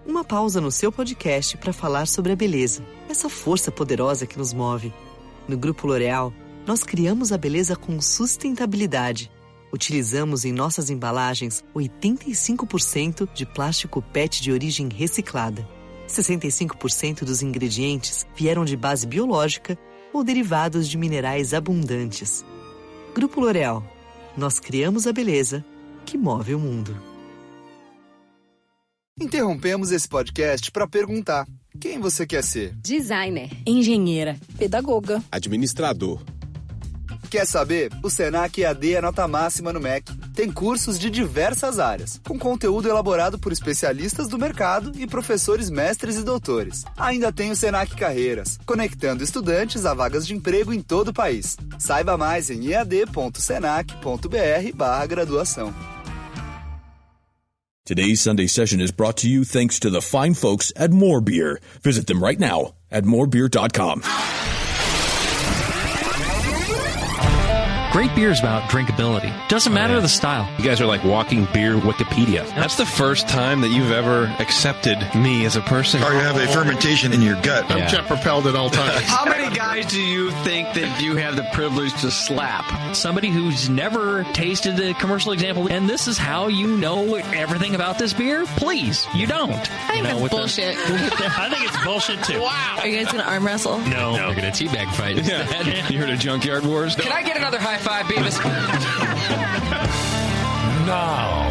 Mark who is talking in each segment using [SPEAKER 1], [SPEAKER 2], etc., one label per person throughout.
[SPEAKER 1] Uma pausa no seu podcast para falar sobre a beleza, essa força poderosa que nos move. No Grupo L'Oréal, nós criamos a beleza com sustentabilidade. Utilizamos em nossas embalagens 85% de plástico PET de origem reciclada. 65% dos ingredientes vieram de base biológica ou derivados de minerais abundantes. Grupo L'Oréal, nós criamos a beleza que move o mundo.
[SPEAKER 2] Interrompemos esse podcast para perguntar: quem você quer ser?
[SPEAKER 3] Designer, engenheira, pedagoga,
[SPEAKER 4] administrador.
[SPEAKER 2] Quer saber? O Senac EAD é nota máxima no MEC. Tem cursos de diversas áreas, com conteúdo elaborado por especialistas do mercado e professores mestres e doutores. Ainda tem o Senac Carreiras, conectando estudantes a vagas de emprego em todo o país. Saiba mais em ead.senac.br/graduação.
[SPEAKER 5] Today's Sunday session is brought to you thanks to the fine folks at More Beer. Visit them right now at morebeer.com.
[SPEAKER 6] Great beer is about drinkability. Doesn't matter the style.
[SPEAKER 7] You guys are like walking beer Wikipedia. That's the first time that you've ever accepted me as a person.
[SPEAKER 8] Or you have a fermentation in your gut.
[SPEAKER 9] I'm jet propelled at all times.
[SPEAKER 10] How many guys do you think that you have the privilege to slap?
[SPEAKER 6] Somebody who's never tasted a commercial example, and this is how you know everything about this beer? Please, you don't.
[SPEAKER 11] I think that's bullshit.
[SPEAKER 6] I think it's bullshit too.
[SPEAKER 11] Wow. Are you guys going to arm wrestle?
[SPEAKER 6] No.
[SPEAKER 7] We're going to teabag fight instead. Yeah. You heard of Junkyard Wars?
[SPEAKER 10] Can I get another high five, Beavis?
[SPEAKER 12] Now,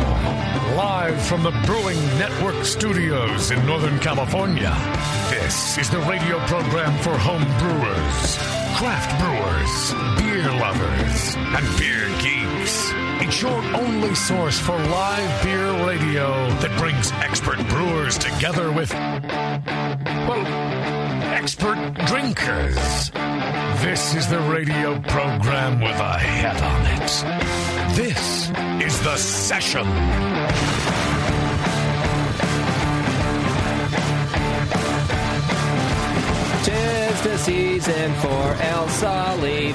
[SPEAKER 12] live from the Brewing Network studios in Northern California, this is the radio program for home brewers, craft brewers, beer lovers, and beer geeks. It's your only source for live beer radio that brings expert brewers together with, well, expert drinkers. This is the radio program with a head on it. This is The Session.
[SPEAKER 13] 'Tis the season for El Sully.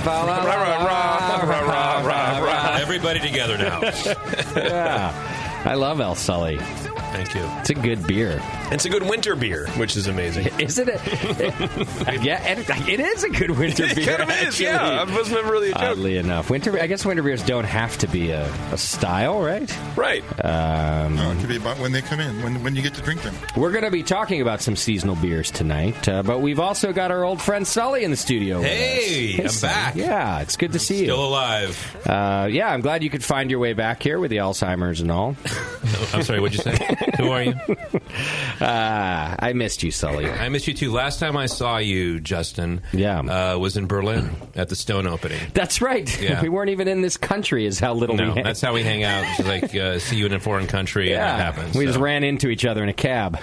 [SPEAKER 7] Everybody together now.
[SPEAKER 13] Yeah. I love El Sully.
[SPEAKER 7] Thank you.
[SPEAKER 13] It's a good beer.
[SPEAKER 7] It's a good winter beer, which is amazing.
[SPEAKER 13] Isn't it? Yeah, it is a good winter beer.
[SPEAKER 7] It kind of is, yeah. It was never really a joke.
[SPEAKER 13] Oddly enough. I guess winter beers don't have to be a style, right?
[SPEAKER 7] Right.
[SPEAKER 8] No, it could be about when they come in, when you get to drink them.
[SPEAKER 13] We're going to be talking about some seasonal beers tonight, but we've also got our old friend Sully in the studio
[SPEAKER 7] Hey,
[SPEAKER 13] with us.
[SPEAKER 7] I'm back.
[SPEAKER 13] Yeah, it's good to see you.
[SPEAKER 7] Still alive.
[SPEAKER 13] Yeah, I'm glad you could find your way back here with the Alzheimer's and all.
[SPEAKER 7] I'm sorry, what'd you say? Who are you?
[SPEAKER 13] I missed you, Sully.
[SPEAKER 7] I missed you, too. Last time I saw you, Justin, was in Berlin at the Stone opening.
[SPEAKER 13] That's right.
[SPEAKER 7] Yeah.
[SPEAKER 13] We weren't even in this country is how little we hang.
[SPEAKER 7] That's how we hang out. It's like, see you in a foreign country, and that happens.
[SPEAKER 13] We just ran into each other in a cab.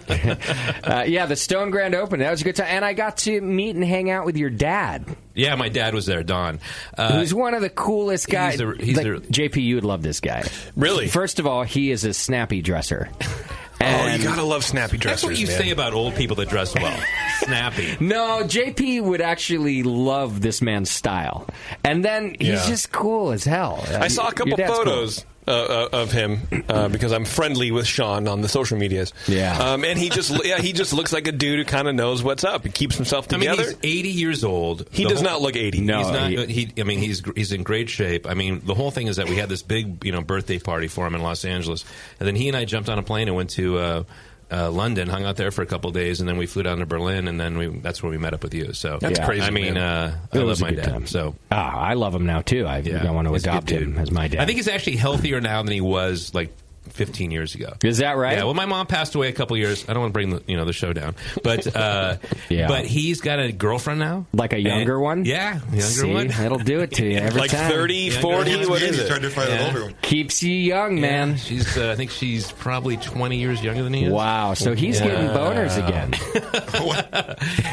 [SPEAKER 13] The Stone Grand Opening. That was a good time. And I got to meet and hang out with your dad.
[SPEAKER 7] Yeah, my dad was there, Don.
[SPEAKER 13] Who's one of the coolest guys. JP, you would love this guy.
[SPEAKER 7] Really?
[SPEAKER 13] First of all, he is a snappy dresser.
[SPEAKER 7] You gotta love snappy dressers. That's what you say about old people that dress well. Snappy.
[SPEAKER 13] No, JP would actually love this man's style. And then he's just cool as hell.
[SPEAKER 7] I saw a couple photos.
[SPEAKER 13] Cool.
[SPEAKER 7] Of him because I'm friendly with Shaun on the social medias.
[SPEAKER 13] Yeah.
[SPEAKER 7] And he just looks like a dude who kind of knows what's up. He keeps himself together. I mean, he's 80 years old. He does not look 80.
[SPEAKER 13] No,
[SPEAKER 7] he's not. He's in great shape. I mean, the whole thing is that we had this big, birthday party for him in Los Angeles, and then he and I jumped on a plane and went to London, hung out there for a couple of days, and then we flew down to Berlin, and then that's where we met up with you. So
[SPEAKER 13] that's crazy.
[SPEAKER 7] I mean, I love my dad.
[SPEAKER 13] Time.
[SPEAKER 7] So
[SPEAKER 13] I love him now too. I want to adopt him as my dad.
[SPEAKER 7] I think he's actually healthier now than he was 15 years ago.
[SPEAKER 13] Is that right?
[SPEAKER 7] Yeah. Well, my mom passed away a couple years. I don't want to bring the show down, but but he's got a girlfriend now,
[SPEAKER 13] like a younger one.
[SPEAKER 7] Yeah, younger one.
[SPEAKER 13] That'll do it to you every time.
[SPEAKER 7] 30, 40. What is it?
[SPEAKER 8] To find an older one.
[SPEAKER 13] Keeps you young, man.
[SPEAKER 7] She's. I think she's probably 20 years younger than he is.
[SPEAKER 13] Wow. So he's getting boners again.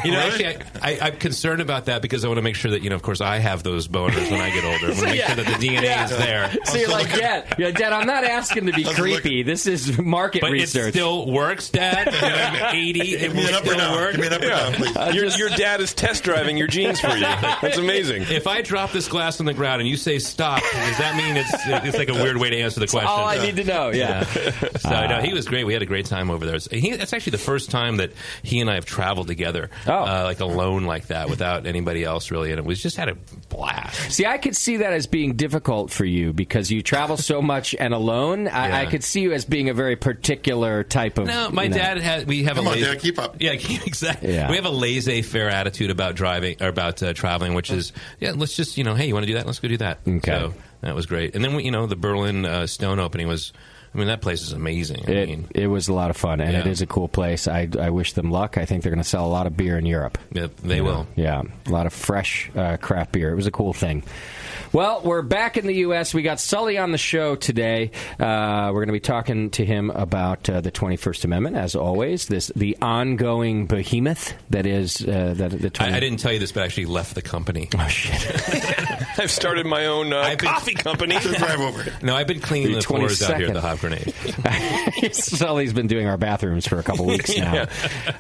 [SPEAKER 7] Actually, I'm concerned about that because I want to make sure that of course, I have those boners when I get older. I want to make sure that the DNA is there.
[SPEAKER 13] So you're like, Dad, I'm not asking to be creepy. creepy. This is market
[SPEAKER 7] but
[SPEAKER 13] research.
[SPEAKER 7] It still works, Dad. I'm 80. It will still work.
[SPEAKER 8] Give me an up or down, please.
[SPEAKER 4] Your dad is test driving your jeans for you. That's amazing.
[SPEAKER 7] If I drop this glass on the ground and you say stop, does that mean it's like a weird way to answer the question?
[SPEAKER 13] All I need to know. Yeah.
[SPEAKER 7] So no, he was great. We had a great time over there. That's actually the first time that he and I have traveled together, like alone like that, without anybody else really. And we just had a blast.
[SPEAKER 13] See, I could see that as being difficult for you because you travel so much and alone. I could see you as being a very particular type of.
[SPEAKER 7] No, my dad has. We have
[SPEAKER 8] Come
[SPEAKER 7] a
[SPEAKER 8] on, Dad, keep up.
[SPEAKER 7] Yeah, exactly.
[SPEAKER 13] Yeah.
[SPEAKER 7] We have a laissez-faire attitude about driving or about traveling, which is let's just hey, you want to do that? Let's go do that.
[SPEAKER 13] Okay,
[SPEAKER 7] so that was great. And then the Berlin Stone opening was. I mean, that place is amazing.
[SPEAKER 13] It was a lot of fun, and it is a cool place. I wish them luck. I think they're going to sell a lot of beer in Europe.
[SPEAKER 7] Yeah, they will.
[SPEAKER 13] Yeah, a lot of fresh craft beer. It was a cool thing. Well, we're back in the U.S. We got Sully on the show today. We're going to be talking to him about the 21st Amendment, as always. The ongoing behemoth that is the.
[SPEAKER 7] I didn't tell you this, but I actually left the company.
[SPEAKER 13] Oh shit!
[SPEAKER 4] I've started my own coffee company.
[SPEAKER 8] Drive over.
[SPEAKER 7] No, I've been cleaning the floors out here at the Hop Grenade.
[SPEAKER 13] Sully's been doing our bathrooms for a couple weeks now.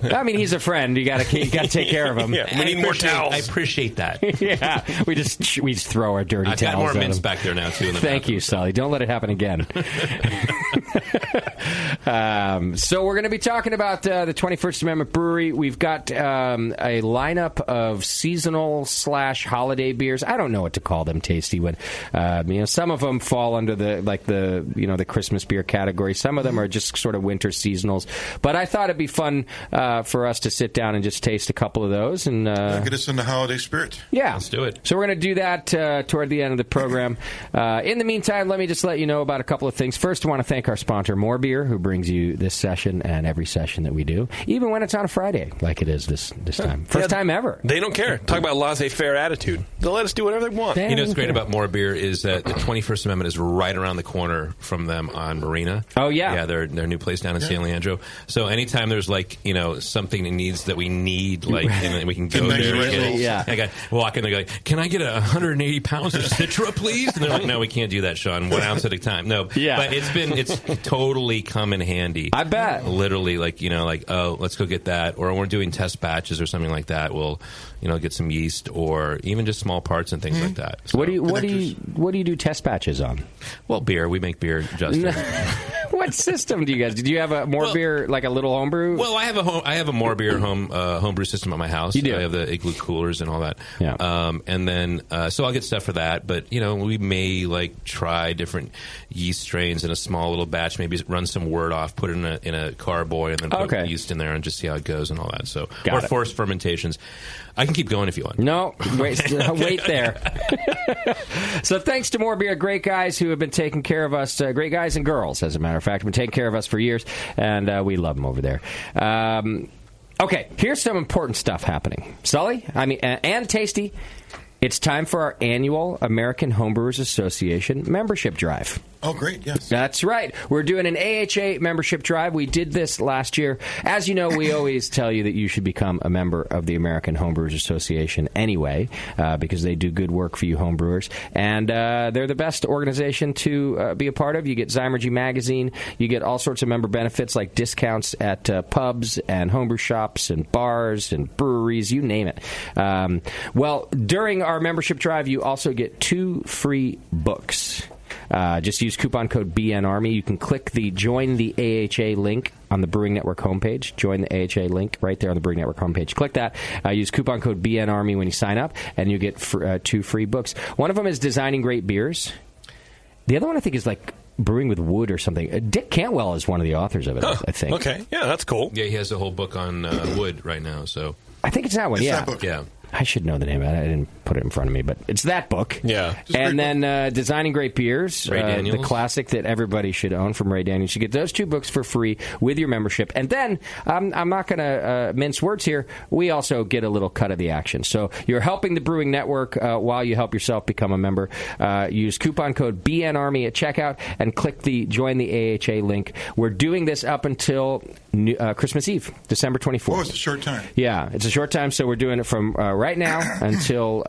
[SPEAKER 13] I mean, he's a friend. You got to take care of him.
[SPEAKER 4] Yeah, we need more towels.
[SPEAKER 7] I appreciate that.
[SPEAKER 13] Yeah, we just throw our dirty
[SPEAKER 7] I've
[SPEAKER 13] towels.
[SPEAKER 7] got more mints back there now too. In the
[SPEAKER 13] Thank you, Sully. Don't let it happen again. So we're going to be talking about the 21st Amendment Brewery. We've got a lineup of seasonal / holiday beers. I don't know what to call them, Tasty. When some of them fall under the Christmas beer category. Some of them are just sort of winter seasonals. But I thought it'd be fun for us to sit down and just taste a couple of those and
[SPEAKER 8] get us in the holiday spirit.
[SPEAKER 13] Yeah,
[SPEAKER 7] let's do it.
[SPEAKER 13] So we're going to do that toward the end of the program. In the meantime, let me just let you know about a couple of things. First, I want to thank our sponsor, More Beer, who brings you this session and every session that we do, even when it's on a Friday, like it is this time. First time ever.
[SPEAKER 4] They don't care. Talk about laissez-faire attitude. They'll let us do whatever they want.
[SPEAKER 7] What's great about More Beer is that the 21st Amendment is right around the corner from them on Marina.
[SPEAKER 13] Oh, yeah.
[SPEAKER 7] Yeah, their new place down in San Leandro. So anytime there's something that we need, and we can go there. I got walk in, they go, can I get 180 pounds of Citra, please? And they're like, no, we can't do that, Shaun. 1 ounce at a time. No, but it's totally come in handy.
[SPEAKER 13] I bet.
[SPEAKER 7] Literally, let's go get that, or when we're doing test batches or something like that, we'll get some yeast or even just small parts and things like that. So,
[SPEAKER 13] what do you do test batches on?
[SPEAKER 7] Well, beer. We make beer, Justin.
[SPEAKER 13] What system do you guys? Did you have a More Beer, like a little homebrew?
[SPEAKER 7] Well, I have a More Beer homebrew system at my house.
[SPEAKER 13] You do.
[SPEAKER 7] I have the igloo coolers and all that.
[SPEAKER 13] Yeah.
[SPEAKER 7] And then so I'll get stuff for that. But we may try different yeast strains in a small little batch. Maybe run some wort off, put it in a carboy, and then put yeast in there and just see how it goes and all that. So forced fermentations. I can keep going if you want.
[SPEAKER 13] No, wait there. So thanks to More Beer, great guys who have been taking care of us, great guys and girls, as a matter of fact, have been taking care of us for years, and we love them over there. Okay, here's some important stuff happening. Sully, and Tasty, it's time for our annual American Homebrewers Association membership drive.
[SPEAKER 8] Oh, great, yes.
[SPEAKER 13] That's right. We're doing an AHA membership drive. We did this last year. As you know, we always tell you that you should become a member of the American Homebrewers Association anyway, because they do good work for you homebrewers. And they're the best organization to be a part of. You get Zymergy Magazine. You get all sorts of member benefits like discounts at pubs and homebrew shops and bars and breweries, you name it. Well, during our membership drive, you also get 2 free books. Just use coupon code BNARMY. You can click the Join the AHA link on the Brewing Network homepage. Join the AHA link right there on the Brewing Network homepage. Click that. Use coupon code BNARMY when you sign up, and you get 2 free books. One of them is Designing Great Beers. The other one I think is Brewing with Wood or something. Dick Cantwell is one of the authors of it, I think.
[SPEAKER 4] Okay. Yeah, that's cool.
[SPEAKER 7] Yeah, he has a whole book on wood right now. So
[SPEAKER 13] I think it's that one,
[SPEAKER 8] That book.
[SPEAKER 7] Yeah.
[SPEAKER 13] I should know the name of it. I didn't put it in front of me, but it's that book.
[SPEAKER 4] Yeah.
[SPEAKER 13] And then Designing Great Beers,
[SPEAKER 7] Ray Daniels.
[SPEAKER 13] the classic that everybody should own from Ray Daniels. You get those 2 books for free with your membership. And then, I'm not going to mince words here, we also get a little cut of the action. So you're helping the Brewing Network while you help yourself become a member. Use coupon code BNARMY at checkout and click the Join the AHA link. We're doing this up until Christmas Eve, December 24th.
[SPEAKER 8] Oh, it's a short time.
[SPEAKER 13] Yeah, it's a short time, so we're doing it from right now until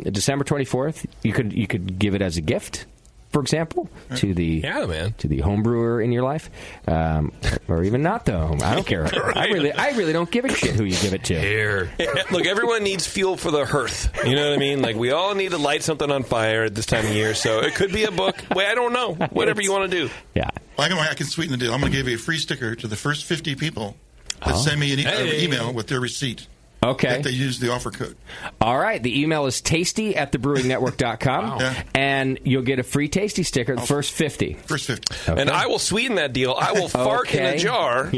[SPEAKER 13] December 24th. You could give it as a gift for example, to the home brewer in your life, or even not the home. I don't care.
[SPEAKER 4] Right.
[SPEAKER 13] I really don't give a shit who you give it to.
[SPEAKER 4] Here, look, everyone needs fuel for the hearth. You know what I mean? Like, we all need to light something on fire at this time of year. So it could be a book. Wait, I don't know. Whatever you want to do.
[SPEAKER 13] Yeah.
[SPEAKER 8] Well, I can sweeten the deal. I'm going to give you a free sticker to the first 50 people that send me an email with their receipt.
[SPEAKER 13] Okay.
[SPEAKER 8] That they use the offer code.
[SPEAKER 13] All right. The email is tasty@thebrewingnetwork.com.
[SPEAKER 8] Wow.
[SPEAKER 13] And you'll get a free Tasty sticker, the first 50.
[SPEAKER 8] First 50.
[SPEAKER 13] Okay.
[SPEAKER 4] And I will sweeten that deal. I will fart in a jar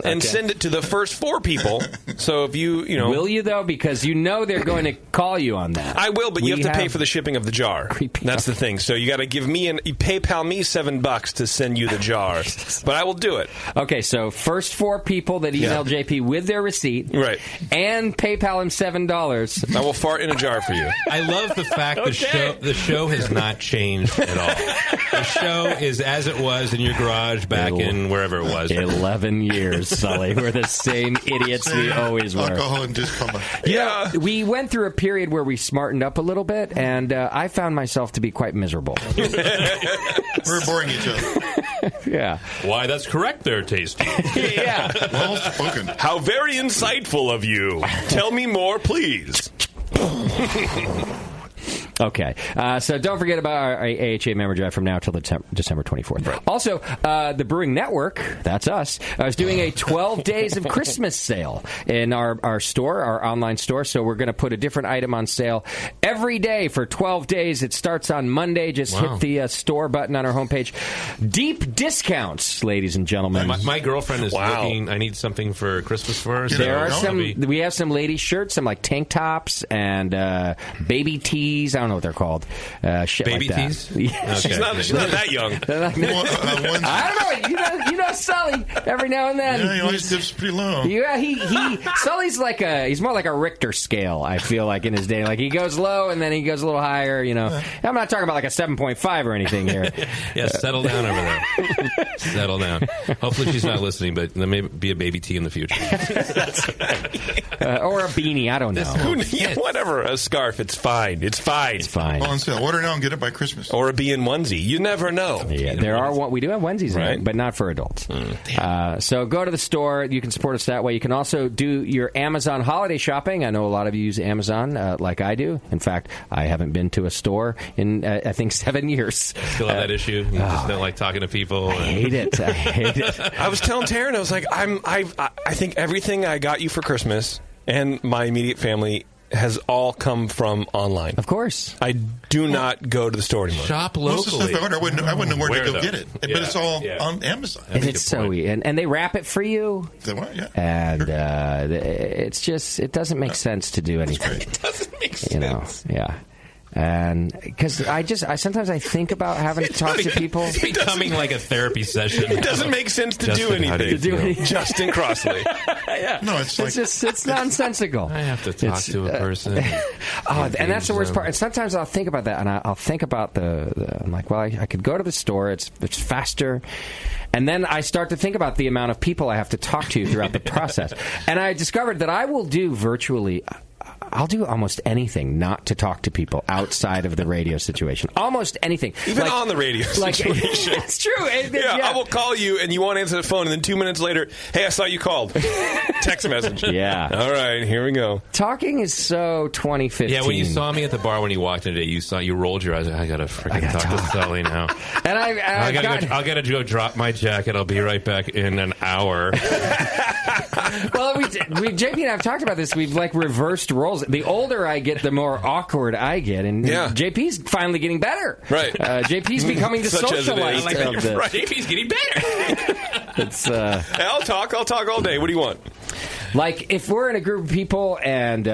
[SPEAKER 4] and send it to the first 4 people. So if you know...
[SPEAKER 13] Will you, though? Because you know they're going to call you on that.
[SPEAKER 4] I will, but you have to pay for the shipping of the jar. That's the thing. So you got to give me you PayPal me $7 to send you the jar. But I will do it.
[SPEAKER 13] Okay, so first 4 people that email JP with their receipt.
[SPEAKER 4] Right.
[SPEAKER 13] And PayPal him $7.
[SPEAKER 4] I will fart in a jar for you.
[SPEAKER 7] I love the fact the show has not changed at all. The show is as it was in your garage back in wherever it was.
[SPEAKER 13] 11 years, Sully. We're the same idiots we always were.
[SPEAKER 8] Alcohol and discomfort.
[SPEAKER 13] Yeah. We went through a period where we smartened up a little bit, and I found myself to be quite miserable.
[SPEAKER 8] We're boring each other.
[SPEAKER 13] Yeah.
[SPEAKER 7] Why, that's correct there, Tasty.
[SPEAKER 13] Yeah.
[SPEAKER 8] Well spoken.
[SPEAKER 4] How very insightful of you. Tell me more, please.
[SPEAKER 13] Okay, so don't forget about our AHA member drive from now till December 24th. Right. Also, the Brewing Network, that's us, is doing a 12 Days of Christmas sale in our store, our online store. So we're going to put a different item on sale every day for 12 days. It starts on Monday. Just hit the store button on our homepage. Deep discounts, ladies and gentlemen.
[SPEAKER 7] My girlfriend is looking. I need something for Christmas for her.
[SPEAKER 13] There are we have some ladies' shirts, some like tank tops and baby tees. I don't know what they're called. Shit
[SPEAKER 7] baby
[SPEAKER 13] like that.
[SPEAKER 7] tees?
[SPEAKER 13] Yeah.
[SPEAKER 4] Okay. She's not that young.
[SPEAKER 13] I don't know. You know Sully every now and then.
[SPEAKER 8] Yeah, he always dips pretty low.
[SPEAKER 13] Yeah, Sully's he's more like a Richter scale, I feel like, in his day. Like, he goes low and then he goes a little higher, you know. I'm not talking about like a 7.5 or anything here.
[SPEAKER 7] Yeah, settle down over there. Settle down. Hopefully she's not listening, but there may be a baby tea in the future.
[SPEAKER 13] Or a beanie, I don't know.
[SPEAKER 4] Whatever, a scarf, it's fine. It's fine.
[SPEAKER 13] It's fine.
[SPEAKER 8] On sale. Order now and get it by Christmas.
[SPEAKER 4] Or a bee and onesie. You never know.
[SPEAKER 13] Yeah, we do have onesies, right? But not for adults. So go to the store. You can support us that way. You can also do your Amazon holiday shopping. I know a lot of you use Amazon like I do. In fact, I haven't been to a store in, I think, 7 years.
[SPEAKER 7] Still have that issue? You just don't like talking to people?
[SPEAKER 13] I hate it.
[SPEAKER 4] I was telling Taryn, I was like, I think everything I got you for Christmas and my immediate family has all come from online.
[SPEAKER 13] Of course.
[SPEAKER 4] I do not go to the store anymore.
[SPEAKER 7] Shop
[SPEAKER 8] Most of the
[SPEAKER 7] locally.
[SPEAKER 8] stuff I wouldn't know where to go get it. But
[SPEAKER 7] Yeah.
[SPEAKER 8] it's all on Amazon.
[SPEAKER 13] And it's so easy. And they wrap it for you.
[SPEAKER 8] Yeah.
[SPEAKER 13] And it's just, it doesn't make sense to do anything.
[SPEAKER 4] It doesn't make sense.
[SPEAKER 13] You know, yeah. And because I sometimes I think about having to talk to people.
[SPEAKER 7] It's becoming like a therapy session.
[SPEAKER 4] It doesn't make sense to do anything. Justin Crossley.
[SPEAKER 13] Yeah.
[SPEAKER 8] No, it's
[SPEAKER 13] nonsensical.
[SPEAKER 7] I have to talk to a person.
[SPEAKER 13] And that's the worst part. And sometimes I'll think about that, and I'll think about I'm like, well, I could go to the store. It's faster. And then I start to think about the amount of people I have to talk to throughout the process. And I discovered that I will do I'll do almost anything not to talk to people outside of the radio situation. Almost anything.
[SPEAKER 4] Even on the radio situation.
[SPEAKER 13] It's true.
[SPEAKER 4] I will call you and you won't answer the phone, and then 2 minutes later, hey, I saw you called. Text message.
[SPEAKER 13] Yeah.
[SPEAKER 4] All right, here we go.
[SPEAKER 13] Talking is so 2015.
[SPEAKER 7] Yeah, when you saw me at the bar when you walked in today, you rolled your eyes. I got to freaking talk to Sully now.
[SPEAKER 13] And
[SPEAKER 7] I gotta go drop my jacket. I'll be right back in an hour.
[SPEAKER 13] Well, JP and I have talked about this. We've reversed roles. The older I get, the more awkward I get, and JP's finally getting better.
[SPEAKER 4] Right.
[SPEAKER 13] JP's becoming the socialite.
[SPEAKER 7] JP's getting better.
[SPEAKER 4] I'll talk all day. What do you want?
[SPEAKER 13] Like, if we're in a group of people and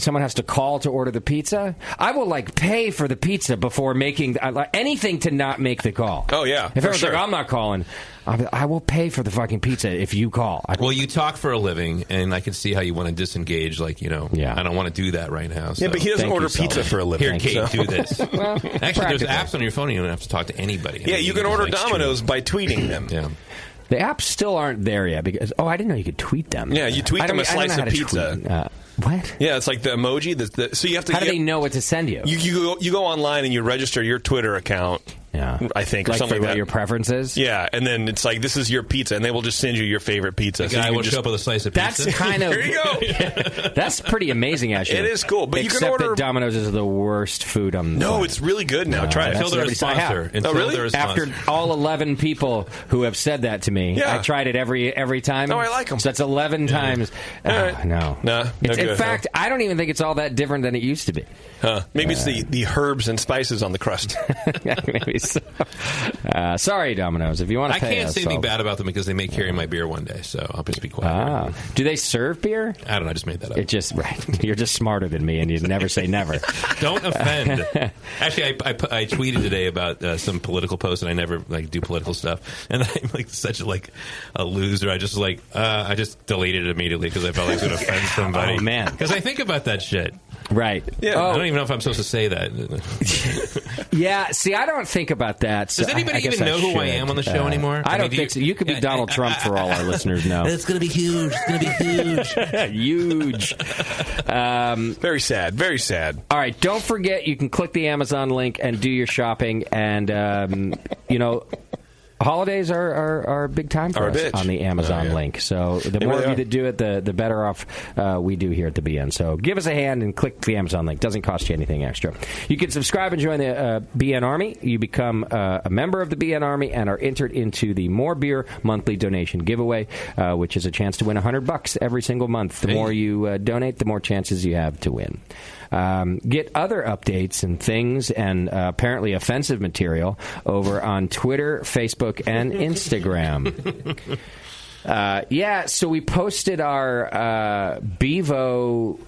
[SPEAKER 13] someone has to call to order the pizza, I will, pay for the pizza before making anything to not make the call.
[SPEAKER 4] Oh, yeah.
[SPEAKER 13] If everyone's like, I'm not calling, I will pay for the fucking pizza if you call.
[SPEAKER 7] Well, you talk for a living, and I can see how you want to disengage. I don't want to do that right now. So.
[SPEAKER 4] Yeah, but he doesn't order pizza for a living.
[SPEAKER 7] Here, Kate, do this.
[SPEAKER 13] Well,
[SPEAKER 7] actually, there's apps on your phone. You don't have to talk to anybody.
[SPEAKER 4] Yeah, you can order Domino's by tweeting them.
[SPEAKER 7] Yeah.
[SPEAKER 13] The apps still aren't there yet because I didn't know you could tweet them.
[SPEAKER 4] Yeah, you tweet them a slice of pizza.
[SPEAKER 13] What?
[SPEAKER 4] Yeah, it's like the emoji. So you have to.
[SPEAKER 13] How do they know what to send you?
[SPEAKER 4] You go online and you register your Twitter account,
[SPEAKER 13] Yeah.
[SPEAKER 4] I think, or
[SPEAKER 13] like
[SPEAKER 4] something
[SPEAKER 13] for
[SPEAKER 4] like
[SPEAKER 13] what
[SPEAKER 4] that.
[SPEAKER 13] your preference is?
[SPEAKER 4] Yeah, and then it's like, this is your pizza, and they will just send you your favorite pizza.
[SPEAKER 7] The guy will show up with a slice of pizza.
[SPEAKER 13] That's kind of...
[SPEAKER 4] Here you go.
[SPEAKER 13] That's pretty amazing, actually.
[SPEAKER 4] It is cool, but you can
[SPEAKER 13] Except
[SPEAKER 4] order...
[SPEAKER 13] that Domino's is the worst food on the
[SPEAKER 4] No,
[SPEAKER 13] planet.
[SPEAKER 4] it's really good now. Try it.
[SPEAKER 7] Until they're a sponsor.
[SPEAKER 4] Oh, really?
[SPEAKER 13] After all 11 people who have said that to me,
[SPEAKER 4] Yeah.
[SPEAKER 13] I tried it every time.
[SPEAKER 4] Oh, I like them.
[SPEAKER 13] So that's 11 times.
[SPEAKER 4] right.
[SPEAKER 13] No.
[SPEAKER 4] Nah,
[SPEAKER 13] It's,
[SPEAKER 4] no
[SPEAKER 13] in
[SPEAKER 4] good.
[SPEAKER 13] fact, I don't even think it's all that different than it used to be.
[SPEAKER 4] Huh. Maybe it's the herbs and spices on the crust.
[SPEAKER 13] Maybe so. Sorry, Domino's. If you want to
[SPEAKER 7] I
[SPEAKER 13] pay
[SPEAKER 7] can't
[SPEAKER 13] us,
[SPEAKER 7] say anything bad about them because they may carry my beer one day, so I'll just be quiet.
[SPEAKER 13] Do they serve beer?
[SPEAKER 7] I don't know. I just made that up.
[SPEAKER 13] It just right. You're just smarter than me, and you never say never.
[SPEAKER 7] Don't offend. Actually, I tweeted today about some political posts, and I never do political stuff. And I'm such a loser. I just deleted it immediately because I felt like it would offend somebody.
[SPEAKER 13] Oh man,
[SPEAKER 7] because I think about that shit.
[SPEAKER 13] Right.
[SPEAKER 7] Yeah. I don't even know if I'm supposed to say that.
[SPEAKER 13] Yeah. See, I don't think about that. So
[SPEAKER 7] Does anybody
[SPEAKER 13] I guess
[SPEAKER 7] even know who I
[SPEAKER 13] should.
[SPEAKER 7] am on the show anymore?
[SPEAKER 13] I don't think so. You could be Donald Trump for all our listeners know.
[SPEAKER 7] It's going to be huge. It's going to be huge.
[SPEAKER 13] Huge.
[SPEAKER 4] Very sad. Very sad.
[SPEAKER 13] All right. Don't forget, you can click the Amazon link and do your shopping. And, holidays are a big time for us on the Amazon link. So the more of you that do it, the better off we do here at the BN. So give us a hand and click the Amazon link. Doesn't cost you anything extra. You can subscribe and join the BN Army. You become a member of the BN Army and are entered into the More Beer monthly donation giveaway, which is a chance to win $100 every single month. The more you donate, the more chances you have to win. Get other updates and things and apparently offensive material over on Twitter, Facebook, and Instagram. So we posted our Bevo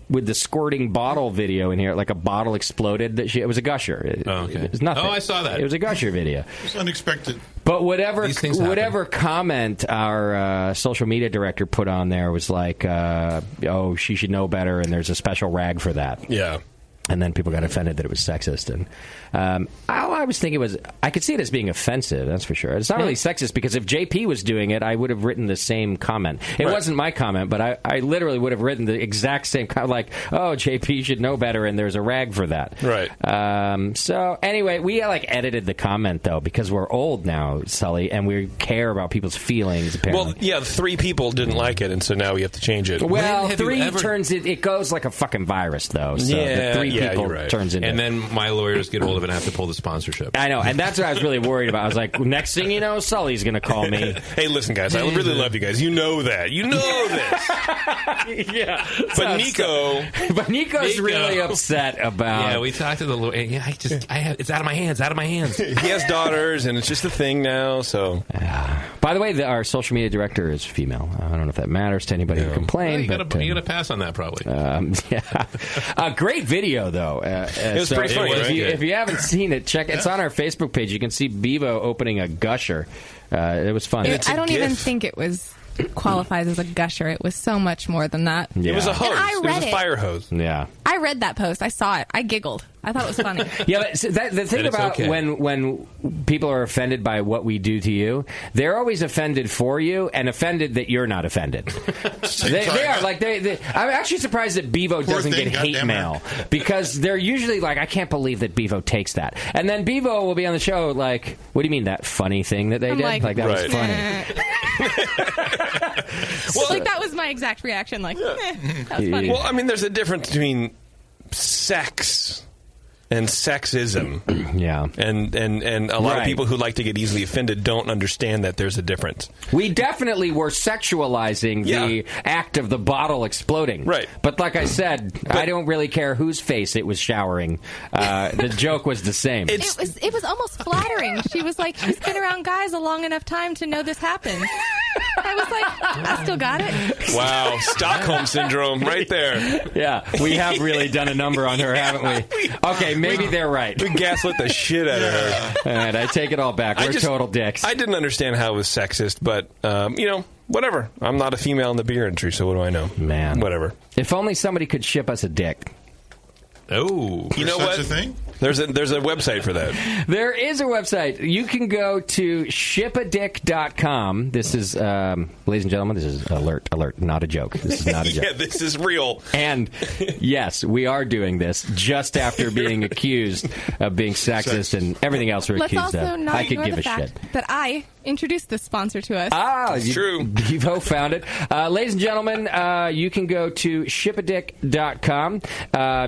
[SPEAKER 13] with the squirting bottle video in here, like a bottle exploded. It was a gusher.
[SPEAKER 7] Okay.
[SPEAKER 13] It was nothing.
[SPEAKER 7] Oh, I saw that.
[SPEAKER 13] It was a gusher video.
[SPEAKER 8] It's unexpected.
[SPEAKER 13] But whatever comment our social media director put on there was like, she should know better, and there's a special rag for that.
[SPEAKER 4] Yeah.
[SPEAKER 13] And then people got offended that it was sexist. And I was thinking I could see it as being offensive, that's for sure. It's not really sexist because if JP was doing it, I would have written the same comment. It wasn't my comment, but I literally would have written the exact same comment, like, JP should know better, and there's a rag for that.
[SPEAKER 4] Right.
[SPEAKER 13] So anyway, we edited the comment, though, because we're old now, Sully, and we care about people's feelings, apparently.
[SPEAKER 4] Well, yeah, 3 people didn't like it, and so now we have to change it.
[SPEAKER 13] Well, 3 turns it goes like a fucking virus, though. So the 3 people turns into...
[SPEAKER 7] And then my lawyers get hold of it and have to pull the sponsorship.
[SPEAKER 13] I know, and that's what I was really worried about. I was like, next thing you know, Sully's going to call me.
[SPEAKER 4] Hey, listen, guys, I really love you guys. You know that. You know this.
[SPEAKER 13] Yeah.
[SPEAKER 4] But
[SPEAKER 13] Nico's really upset about...
[SPEAKER 7] Yeah, we talked to the lawyer. Yeah, it's out of my hands, He
[SPEAKER 4] has daughters, and it's just a thing now, so...
[SPEAKER 13] By the way, our social media director is female. I don't know if that matters to anybody who complained.
[SPEAKER 7] Well, you got to pass on that, probably.
[SPEAKER 13] Great video, though.
[SPEAKER 4] It was pretty funny.
[SPEAKER 13] If you haven't seen it, check. It's on our Facebook page. You can see Bevo opening a gusher. It was fun.
[SPEAKER 11] I don't even think it qualifies as a gusher. It was so much more than that.
[SPEAKER 4] Yeah. It was a hose.
[SPEAKER 11] It
[SPEAKER 4] was a fire hose.
[SPEAKER 13] Yeah.
[SPEAKER 11] I read that post. I saw it. I giggled. I thought it was funny.
[SPEAKER 13] Yeah, but the thing about when people are offended by what we do to you, they're always offended for you and offended that you're not offended. they are like I'm actually surprised that Bevo doesn't get hate mail because they're usually like, I can't believe that Bevo takes that, and then Bevo will be on the show like, what do you mean that funny thing that they did? Like that was funny.
[SPEAKER 11] Well, that was my exact reaction. Like, that was funny.
[SPEAKER 4] Well, I mean, there's a difference between sex and sexism.
[SPEAKER 13] Yeah.
[SPEAKER 4] And a lot of people who like to get easily offended don't understand that there's a difference.
[SPEAKER 13] We definitely were sexualizing the act of the bottle exploding.
[SPEAKER 4] Right.
[SPEAKER 13] But like I said, I don't really care whose face it was showering. The joke was the same.
[SPEAKER 11] It was almost flattering. She was like, she's been around guys a long enough time to know this happens. I was like, I still got it.
[SPEAKER 4] Wow, Stockholm Syndrome right there.
[SPEAKER 13] Yeah, we have really done a number on her, haven't we? Okay, maybe they're right.
[SPEAKER 4] We gaslit the shit out of her.
[SPEAKER 13] All right, I take it all back. We're total dicks.
[SPEAKER 4] I didn't understand how it was sexist, but, whatever. I'm not a female in the beer industry, so what do I know?
[SPEAKER 13] Man.
[SPEAKER 4] Whatever.
[SPEAKER 13] If only somebody could ship us a dick.
[SPEAKER 7] Oh.
[SPEAKER 4] You know what?
[SPEAKER 8] Such a thing?
[SPEAKER 4] There's a website for that.
[SPEAKER 13] There is a website. You can go to shipadick.com. This is, ladies and gentlemen, this is alert, not a joke. This is not a joke.
[SPEAKER 4] Yeah, this is real.
[SPEAKER 13] And yes, we are doing this just after being accused of being sexist and everything else we're
[SPEAKER 11] Let's
[SPEAKER 13] accused
[SPEAKER 11] also
[SPEAKER 13] of.
[SPEAKER 11] not
[SPEAKER 13] I could
[SPEAKER 11] ignore
[SPEAKER 13] give
[SPEAKER 11] the
[SPEAKER 13] a
[SPEAKER 11] fact
[SPEAKER 13] shit.
[SPEAKER 11] that I introduced this sponsor to us.
[SPEAKER 4] It's true.
[SPEAKER 13] You both found it. Ladies and gentlemen, you can go to shipadick.com.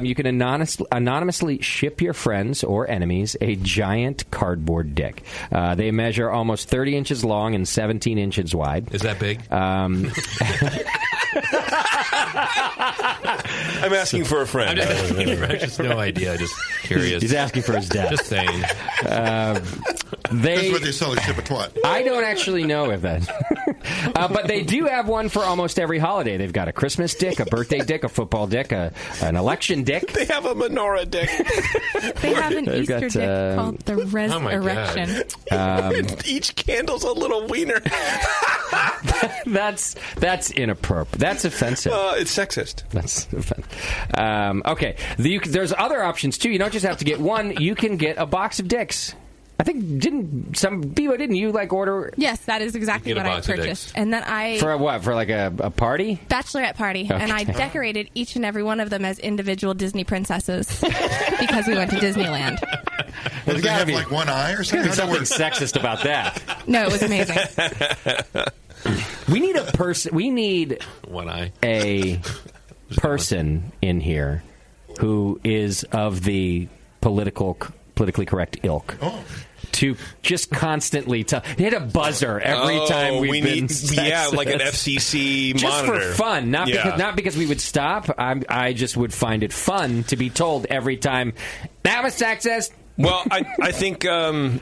[SPEAKER 13] You can anonymously ship your friends or enemies a giant cardboard dick. They measure almost 30 inches long and 17 inches wide.
[SPEAKER 7] Is that big?
[SPEAKER 4] I'm asking for a friend.
[SPEAKER 7] I just no idea. Just curious.
[SPEAKER 13] He's asking for his dad.
[SPEAKER 7] Just saying.
[SPEAKER 8] That's what they sell at Ship a Twat.
[SPEAKER 13] I don't actually know if that. But they do have one for almost every holiday. They've got a Christmas dick, a birthday dick, a football dick, an election dick.
[SPEAKER 4] They have a menorah dick.
[SPEAKER 11] They have an Easter dick called the Resurrection.
[SPEAKER 4] Each candle's a little wiener.
[SPEAKER 13] That's inappropriate. That's offensive.
[SPEAKER 4] It's sexist.
[SPEAKER 13] That's offensive. Okay. There's other options, too. You don't just have to get one. You can get a box of dicks. I think, didn't you, order...
[SPEAKER 11] Yes, that is exactly what I purchased. And then
[SPEAKER 13] For what? For, a party?
[SPEAKER 11] Bachelorette party.
[SPEAKER 13] Okay.
[SPEAKER 11] And I decorated each and every one of them as individual Disney princesses because we went to Disneyland.
[SPEAKER 8] Does they have, one eye or something?
[SPEAKER 13] There's something sexist about that.
[SPEAKER 11] No, it was amazing.
[SPEAKER 13] We need a person... We need...
[SPEAKER 7] One eye.
[SPEAKER 13] A person in here who is of the politically correct ilk. To just constantly hit a buzzer every time we've been sexist.
[SPEAKER 4] Yeah, like an FCC
[SPEAKER 13] just
[SPEAKER 4] monitor.
[SPEAKER 13] Just for fun, not because we would stop. I just would find it fun to be told every time, that was sexist.
[SPEAKER 4] Well, I think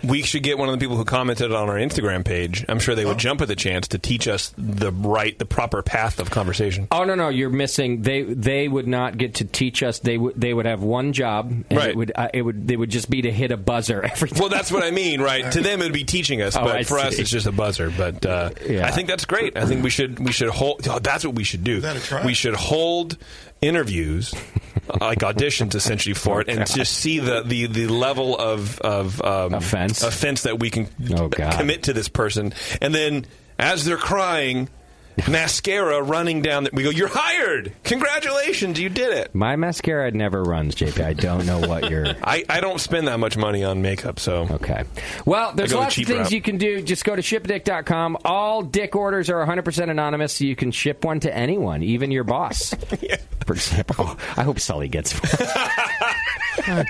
[SPEAKER 4] we should get one of the people who commented on our Instagram page. I'm sure they would jump at the chance to teach us the proper path of conversation.
[SPEAKER 13] Oh no, you're missing. They would not get to teach us. They would have one job, and
[SPEAKER 4] right.
[SPEAKER 13] It would just be to hit a buzzer every time.
[SPEAKER 4] Well, that's what I mean, right? To them, it would be teaching us, but for us, it's just a buzzer. But I think that's great. I think we should hold. Oh, that's what we should do. We should hold interviews, like auditions, essentially for it, and just see the level of offense that we can commit to this person, and then as they're crying, mascara running down. We go, "You're hired! Congratulations, you did it!"
[SPEAKER 13] My mascara never runs, JP. I don't know what you're.
[SPEAKER 4] I don't spend that much money on makeup, so
[SPEAKER 13] okay. Well, there's lots of things you can do. Just go to shipadick.com. All dick orders are 100% anonymous, so you can ship one to anyone, even your boss.
[SPEAKER 4] Yeah.
[SPEAKER 13] For example, I hope Sully gets one.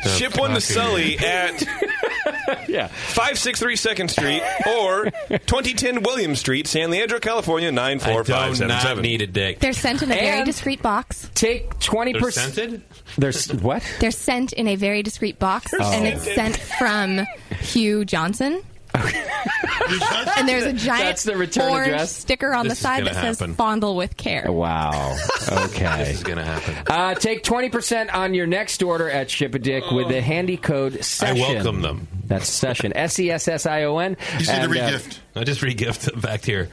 [SPEAKER 4] Ship one to Sully at 563 2nd Street or 2010 Williams Street, San Leandro, California, 94577.
[SPEAKER 7] I do not need a dick.
[SPEAKER 11] They're sent in a very discreet box.
[SPEAKER 13] Take 20%.
[SPEAKER 7] They're scented?
[SPEAKER 13] There's what?
[SPEAKER 11] They're sent in a very discreet box, and it's sent from Hugh Johnson. And there's a giant orange sticker on the side that says "Fondle with care."
[SPEAKER 13] Wow. Okay.
[SPEAKER 7] This is going to happen.
[SPEAKER 13] Take 20% on your next order at Ship-A-Dick with the handy code SESSION.
[SPEAKER 7] I welcome them.
[SPEAKER 13] That's Session. SESSION.
[SPEAKER 8] You said to regift.
[SPEAKER 7] I just regift back here.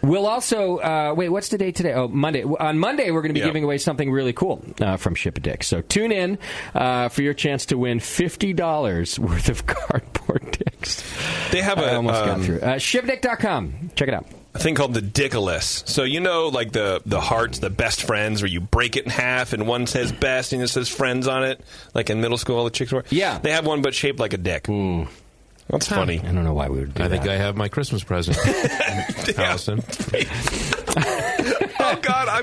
[SPEAKER 13] We'll also wait. What's the date today? Oh, Monday. On Monday, we're going to be giving away something really cool from Ship-A-Dick. So tune in for your chance to win $50 worth of cardboard dicks.
[SPEAKER 4] They have
[SPEAKER 13] I almost got through. Shipadick.com. Check it out.
[SPEAKER 4] A thing called the Dickless. So you know, like the hearts, the best friends, where you break it in half and one says best and it says friends on it, like in middle school, all the chicks were. Yeah, they have one but shaped like a dick. That's funny.
[SPEAKER 13] I don't know why we would do that.
[SPEAKER 7] I think I have my Christmas present, Allison.
[SPEAKER 4] Oh God, I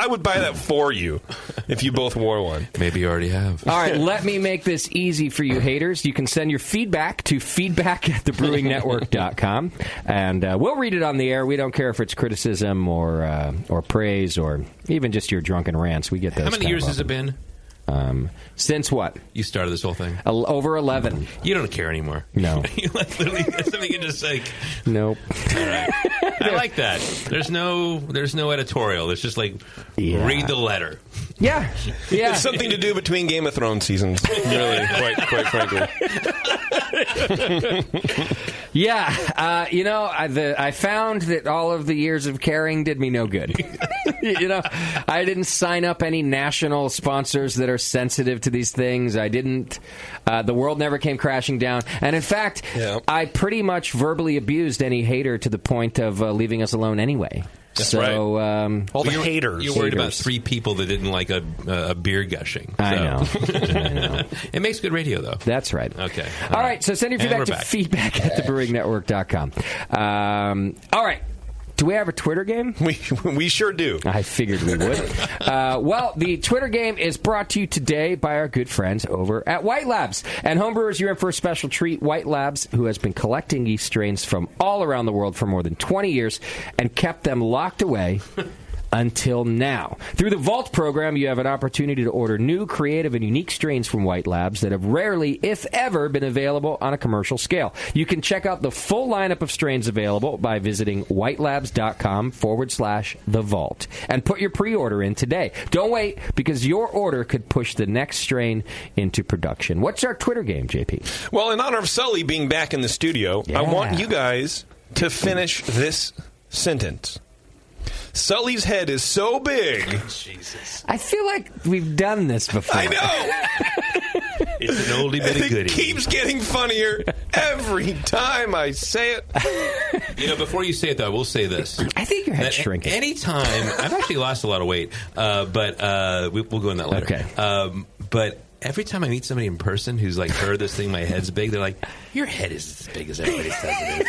[SPEAKER 4] would buy that for you if you both wore one.
[SPEAKER 7] Maybe you already have.
[SPEAKER 13] All right, let me make this easy for you haters. You can send your feedback to feedback@thebrewingnetwork.com, and we'll read it on the air. We don't care if it's criticism or praise or even just your drunken rants. We get those.
[SPEAKER 7] How many years has it been?
[SPEAKER 13] Since what?
[SPEAKER 7] You started this whole thing?
[SPEAKER 13] Over 11.
[SPEAKER 7] You don't care anymore.
[SPEAKER 13] No.
[SPEAKER 7] You literally something you just like.
[SPEAKER 13] Nope.
[SPEAKER 7] All right. I like that. There's no editorial. It's just like read the letter.
[SPEAKER 13] Yeah.
[SPEAKER 4] It's something to do between Game of Thrones seasons. Really, quite frankly.
[SPEAKER 13] Yeah. I found that all of the years of caring did me no good. I didn't sign up any national sponsors that are sensitive to these things. I didn't. The world never came crashing down. And in fact, I pretty much verbally abused any hater to the point of leaving us alone anyway.
[SPEAKER 4] That's right. All the haters.
[SPEAKER 7] You're worried about 3 people that didn't like a beer gushing.
[SPEAKER 13] I know.
[SPEAKER 7] It makes good radio, though.
[SPEAKER 13] That's right.
[SPEAKER 7] Okay.
[SPEAKER 13] All right, so send your feedback to feedback@thebrewingnetwork.com. All right. Do we have a Twitter game?
[SPEAKER 4] We sure do.
[SPEAKER 13] I figured we would. Well, the Twitter game is brought to you today by our good friends over at White Labs. And homebrewers, you're in for a special treat. White Labs, who has been collecting yeast strains from all around the world for more than 20 years and kept them locked away until now. Through the Vault program, you have an opportunity to order new, creative, and unique strains from White Labs that have rarely, if ever, been available on a commercial scale. You can check out the full lineup of strains available by visiting whitelabs.com/the vault and put your pre-order in today. Don't wait, because your order could push the next strain into production. What's our Twitter game, JP?
[SPEAKER 4] Well, in honor of Sully being back in the studio, I want you guys to finish this sentence. Sully's head is so big.
[SPEAKER 7] Jesus.
[SPEAKER 13] I feel like we've done this before.
[SPEAKER 4] I know.
[SPEAKER 7] It's an oldie but a goodie.
[SPEAKER 4] It keeps getting funnier every time I say it.
[SPEAKER 7] Before you say it, though, I will say this.
[SPEAKER 13] I think your head's shrinking.
[SPEAKER 7] Anytime, I've actually lost a lot of weight, but we'll go in that later.
[SPEAKER 13] Okay.
[SPEAKER 7] But every time I meet somebody in person who's like heard this thing, my head's big, they're like, your head is as big as everybody says it is.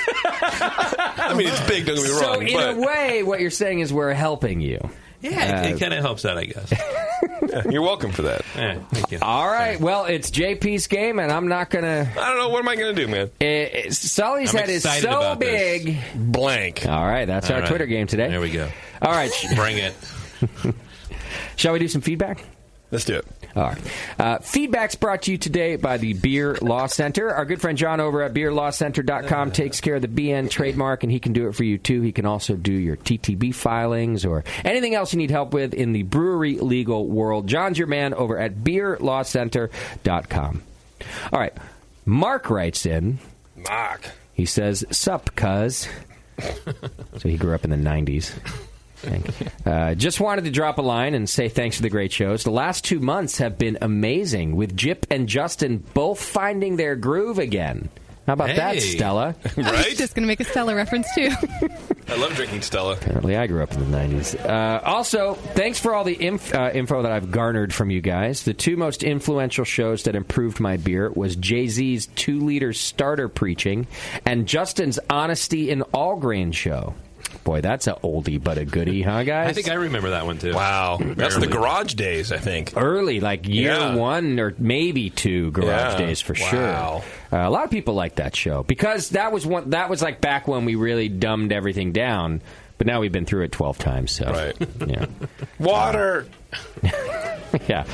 [SPEAKER 4] I mean, it's big, don't get me wrong.
[SPEAKER 13] So, in a way, what you're saying is we're helping you.
[SPEAKER 7] Yeah, it kind of helps out, I guess.
[SPEAKER 4] You're welcome for that.
[SPEAKER 7] Yeah, thank you.
[SPEAKER 13] All right, well, it's JP's game, and I'm not going to...
[SPEAKER 4] I don't know. What am I going to do, man?
[SPEAKER 13] Sully's head is so big.
[SPEAKER 4] This. Blank.
[SPEAKER 13] All right, that's our Twitter game today.
[SPEAKER 7] There we go.
[SPEAKER 13] All right.
[SPEAKER 7] Bring it.
[SPEAKER 13] Shall we do some feedback?
[SPEAKER 4] Let's do it.
[SPEAKER 13] All right. Feedback's brought to you today by the Beer Law Center. Our good friend John over at beerlawcenter.com takes care of the BN trademark, and he can do it for you, too. He can also do your TTB filings or anything else you need help with in the brewery legal world. John's your man over at beerlawcenter.com. All right. Mark writes in.
[SPEAKER 4] Mark.
[SPEAKER 13] He says, sup, cuz. So he grew up in the 90s. Just wanted to drop a line and say thanks for the great shows. The last 2 months have been amazing, with Jip and Justin both finding their groove again. How about that, Stella?
[SPEAKER 11] Right? I was just going to make a Stella reference, too.
[SPEAKER 4] I love drinking Stella.
[SPEAKER 13] Apparently, I grew up in the 90s. Also, thanks for all the info that I've garnered from you guys. The 2 most influential shows that improved my beer was Jay-Z's 2-liter starter preaching and Justin's Honesty in All Grain show. Boy, that's a oldie but a goodie, huh, guys?
[SPEAKER 7] I think I remember that one, too.
[SPEAKER 4] Wow. That's the garage days, I think.
[SPEAKER 13] Early, like year 1 or maybe 2 garage days for sure. A lot of people like that show because that was like back when we really dumbed everything down. But now we've been through it 12 times. So,
[SPEAKER 4] right.
[SPEAKER 13] Yeah.
[SPEAKER 4] Water.
[SPEAKER 13] Yeah.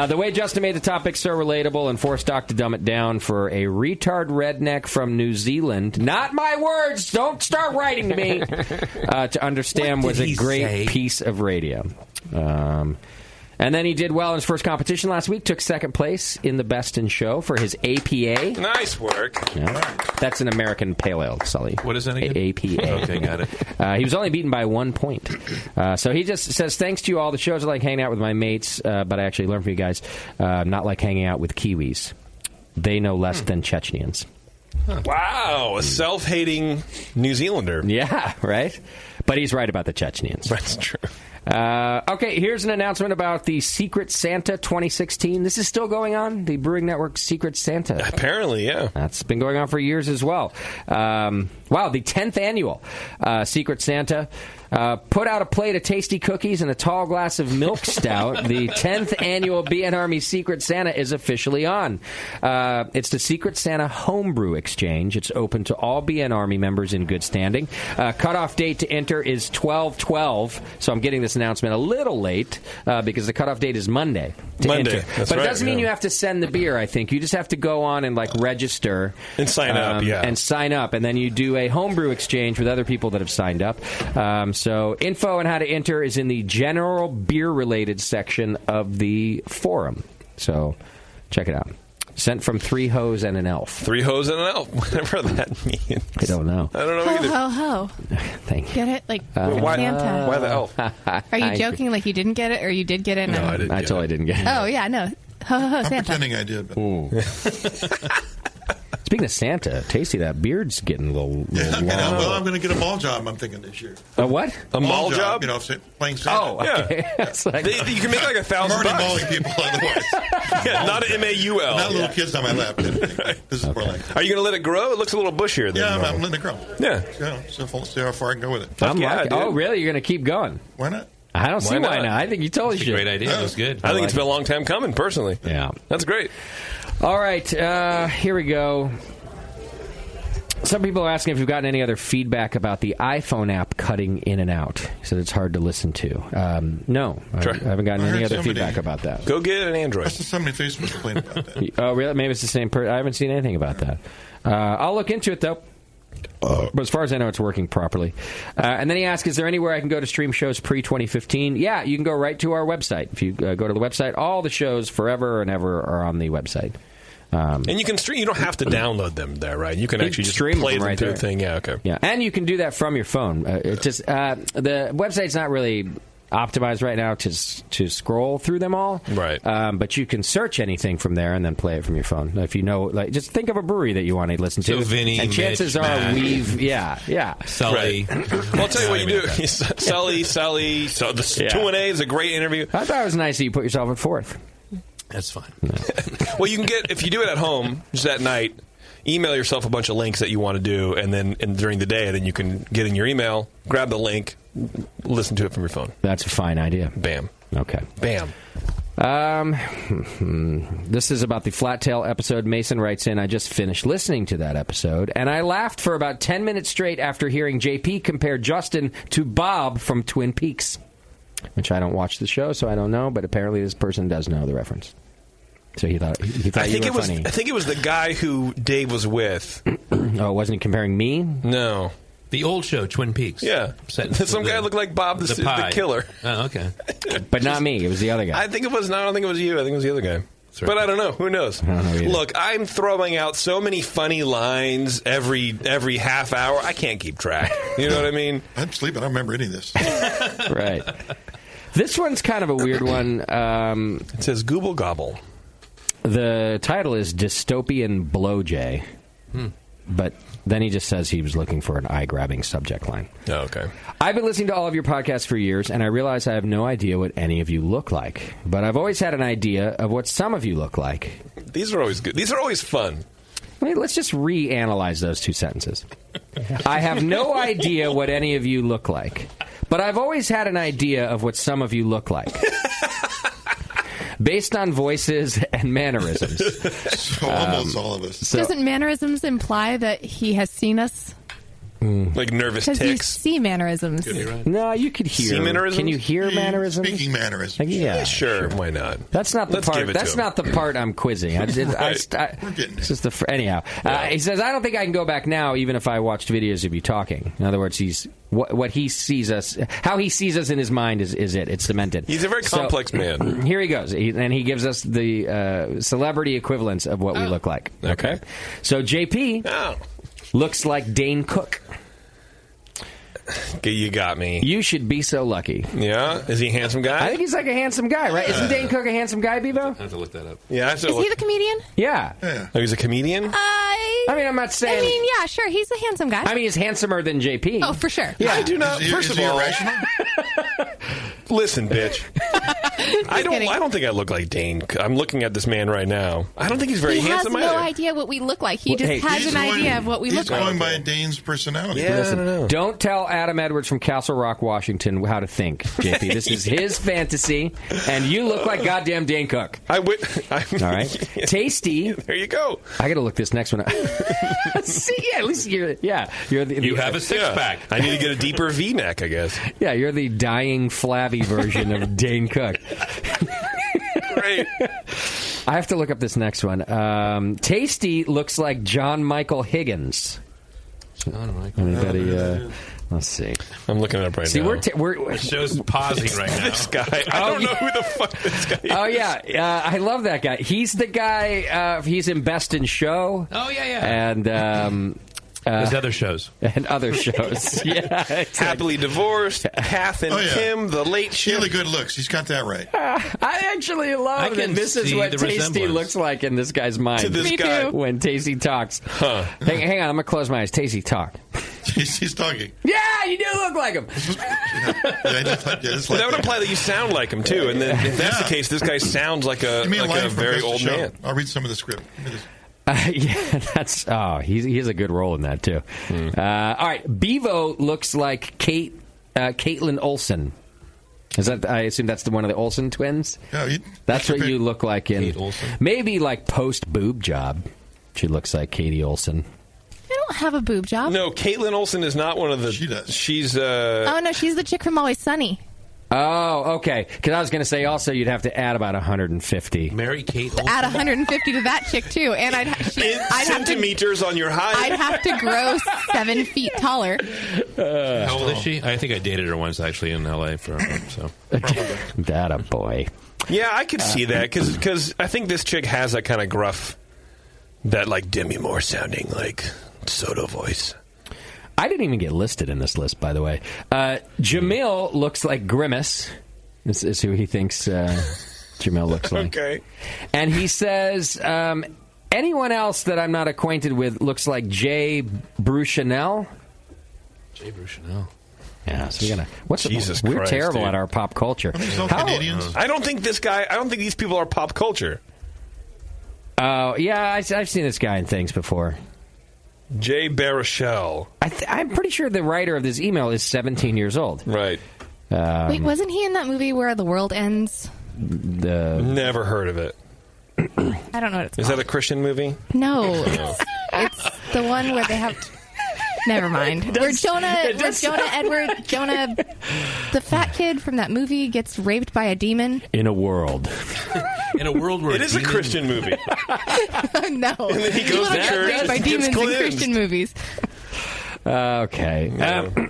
[SPEAKER 13] The way Justin made the topic so relatable and forced Doc to dumb it down for a retard redneck from New Zealand, not my words, don't start writing to me, to understand was a great piece of radio. And then he did well in his first competition last week, took second place in the Best in Show for his APA.
[SPEAKER 4] Nice work.
[SPEAKER 13] Yeah. That's an American Pale Ale, Sully.
[SPEAKER 7] What is that again?
[SPEAKER 13] APA.
[SPEAKER 7] Okay, got it.
[SPEAKER 13] He was only beaten by 1 point. So he just says, thanks to you all. The shows I like hanging out with my mates, but I actually learned from you guys, not like hanging out with Kiwis. They know less than Chechnyans.
[SPEAKER 4] Huh. Wow, a self-hating New Zealander.
[SPEAKER 13] Yeah, right? But he's right about the Chechnyans.
[SPEAKER 4] That's true.
[SPEAKER 13] Okay, here's an announcement about the Secret Santa 2016. This is still going on, the Brewing Network Secret Santa.
[SPEAKER 4] Apparently, yeah.
[SPEAKER 13] That's been going on for years as well. Wow, the 10th annual Secret Santa put out a plate of tasty cookies and a tall glass of milk stout. The 10th annual BN Army Secret Santa is officially on. It's the Secret Santa Homebrew Exchange. It's open to all BN Army members in good standing. Cutoff date to enter is 12/12, so I'm getting this announcement a little late because the cutoff date is Monday to enter. But it doesn't mean you have to send the beer, I think. You just have to go on and register.
[SPEAKER 4] And sign up, yeah.
[SPEAKER 13] And sign up, and then you do a homebrew exchange with other people that have signed up. So info on how to enter is in the general beer-related section of the forum. So check it out. Sent from 3 hoes and an elf.
[SPEAKER 4] 3 hoes and an elf, whatever that means.
[SPEAKER 13] I don't know.
[SPEAKER 4] I don't know either.
[SPEAKER 11] Ho, ho, ho.
[SPEAKER 13] Thank you.
[SPEAKER 11] Get it? Like
[SPEAKER 4] why
[SPEAKER 11] Santa.
[SPEAKER 4] the elf?
[SPEAKER 11] Are you joking like you didn't get it or you did get it?
[SPEAKER 4] No, I didn't.
[SPEAKER 13] I totally didn't get it.
[SPEAKER 11] Oh, yeah, no. Ho, ho, ho,
[SPEAKER 8] I'm
[SPEAKER 11] Santa.
[SPEAKER 8] pretending I did. But.
[SPEAKER 13] Speaking of Santa, Tasty, that beard's getting a little long.
[SPEAKER 8] Well, I'm going to get a mall job, I'm thinking, this year.
[SPEAKER 13] A what?
[SPEAKER 4] A mall job?
[SPEAKER 8] You know, playing Santa.
[SPEAKER 13] Oh, okay.
[SPEAKER 4] Yeah.
[SPEAKER 13] Like,
[SPEAKER 4] you can make like $1,000.
[SPEAKER 8] I'm already mauling people otherwise.
[SPEAKER 4] Yeah, not an MAUL.
[SPEAKER 8] Not little kids on my lap. This is more like.
[SPEAKER 4] Are you going to let it grow? It looks a little bushier than
[SPEAKER 8] normal. I'm letting it grow.
[SPEAKER 4] Yeah.
[SPEAKER 8] See how far I can go with it.
[SPEAKER 13] Oh, really? You're going to keep going?
[SPEAKER 8] Why not?
[SPEAKER 13] I don't see why not. I think you totally should.
[SPEAKER 7] Great idea. That was good.
[SPEAKER 4] I think it's been a long time coming, personally.
[SPEAKER 13] Yeah.
[SPEAKER 4] That's great.
[SPEAKER 13] All right. Here we go. Some people are asking if you've gotten any other feedback about the iPhone app cutting in and out. He said it's hard to listen to. No, I haven't gotten any other feedback about that.
[SPEAKER 4] Go get an Android.
[SPEAKER 8] I saw somebody Facebook complain about that.
[SPEAKER 13] Oh, really? Maybe it's the same person. I haven't seen anything about that. I'll look into it, though. But as far as I know, it's working properly. And then he asked, is there anywhere I can go to stream shows pre-2015? Yeah, you can go right to our website. If you go to the website, all the shows forever and ever are on the website.
[SPEAKER 4] And you can stream. You don't have to download them there, right? You can actually just
[SPEAKER 13] stream
[SPEAKER 4] play them
[SPEAKER 13] right
[SPEAKER 4] through
[SPEAKER 13] there.
[SPEAKER 4] the thing. Yeah, okay.
[SPEAKER 13] Yeah, and you can do that from your phone. It's just the website's not really optimized right now to scroll through them all.
[SPEAKER 4] Right.
[SPEAKER 13] But you can search anything from there and then play it from your phone. If you know, like, just think of a brewery that you want to listen to.
[SPEAKER 7] So Vinny,
[SPEAKER 13] and chances
[SPEAKER 7] Mitch,
[SPEAKER 13] are
[SPEAKER 7] Matt.
[SPEAKER 13] Sully.
[SPEAKER 4] Right. Well, I'll tell you what you do. Sully. So the 2&A is a great interview.
[SPEAKER 13] I thought it was nice that you put yourself at fourth.
[SPEAKER 7] That's fine.
[SPEAKER 4] Well, you can get, if you do it at home, just at night, email yourself a bunch of links that you want to do, and then during the day, then you can get in your email, grab the link, listen to it from your phone.
[SPEAKER 13] That's a fine idea.
[SPEAKER 4] Bam.
[SPEAKER 13] Okay.
[SPEAKER 4] Bam.
[SPEAKER 13] This is about the Flat Tail episode. Mason writes in, I just finished listening to that episode, and I laughed for about 10 minutes straight after hearing JP compare Justin to Bob from Twin Peaks. Which I don't watch the show, so I don't know, but apparently this person does know the reference. So he thought you were funny.
[SPEAKER 4] I think it was the guy who Dave was with.
[SPEAKER 13] Oh, wasn't he comparing me?
[SPEAKER 4] No.
[SPEAKER 7] The old show, Twin Peaks.
[SPEAKER 4] Yeah. Some guy looked like Bob the killer.
[SPEAKER 7] Oh, okay.
[SPEAKER 13] But not me. It was the other guy.
[SPEAKER 4] I don't think it was you. I think it was the other guy. Right. But I don't know. Who knows?
[SPEAKER 13] I don't know either.
[SPEAKER 4] Look, I'm throwing out so many funny lines every half hour. I can't keep track. You know what I mean?
[SPEAKER 8] I'm sleeping. I don't remember any of this.
[SPEAKER 13] Right. This one's kind of a weird one.
[SPEAKER 4] It says Google Gobble.
[SPEAKER 13] The title is Dystopian Blowjay. But then he just says he was looking for an eye-grabbing subject line.
[SPEAKER 4] Oh, okay.
[SPEAKER 13] I've been listening to all of your podcasts for years, and I realize I have no idea what any of you look like. But I've always had an idea of what some of you look like.
[SPEAKER 4] These are always good. These are always fun.
[SPEAKER 13] Let's just reanalyze those two sentences. I have no idea what any of you look like, but I've always had an idea of what some of you look like. Based on voices and mannerisms.
[SPEAKER 8] So almost all of us.
[SPEAKER 11] Doesn't mannerisms imply that he has seen us?
[SPEAKER 4] Like nervous
[SPEAKER 11] Because you
[SPEAKER 4] tics.
[SPEAKER 11] see mannerisms.
[SPEAKER 13] No, you could hear.
[SPEAKER 4] See mannerisms?
[SPEAKER 13] Can you hear mannerisms?
[SPEAKER 8] Speaking mannerisms.
[SPEAKER 13] Yeah,
[SPEAKER 4] sure. Why not?
[SPEAKER 13] That's not the
[SPEAKER 4] Let's
[SPEAKER 13] part.
[SPEAKER 4] give it
[SPEAKER 13] That's
[SPEAKER 4] to
[SPEAKER 13] not the part I'm quizzing.
[SPEAKER 8] We're getting
[SPEAKER 13] It's just anyhow. He says, I don't think I can go back now, even if I watched videos of you talking. In other words, he's what he sees us, how he sees us in his mind is it. It's cemented.
[SPEAKER 4] He's a very complex man.
[SPEAKER 13] Here he goes, and he gives us the celebrity equivalents of what we look like.
[SPEAKER 4] Okay.
[SPEAKER 13] So JP looks like Dane Cook.
[SPEAKER 4] You got me.
[SPEAKER 13] You should be so lucky.
[SPEAKER 4] Yeah? Is he a handsome guy?
[SPEAKER 13] I think he's like a handsome guy, right? Isn't Dane Cook a handsome guy, Bevo?
[SPEAKER 7] I have to look that up.
[SPEAKER 4] Yeah, I have to
[SPEAKER 11] Is he the comedian?
[SPEAKER 13] Yeah.
[SPEAKER 4] Oh, he's a comedian?
[SPEAKER 13] I mean, I'm not saying.
[SPEAKER 11] I mean, yeah, sure. He's a handsome guy.
[SPEAKER 13] I mean, he's handsomer than JP.
[SPEAKER 11] Oh, for sure.
[SPEAKER 13] Yeah.
[SPEAKER 4] I do not. First of all,
[SPEAKER 8] irrational?
[SPEAKER 4] Listen, bitch. I don't think I look like Dane. I'm looking at this man right now. I don't think he's very handsome
[SPEAKER 11] He has
[SPEAKER 4] either.
[SPEAKER 11] no idea what we look like. He just has an idea of what we look like.
[SPEAKER 8] He's going by Dane's personality.
[SPEAKER 4] Yeah,
[SPEAKER 13] Listen,
[SPEAKER 4] I don't know.
[SPEAKER 13] don't tell Adam Edwards from Castle Rock, Washington, how to think, JP. This is his fantasy, and you look like goddamn Dane Cook. All right? Tasty.
[SPEAKER 4] There you go.
[SPEAKER 13] I got to look this next one up. See, yeah, at least you're
[SPEAKER 7] You have a six-pack.
[SPEAKER 4] I need to get a deeper V-neck, I guess.
[SPEAKER 13] Yeah, you're the dying, flabby version of Dane Cook.
[SPEAKER 4] Great.
[SPEAKER 13] I have to look up this next one. Tasty looks like John Michael Higgins.
[SPEAKER 7] John Michael.
[SPEAKER 13] Anybody Let's see.
[SPEAKER 4] I'm looking it up right now.
[SPEAKER 7] The show's pausing right now.
[SPEAKER 4] This guy. I don't know who the fuck this guy is.
[SPEAKER 13] Oh, yeah. I love that guy. He's the guy, he's in Best in Show.
[SPEAKER 7] Oh, yeah.
[SPEAKER 13] And...
[SPEAKER 7] there's other shows.
[SPEAKER 13] And other shows. Yeah. Exactly.
[SPEAKER 4] Happily Divorced, Kath and Kim, The Late Shift.
[SPEAKER 8] Really good looks. He's got that right.
[SPEAKER 13] I actually love that this is what Tasty looks like in this guy's mind.
[SPEAKER 4] To this guy.
[SPEAKER 13] When Tasty talks.
[SPEAKER 4] Huh.
[SPEAKER 13] Hang on, I'm going to close my eyes. Tasty, talk.
[SPEAKER 8] He's talking.
[SPEAKER 13] Yeah, you do look like him.
[SPEAKER 4] That would imply that you sound like him, too. And then if that's the case, this guy sounds like a very old man.
[SPEAKER 8] I'll read some of the script.
[SPEAKER 13] That's he has a good role in that too. All right, Bevo looks like Caitlin Olsen. Is that? I assume that's one of the Olsen twins.
[SPEAKER 8] Yeah,
[SPEAKER 13] that's what you look like in. Maybe like post boob job. She looks like Katie Olsen.
[SPEAKER 11] I don't have a boob job.
[SPEAKER 4] No, Caitlin Olsen is not one of the.
[SPEAKER 8] She does.
[SPEAKER 4] She's.
[SPEAKER 11] Oh no, she's the chick from Always Sunny.
[SPEAKER 13] Oh, okay. Because I was going to say also you'd have to add about 150.
[SPEAKER 7] Mary Kate Olsen.
[SPEAKER 11] Add 150 to that chick too, and I'd
[SPEAKER 4] centimeters on your height.
[SPEAKER 11] I'd have to grow 7 feet taller.
[SPEAKER 7] How old is she? I think I dated her once actually in L.A. for so.
[SPEAKER 13] That a boy.
[SPEAKER 4] Yeah, I could see that because I think this chick has that kind of gruff, that like Demi Moore sounding like Soto voice.
[SPEAKER 13] I didn't even get listed in this list, by the way. Jamil looks like Grimace. This is who he thinks Jamil looks like.
[SPEAKER 4] Okay.
[SPEAKER 13] And he says, anyone else that I'm not acquainted with looks like Jay Bruchanel.
[SPEAKER 7] Jay Bruchanel.
[SPEAKER 13] Yeah, so we're gonna.
[SPEAKER 4] Jesus
[SPEAKER 13] we're
[SPEAKER 4] Christ,
[SPEAKER 13] terrible
[SPEAKER 4] dude.
[SPEAKER 13] at our pop culture.
[SPEAKER 8] Canadians?
[SPEAKER 4] I don't think these people are pop culture.
[SPEAKER 13] Oh, yeah, I've seen this guy in things before.
[SPEAKER 4] Jay Baruchel.
[SPEAKER 13] I'm pretty sure the writer of this email is 17 years old.
[SPEAKER 4] Right.
[SPEAKER 11] Wait, wasn't he in that movie where the world ends?
[SPEAKER 4] Never heard of it.
[SPEAKER 11] I don't know what it's called.
[SPEAKER 4] Is that a Christian movie?
[SPEAKER 11] No. It's the one where they have... Never mind. Where Jonah, the fat kid from that movie, gets raped by a demon.
[SPEAKER 13] In a world.
[SPEAKER 7] In a world where
[SPEAKER 4] it is a Christian movie.
[SPEAKER 11] No.
[SPEAKER 4] And then he goes to church
[SPEAKER 11] raped by
[SPEAKER 4] and
[SPEAKER 11] demons
[SPEAKER 4] gets
[SPEAKER 11] in
[SPEAKER 4] cleansed.
[SPEAKER 11] Christian movies.
[SPEAKER 13] Okay.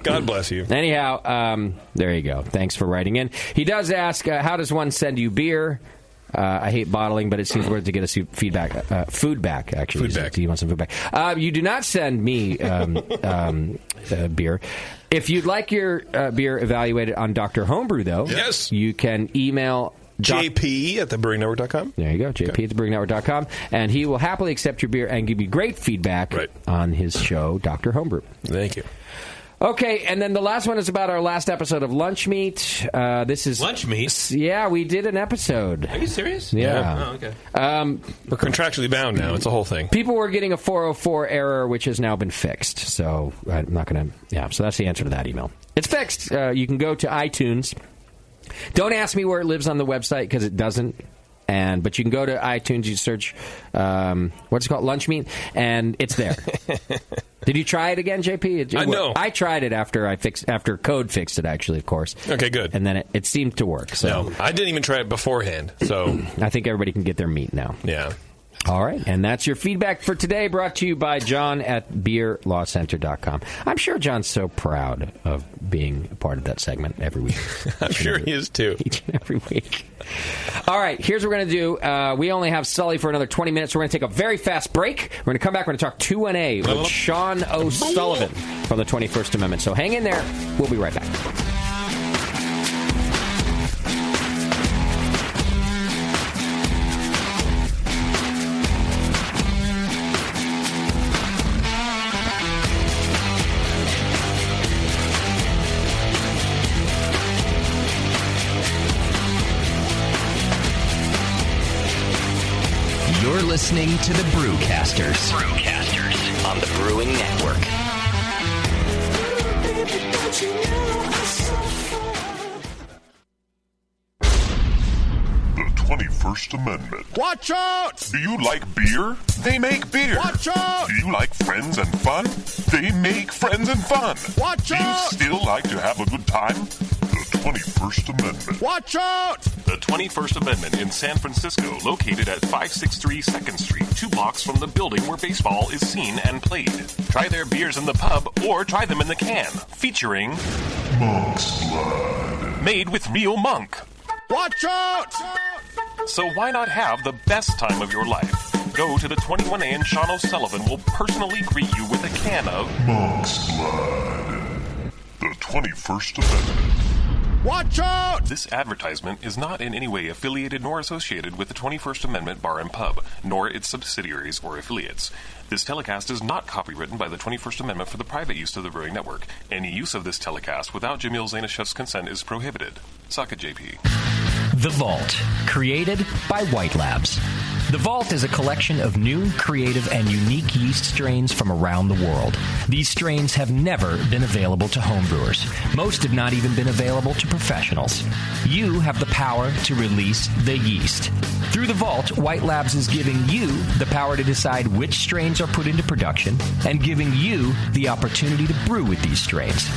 [SPEAKER 4] God bless you.
[SPEAKER 13] Anyhow, there you go. Thanks for writing in. He does ask, how does one send you beer? I hate bottling, but it seems worth to get us feedback. Food back, actually.
[SPEAKER 4] Food back.
[SPEAKER 13] You want some food back? You do not send me beer. If you'd like your beer evaluated on Dr. Homebrew, though,
[SPEAKER 4] yes,
[SPEAKER 13] you can email
[SPEAKER 4] JP at thebrewingnetwork.com.
[SPEAKER 13] There you go, JP at thebrewingnetwork.com, and he will happily accept your beer and give you great feedback on his show, Dr. Homebrew.
[SPEAKER 4] Thank you.
[SPEAKER 13] Okay, and then the last one is about our last episode of Lunch Meat. This is
[SPEAKER 7] Lunch Meat?
[SPEAKER 13] Yeah, we did an episode.
[SPEAKER 7] Are you serious?
[SPEAKER 13] Yeah.
[SPEAKER 7] Oh, okay.
[SPEAKER 4] We're contractually bound now. It's a whole thing.
[SPEAKER 13] People were getting a 404 error, which has now been fixed. So I'm not going to... Yeah, so that's the answer to that email. It's fixed. You can go to iTunes. Don't ask me where it lives on the website, because it doesn't. But you can go to iTunes, you search, what's it called, Lunch Meat, and it's there. Did you try it again, JP?
[SPEAKER 4] No.
[SPEAKER 13] I tried it after Code fixed it, actually, of course.
[SPEAKER 4] Okay, good.
[SPEAKER 13] And then it seemed to work. So
[SPEAKER 4] no, I didn't even try it beforehand. So
[SPEAKER 13] I think everybody can get their meat now.
[SPEAKER 4] Yeah.
[SPEAKER 13] All right, and that's your feedback for today, brought to you by John at beerlawcenter.com. I'm sure John's so proud of being a part of that segment every week.
[SPEAKER 4] I'm sure he is, too.
[SPEAKER 13] Each and every week. All right, here's what we're going to do. We only have Sully for another 20 minutes. We're going to take a very fast break. We're going to come back. We're going to talk 2-1-A with Shaun O'Sullivan from the 21st Amendment. So hang in there. We'll be right back.
[SPEAKER 9] You're listening to the Brewcasters. On the Brewing Network.
[SPEAKER 14] The 21st Amendment.
[SPEAKER 15] Watch out!
[SPEAKER 14] Do you like beer? They make beer.
[SPEAKER 15] Watch out!
[SPEAKER 14] Do you like friends and fun? They make friends and fun.
[SPEAKER 15] Watch out!
[SPEAKER 14] Do you still like to have a good time? The 21st Amendment.
[SPEAKER 15] Watch out!
[SPEAKER 14] The 21st Amendment in San Francisco, located at 563 2nd Street, 2 blocks from the building where baseball is seen and played. Try their beers in the pub or try them in the can, featuring
[SPEAKER 15] Monk's Blood.
[SPEAKER 14] Made with real monk.
[SPEAKER 15] Watch out!
[SPEAKER 14] So why not have the best time of your life? Go to the 21A and Shaun O'Sullivan will personally greet you with a can of
[SPEAKER 15] Monk's Blood.
[SPEAKER 14] The 21st Amendment.
[SPEAKER 15] Watch out!
[SPEAKER 14] This advertisement is not in any way affiliated nor associated with the 21st Amendment Bar and Pub, nor its subsidiaries or affiliates. This telecast is not copywritten by the 21st Amendment for the private use of the Brewing Network. Any use of this telecast without Jamil Zainashev's consent is prohibited. Suck it, JP.
[SPEAKER 9] The Vault, created by White Labs. The Vault is a collection of new, creative, and unique yeast strains from around the world. These strains have never been available to homebrewers. Most have not even been available to professionals. You have the power to release the yeast. Through The Vault, White Labs is giving you the power to decide which strains are put into production and giving you the opportunity to brew with these strains.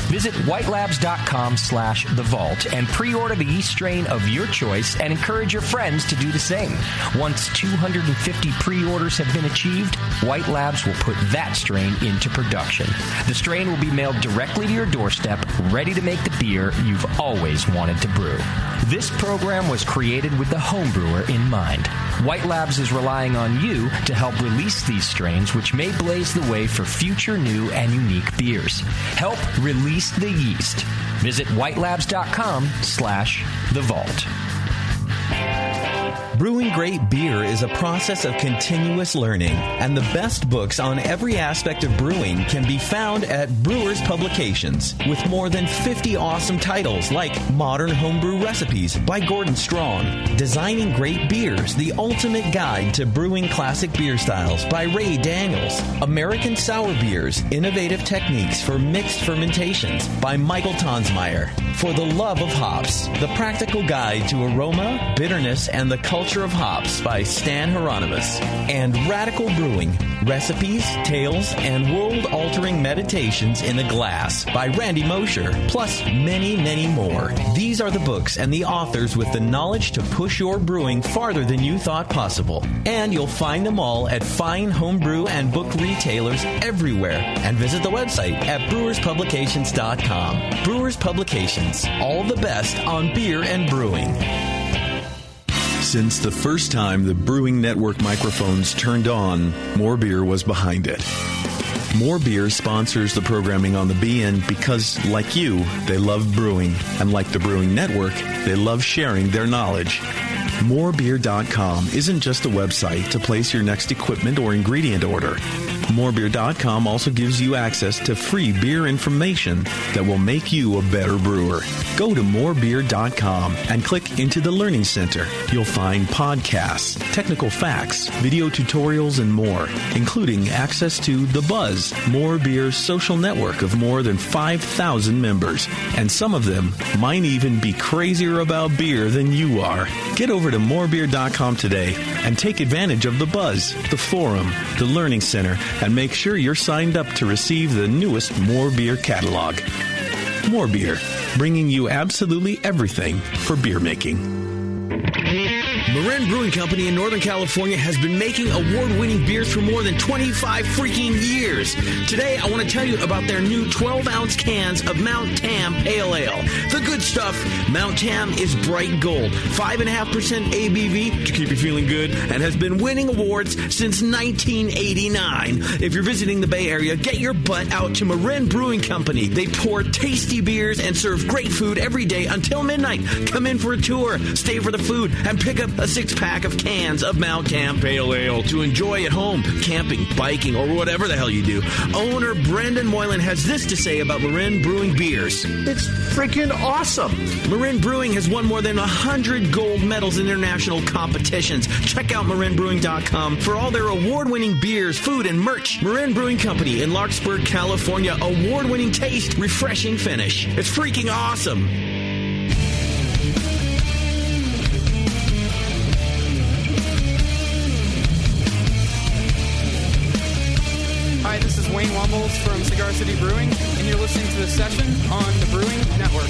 [SPEAKER 9] Visit whitelabs.com/The Vault and pre-order the yeast strain of your choice and encourage your friends to do the same. Once 250 pre-orders have been achieved, White Labs will put that strain into production. The strain will be mailed directly to your doorstep, ready to make the beer you've always wanted to brew. This program was created with the homebrewer in mind. White Labs is relying on you to help release these strains, which may blaze the way for future new and unique beers. Help release the yeast. Visit whitelabs.com/The Vault.
[SPEAKER 16] Brewing great beer is a process of continuous learning, and the best books on every aspect of brewing can be found at Brewers Publications, with more than 50 awesome titles like Modern Homebrew Recipes by Gordon Strong, Designing Great Beers, the Ultimate Guide to Brewing Classic Beer Styles by Ray Daniels, American Sour Beers, Innovative Techniques for Mixed Fermentations by Michael Tonsmeyer, For the Love of Hops, The Practical Guide to Aroma, Bitterness, and the Culture of Hops by Stan Hieronymus, and Radical Brewing, Recipes, Tales, and World-Altering Meditations in a Glass by Randy Mosher, plus many, many more. These are the books and the authors with the knowledge to push your brewing farther than you thought possible. And you'll find them all at fine homebrew and book retailers everywhere. And visit the website at brewerspublications.com. Brewers Publications, all the best on beer and brewing.
[SPEAKER 17] Since the first time the Brewing Network microphones turned on, More Beer was behind it. More Beer sponsors the programming on the BN because, like you, they love brewing. And like the Brewing Network, they love sharing their knowledge. Morebeer.com isn't just a website to place your next equipment or ingredient order. Morebeer.com also gives you access to free beer information that will make you a better brewer. Go to morebeer.com and click into the Learning Center. You'll find podcasts, technical facts, video tutorials, and more, including access to The Buzz, More Beer's social network of more than 5,000 members. And some of them might even be crazier about beer than you are. Get over to morebeer.com today and take advantage of The Buzz, the forum, the Learning Center, and make sure you're signed up to receive the newest More Beer catalog. More Beer, bringing you absolutely everything for beer making.
[SPEAKER 5] Marin Brewing Company in Northern California has been making award-winning beers for more than 25 freaking years. Today, I want to tell you about their new 12-ounce cans of Mount Tam Pale Ale. The good stuff. Mount Tam is bright gold, 5.5% ABV to keep you feeling good, and has been winning awards since 1989. If you're visiting the Bay Area, get your butt out to Marin Brewing Company. They pour tasty beers and serve great food every day until midnight. Come in for a tour, stay for the food, and pick up a 6-pack of cans of Mount Tam Pale Ale to enjoy at home, camping, biking, or whatever the hell you do. Owner Brendan Moylan has this to say about Marin Brewing beers.
[SPEAKER 18] It's freaking awesome.
[SPEAKER 5] Marin Brewing has won more than 100 gold medals in international competitions. Check out marinbrewing.com for all their award-winning beers, food, and merch. Marin Brewing Company in Larkspur, California. Award-winning taste, refreshing finish. It's freaking awesome.
[SPEAKER 19] Hi, this is Wayne Wumbles from Cigar City Brewing, and you're listening to The Session on the Brewing Network.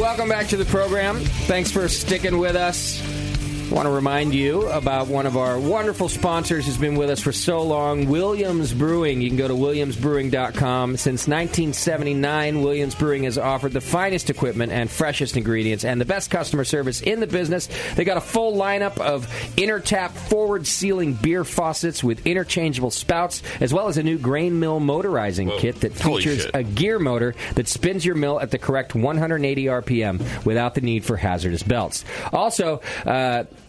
[SPEAKER 13] welcome back to the program. Thanks for sticking with us. I want to remind you about one of our wonderful sponsors who's been with us for so long, Williams Brewing. You can go to williamsbrewing.com. Since 1979, Williams Brewing has offered the finest equipment and freshest ingredients and the best customer service in the business. They got a full lineup of inner tap forward sealing beer faucets with interchangeable spouts, as well as a new grain mill motorizing kit that features a gear motor that spins your mill at the correct 180 RPM without the need for hazardous belts. Also,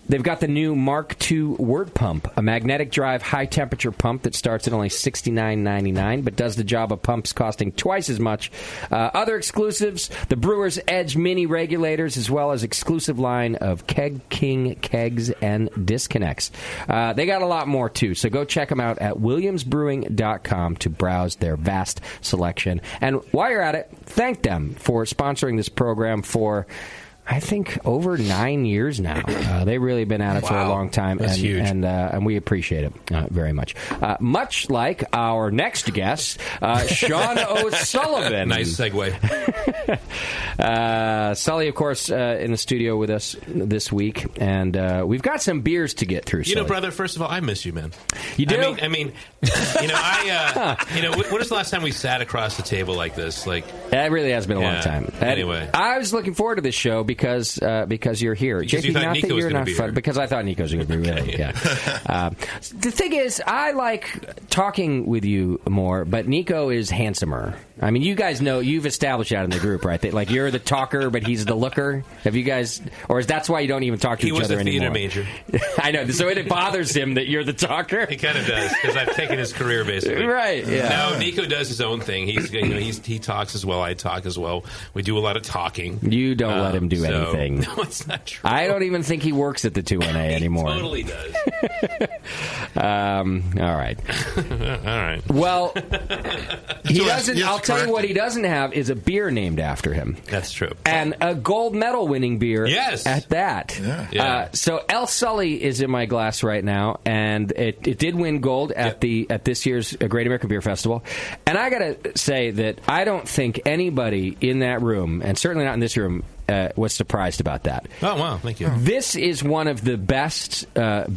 [SPEAKER 13] they've got the new Mark II wort pump, a magnetic drive high-temperature pump that starts at only $69.99, but does the job of pumps costing twice as much. Other exclusives, the Brewer's Edge mini regulators, as well as exclusive line of Keg King kegs and disconnects. They got a lot more, too, so go check them out at williamsbrewing.com to browse their vast selection. And while you're at it, thank them for sponsoring this program for, I think, over 9 years now. They've really been at it for a long time.
[SPEAKER 4] That's huge.
[SPEAKER 13] And we appreciate it very much. Much like our next guest, Shaun O'Sullivan.
[SPEAKER 7] Nice segue.
[SPEAKER 13] Sully, of course, in the studio with us this week. And we've got some beers to get through.
[SPEAKER 7] You know, brother, first of all, I miss you, man.
[SPEAKER 13] You do?
[SPEAKER 7] I mean, when was the last time we sat across the table like this?
[SPEAKER 13] That really has been a long time.
[SPEAKER 7] Anyway.
[SPEAKER 13] I was looking forward to this show because you're here.
[SPEAKER 7] Because you thought Nico was going to be here.
[SPEAKER 13] Because I thought Nico was going to be really. Yeah. The thing is, I like talking with you more, but Nico is handsomer. I mean, you guys know, you've established that in the group, right? That, you're the talker, but he's the looker. Have you guys, or is that's why you don't even talk to each other anymore?
[SPEAKER 7] He was a theater major.
[SPEAKER 13] I know, so it bothers him that you're the talker.
[SPEAKER 7] He kind of does, because I've taken his career, basically.
[SPEAKER 13] Right, yeah.
[SPEAKER 7] No, Nico does his own thing. He talks as well. I talk as well. We do a lot of talking.
[SPEAKER 13] You don't let him do anything.
[SPEAKER 7] No, it's not true.
[SPEAKER 13] I don't even think he works at the 2NA anymore.
[SPEAKER 7] He totally does.
[SPEAKER 13] All right.
[SPEAKER 7] All right.
[SPEAKER 13] Well, he doesn't. I'll tell you what he doesn't have is a beer named after him.
[SPEAKER 7] That's true.
[SPEAKER 13] And a gold medal winning beer.
[SPEAKER 7] Yes.
[SPEAKER 13] At that.
[SPEAKER 7] Yeah.
[SPEAKER 13] So El Sully is in my glass right now, and it did win gold at this year's Great American Beer Festival. And I got to say that I don't think anybody in that room, and certainly not in this room, was surprised about that.
[SPEAKER 7] Oh, wow. Thank you.
[SPEAKER 13] This is one of the best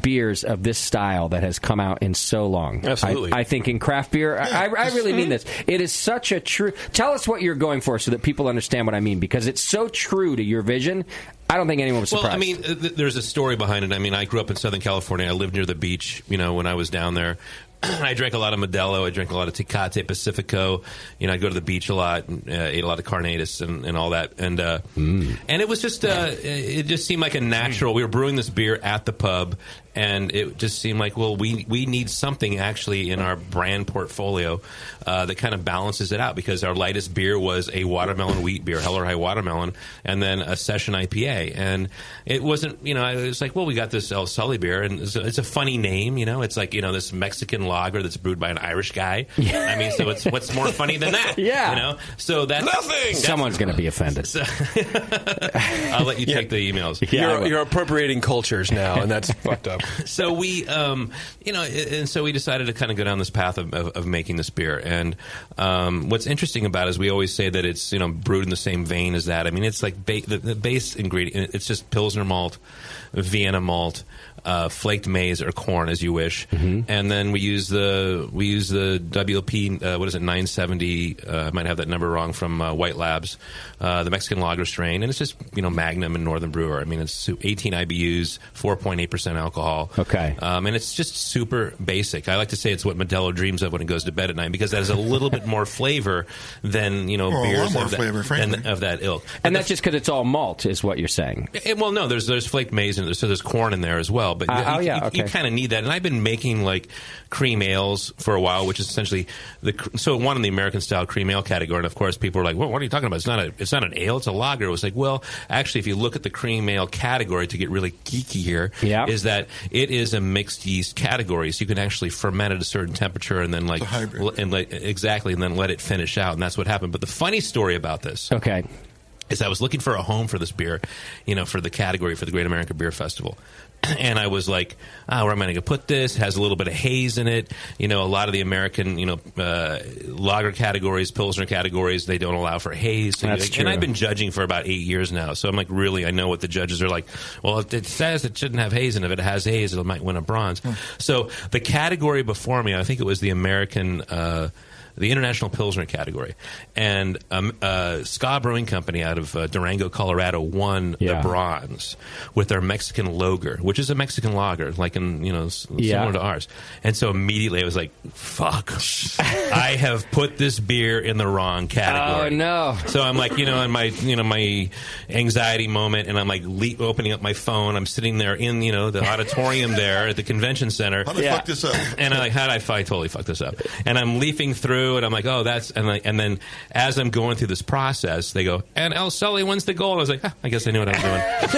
[SPEAKER 13] beers of this style that has come out in so long.
[SPEAKER 4] Absolutely.
[SPEAKER 13] I think in craft beer, I really mean this. It is such a true... Tell us what you're going for so that people understand what I mean, because it's so true to your vision. I don't think anyone was surprised.
[SPEAKER 7] Well, I mean, there's a story behind it. I mean, I grew up in Southern California. I lived near the beach, when I was down there. I drank a lot of Modelo. I drank a lot of Tecate Pacifico. I'd go to the beach a lot and ate a lot of Carnatus and all that. And it was just it just seemed like a natural. We were brewing this beer at the pub, and it just seemed like, well, we need something actually in our brand portfolio that kind of balances it out, because our lightest beer was a watermelon wheat beer, Hell or High Watermelon, and then a session IPA. And it wasn't, it was like, well, we got this El Sully beer, and it's a funny name, It's like, this Mexican lager that's brewed by an Irish guy. I mean, so what's more funny than that?
[SPEAKER 13] Yeah.
[SPEAKER 7] So that's...
[SPEAKER 4] Nothing!
[SPEAKER 13] Someone's going to be offended.
[SPEAKER 7] I'll let you take the emails.
[SPEAKER 4] You're appropriating cultures now, and that's fucked up.
[SPEAKER 7] So we, and so we decided to kind of go down this path of making this beer. And what's interesting about it is we always say that it's, brewed in the same vein as that. I mean, it's like the base ingredient. It's just Pilsner malt, Vienna malt, flaked maize or corn, as you wish, and then we use the WLP 970. I might have that number wrong, from White Labs, the Mexican lager strain, and it's just Magnum and Northern Brewer. I mean, it's 18 IBUs, 4.8% alcohol.
[SPEAKER 13] Okay,
[SPEAKER 7] and it's just super basic. I like to say it's what Modelo dreams of when it goes to bed at night, because that has a little bit more flavor than beers
[SPEAKER 8] a lot more flavor, frankly.
[SPEAKER 7] of that ilk.
[SPEAKER 13] And that's just because it's all malt, is what you're saying.
[SPEAKER 7] Well, no, there's flaked maize in there, so there's corn in there as well. But you kind of need that. And I've been making cream ales for a while, which is essentially so one in the American style cream ale category. And of course, people are like, "Well, what are you talking about? It's not an ale, it's a lager." It was like, well, actually, if you look at the cream ale category, to get really geeky here, is that it is a mixed yeast category. So you can actually ferment at a certain temperature and then exactly, and then let it finish out. And that's what happened. But the funny story about this,
[SPEAKER 13] is
[SPEAKER 7] I was looking for a home for this beer, for the category for the Great American Beer Festival. And I was like, where am I going to put this? It has a little bit of haze in it. A lot of the American, lager categories, Pilsner categories, they don't allow for haze. So
[SPEAKER 13] That's true.
[SPEAKER 7] And I've been judging for about 8 years now. So I'm like, really, I know what the judges are like. Well, if it says it shouldn't have haze, and if it has haze, it might win a bronze. So the category before me, I think it was the American... the International Pilsner category. And Ska Brewing Company out of Durango, Colorado won the bronze with their Mexican lager, which is a Mexican lager, like similar to ours. And so immediately I was like, fuck, I have put this beer in the wrong category.
[SPEAKER 13] Oh, no.
[SPEAKER 7] So I'm like, in my anxiety moment, and I'm like opening up my phone. I'm sitting there in, the auditorium there at the convention center.
[SPEAKER 8] How did I fuck this up?
[SPEAKER 7] And I'm like, how did I totally fuck this up? And I'm leafing through, and I'm like, oh, and then as I'm going through this process, they go, and El Sully wins the gold. I was like, I guess I knew what I was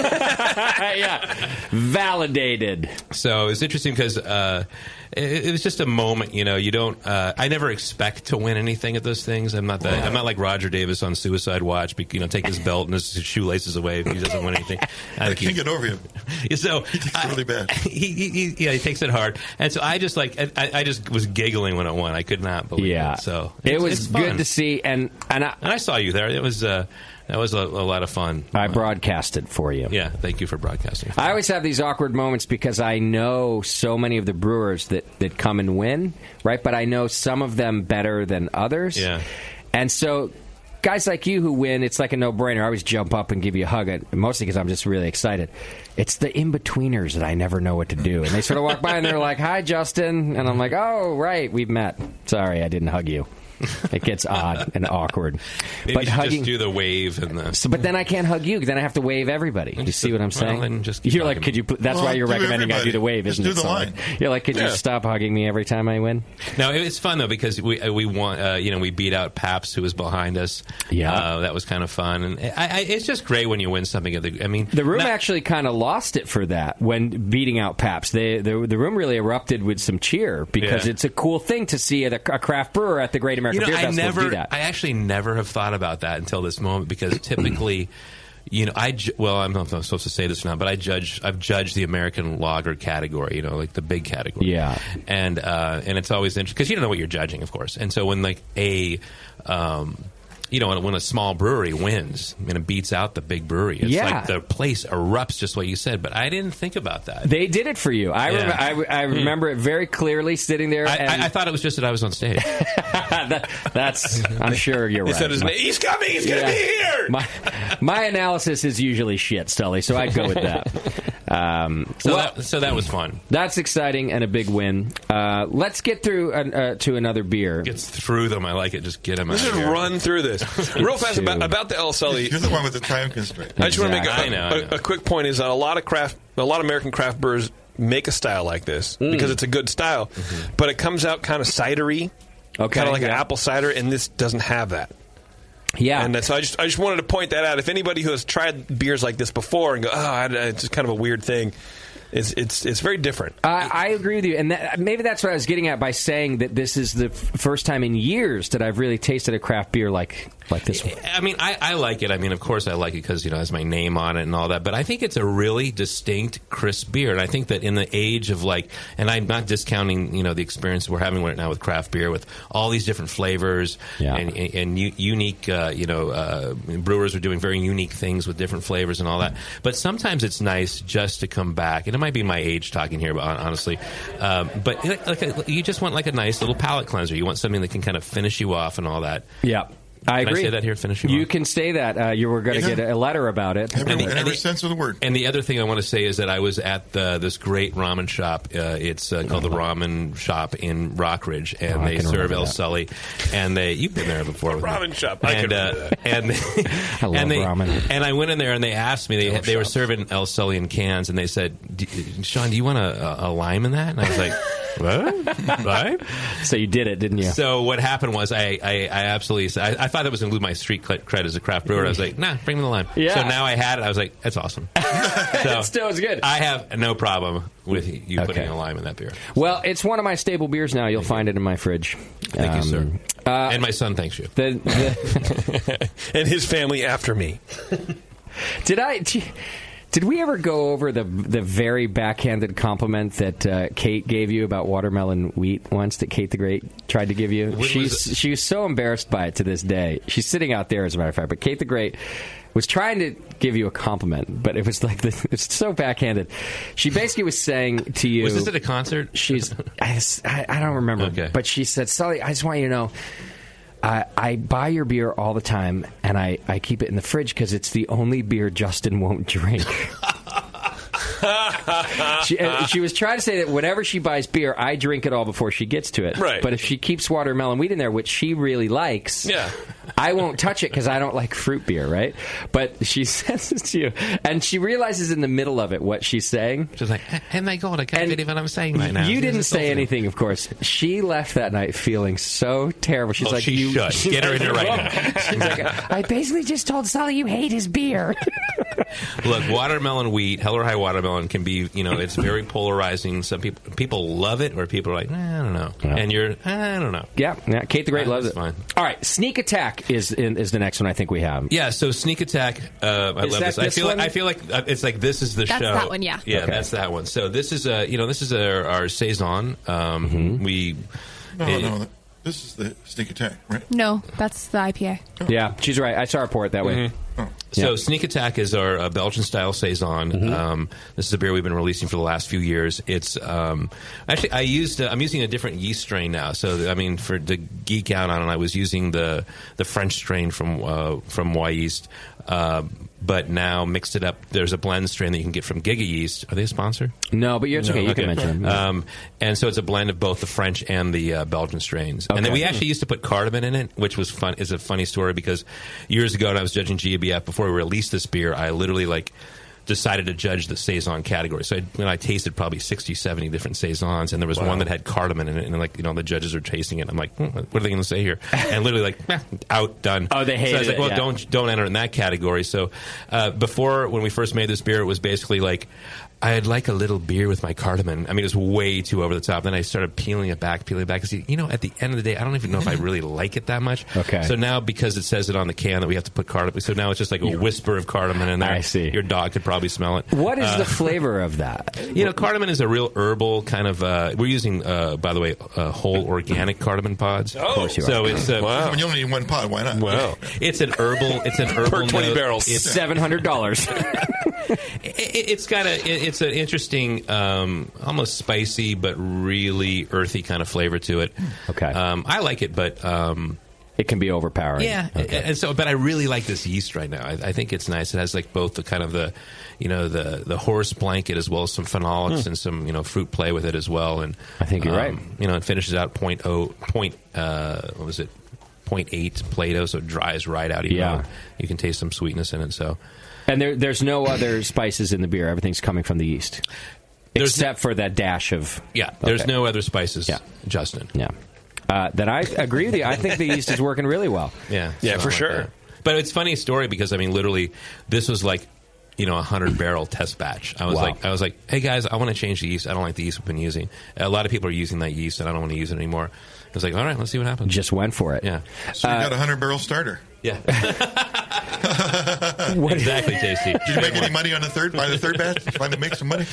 [SPEAKER 7] doing.
[SPEAKER 13] Validated.
[SPEAKER 7] So it was interesting because it was just a moment. You don't. I never expect to win anything at those things. I'm not like Roger Davis on Suicide Watch. Take his belt and his shoelaces away if he doesn't win anything.
[SPEAKER 8] I can't get over him.
[SPEAKER 7] So
[SPEAKER 8] he takes it really bad.
[SPEAKER 7] He takes it hard, and so I just I just was giggling when it won. I could not believe it. So
[SPEAKER 13] it was good to see, and
[SPEAKER 7] I saw you there. It was. That was a lot of fun.
[SPEAKER 13] I broadcasted for you.
[SPEAKER 7] Yeah, thank you for broadcasting.
[SPEAKER 13] I always have these awkward moments because I know so many of the brewers that come and win, right? But I know some of them better than others.
[SPEAKER 7] Yeah.
[SPEAKER 13] And so guys like you who win, it's like a no-brainer. I always jump up and give you a hug, mostly because I'm just really excited. It's the in-betweeners that I never know what to do. And they sort of walk by and they're like, hi, Justin. And I'm like, oh, right, we've met. Sorry, I didn't hug you. It gets odd and awkward.
[SPEAKER 7] Maybe
[SPEAKER 13] but
[SPEAKER 7] you should
[SPEAKER 13] hugging,
[SPEAKER 7] just do the wave and the.
[SPEAKER 13] But then I can't hug you because then I have to wave everybody. You see what I'm saying?
[SPEAKER 7] Well, just
[SPEAKER 13] you're like, could you? That's why you're recommending I do the wave, isn't it?
[SPEAKER 8] Do the line.
[SPEAKER 13] You're like, could you stop hugging me every time I win?
[SPEAKER 7] No, it's fun though because we won. We beat out Pabst, who was behind us.
[SPEAKER 13] Yeah,
[SPEAKER 7] that was kind of fun, and it's just great when you win something.
[SPEAKER 13] The room actually kind of lost it for that when beating out Pabst. The room really erupted with some cheer because it's a cool thing to see a craft brewer at the Great American Beer Festival.
[SPEAKER 7] I actually never have thought about that until this moment because typically, I'm not supposed to say this or not, but I've judged the American lager category, like the big category.
[SPEAKER 13] Yeah.
[SPEAKER 7] And it's always interesting because you don't know what you're judging, of course. And so when when a small brewery wins and it beats out the big brewery, it's like the place erupts, just what you said. But I didn't think about that.
[SPEAKER 13] They did it for you. I remember it very clearly sitting there.
[SPEAKER 7] I thought it was just that I was on stage.
[SPEAKER 13] I'm sure you're right.
[SPEAKER 7] He said his name. He's coming. He's going to be here.
[SPEAKER 13] My analysis is usually shit, Sully, so I'd go with that.
[SPEAKER 7] So that was fun.
[SPEAKER 13] That's exciting and a big win. Let's get through to another beer.
[SPEAKER 7] Gets through them. I like it. Just get them out.
[SPEAKER 4] Let's just run through this. Real fast about the El Sully.
[SPEAKER 8] You're the one with the time constraint.
[SPEAKER 4] I just want to make a quick point. Is that a lot of American craft brewers make a style like this because it's a good style, but it comes out kind of cidery, kind of like an apple cider, and this doesn't have that.
[SPEAKER 13] Yeah,
[SPEAKER 4] and so I just wanted to point that out. If anybody who has tried beers like this before and go, it's just kind of a weird thing. It's very different.
[SPEAKER 13] I agree with you, and maybe that's what I was getting at by saying that this is the first time in years that I've really tasted a craft beer like this one.
[SPEAKER 7] I mean, I like it. I mean, of course I like it because, it has my name on it and all that, but I think it's a really distinct, crisp beer, and I think that in the age of and I'm not discounting, the experience we're having right now with craft beer with all these different flavors and unique, brewers are doing very unique things with different flavors and all that, but sometimes it's nice just to come back, and it might be my age talking here, honestly, but you just want a nice little palate cleanser. You want something that can kind of finish you off and all that.
[SPEAKER 13] Yeah. I agree.
[SPEAKER 7] Can I say that here? Finish you
[SPEAKER 13] off? You
[SPEAKER 7] off?
[SPEAKER 13] can say that. You were going to get a letter about it.
[SPEAKER 8] Every sense of the word.
[SPEAKER 7] And the other thing I want to say is that I was at this great ramen shop. It's called the Ramen Shop in Rockridge, and they serve El Sully. And you've been there before.
[SPEAKER 4] The ramen shop.
[SPEAKER 7] I love
[SPEAKER 13] ramen.
[SPEAKER 7] And I went in there, and they asked me. They were serving El Sully in cans, and they said, "Shaun, do you want a lime in that?" And I was like, what? Right?
[SPEAKER 13] So you did it, didn't you?
[SPEAKER 7] So what happened was I absolutely I thought it was going to lose my street cred as a craft brewer. I was like, nah, bring me the lime.
[SPEAKER 13] Yeah.
[SPEAKER 7] So now I had it. I was like, that's awesome. So
[SPEAKER 13] it still is good.
[SPEAKER 7] I have no problem with you putting a lime in that beer.
[SPEAKER 13] Well, it's one of my stable beers now. You'll find it in my fridge.
[SPEAKER 7] Thank you, sir. And my son thanks you.
[SPEAKER 4] And his family after me.
[SPEAKER 13] Did Did we ever go over the very backhanded compliment that Kate gave you about watermelon wheat once that Kate the Great tried to give you? She was so embarrassed by it to this day. She's sitting out there, as a matter of fact. But Kate the Great was trying to give you a compliment, but it was like it's so backhanded. She basically was saying to you...
[SPEAKER 7] Was this at a concert?
[SPEAKER 13] I don't remember. Okay. But she said, Sully, I just want you to know... I buy your beer all the time, and I keep it in the fridge because it's the only beer Justin won't drink. She was trying to say that whenever she buys beer, I drink it all before she gets to it.
[SPEAKER 4] Right.
[SPEAKER 13] But if she keeps watermelon wheat in there, which she really likes, I won't touch it because I don't like fruit beer, right? But she says this to you, and she realizes in the middle of it what she's saying.
[SPEAKER 7] She's like, oh my God, I can't believe what I'm saying right now.
[SPEAKER 13] You didn't say anything, of course. She left that night feeling so terrible. She's like,
[SPEAKER 7] she should. Get her in here right now.
[SPEAKER 13] She's like, I basically just told Sully you hate his beer.
[SPEAKER 7] Look, watermelon wheat, Hell or High watermelon can be, it's very polarizing. Some people love it, or people are like, I don't know. Yeah. And you're, I don't know.
[SPEAKER 13] Yeah, Kate the Great loves it.
[SPEAKER 7] Fine.
[SPEAKER 13] All right, Sneak Attack is the next one I think we have.
[SPEAKER 7] Yeah, so Sneak Attack, I love this. I feel like it's like this is the show.
[SPEAKER 11] That's that one, yeah.
[SPEAKER 7] Yeah, okay. That's that one. So this is our saison.
[SPEAKER 8] No. This is the Sneak Attack, right?
[SPEAKER 11] No, that's the IPA.
[SPEAKER 8] Oh.
[SPEAKER 13] Yeah, she's right. I saw her pour it that way.
[SPEAKER 8] Oh.
[SPEAKER 7] So Sneak Attack is our Belgian-style saison. This is a beer we've been releasing for the last few years. It's actually I'm using a different yeast strain now. So I mean, for to geek out on it, I was using the French strain from Y Yeast. But now mixed it up. There's a blend strain that you can get from Giga Yeast. Are they a sponsor?
[SPEAKER 13] No, but it's okay. You can mention them.
[SPEAKER 7] And so it's a blend of both the French and the Belgian strains. Okay. And then we actually used to put cardamom in it, which was fun. Is a funny story because years ago when I was judging GABF, before we released this beer, I literally decided to judge the saison category. So I tasted probably 60, 70 different saisons, and there was one that had cardamom in it, and the judges are tasting it. I'm like, what are they going to say here? And literally out, done.
[SPEAKER 13] Oh, they hate it.
[SPEAKER 7] So I was like, well, don't enter in that category. So before, when we first made this beer, it was basically like, I'd like a little beer with my cardamom. I mean, it was way too over the top. Then I started peeling it back. Because, at the end of the day, I don't even know if I really like it that much.
[SPEAKER 13] Okay.
[SPEAKER 7] So now, because it says it on the can that we have to put cardamom, so now it's just like a whisper of cardamom in there.
[SPEAKER 13] I see.
[SPEAKER 7] Your dog could probably smell it.
[SPEAKER 13] What is the flavor of that?
[SPEAKER 7] Cardamom is a real herbal kind of. We're using, by the way, whole organic cardamom pods.
[SPEAKER 13] Of course you are.
[SPEAKER 7] So it's
[SPEAKER 8] wow. You only need one pod. Why not?
[SPEAKER 7] Wow. It's an herbal.
[SPEAKER 4] Per 20 barrels.
[SPEAKER 7] It's
[SPEAKER 13] $700.
[SPEAKER 7] It's an interesting, almost spicy but really earthy kind of flavor to it.
[SPEAKER 13] Okay.
[SPEAKER 7] I like it, but
[SPEAKER 13] it can be overpowering.
[SPEAKER 7] Yeah, okay. And so, but I really like this yeast right now. I think it's nice. It has both the kind of the horse blanket as well as some phenolics and some fruit play with it as well. And
[SPEAKER 13] I think you're right.
[SPEAKER 7] It finishes out 0.8 Plato, so it dries right out. You can taste some sweetness in it. So.
[SPEAKER 13] And there's no other spices in the beer. Everything's coming from the yeast. Except for that dash of...
[SPEAKER 7] Yeah, there's no other spices, Justin.
[SPEAKER 13] Yeah. Then I agree with you. I think the yeast is working really well.
[SPEAKER 7] Yeah.
[SPEAKER 4] Yeah, for sure.
[SPEAKER 7] But it's a funny story because, literally, this was like, a 100-barrel test batch. I was like, hey, guys, I want to change the yeast. I don't like the yeast we've been using. A lot of people are using that yeast, and I don't want to use it anymore. I was like, all right, let's see what happens.
[SPEAKER 13] Just went for it.
[SPEAKER 7] Yeah.
[SPEAKER 8] So you got a 100-barrel starter.
[SPEAKER 7] Yeah. Exactly, JC.
[SPEAKER 8] Did you make any money on the third batch? Trying to make some money?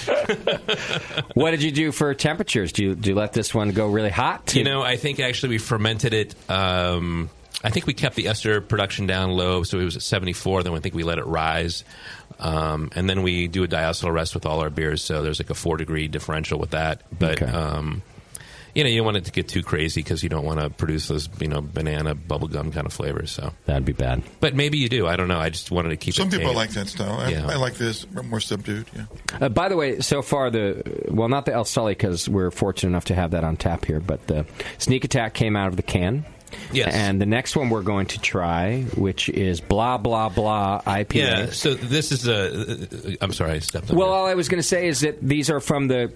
[SPEAKER 13] What did you do for temperatures? Do you let this one go really hot?
[SPEAKER 7] I think actually we fermented it. I think we kept the ester production down low, so it was at 74. Then I think we let it rise. And then we do a diacetyl rest with all our beers, so there's like a 4-degree differential with that. But you don't want it to get too crazy because you don't want to produce those, banana bubblegum kind of flavors. So
[SPEAKER 13] that'd be bad.
[SPEAKER 7] But maybe you do. I don't know. I just wanted to keep
[SPEAKER 8] Some
[SPEAKER 7] it
[SPEAKER 8] people
[SPEAKER 7] tame.
[SPEAKER 8] like that style. I like this more subdued. Yeah.
[SPEAKER 13] By the way, so far not the El Sully because we're fortunate enough to have that on tap here, but the Sneak Attack came out of the can.
[SPEAKER 7] Yes.
[SPEAKER 13] And the next one we're going to try, which is Blah Blah Blah IPA.
[SPEAKER 7] Yeah. So this is I'm sorry, I stepped on
[SPEAKER 13] Well, all I was going to say is that these are from the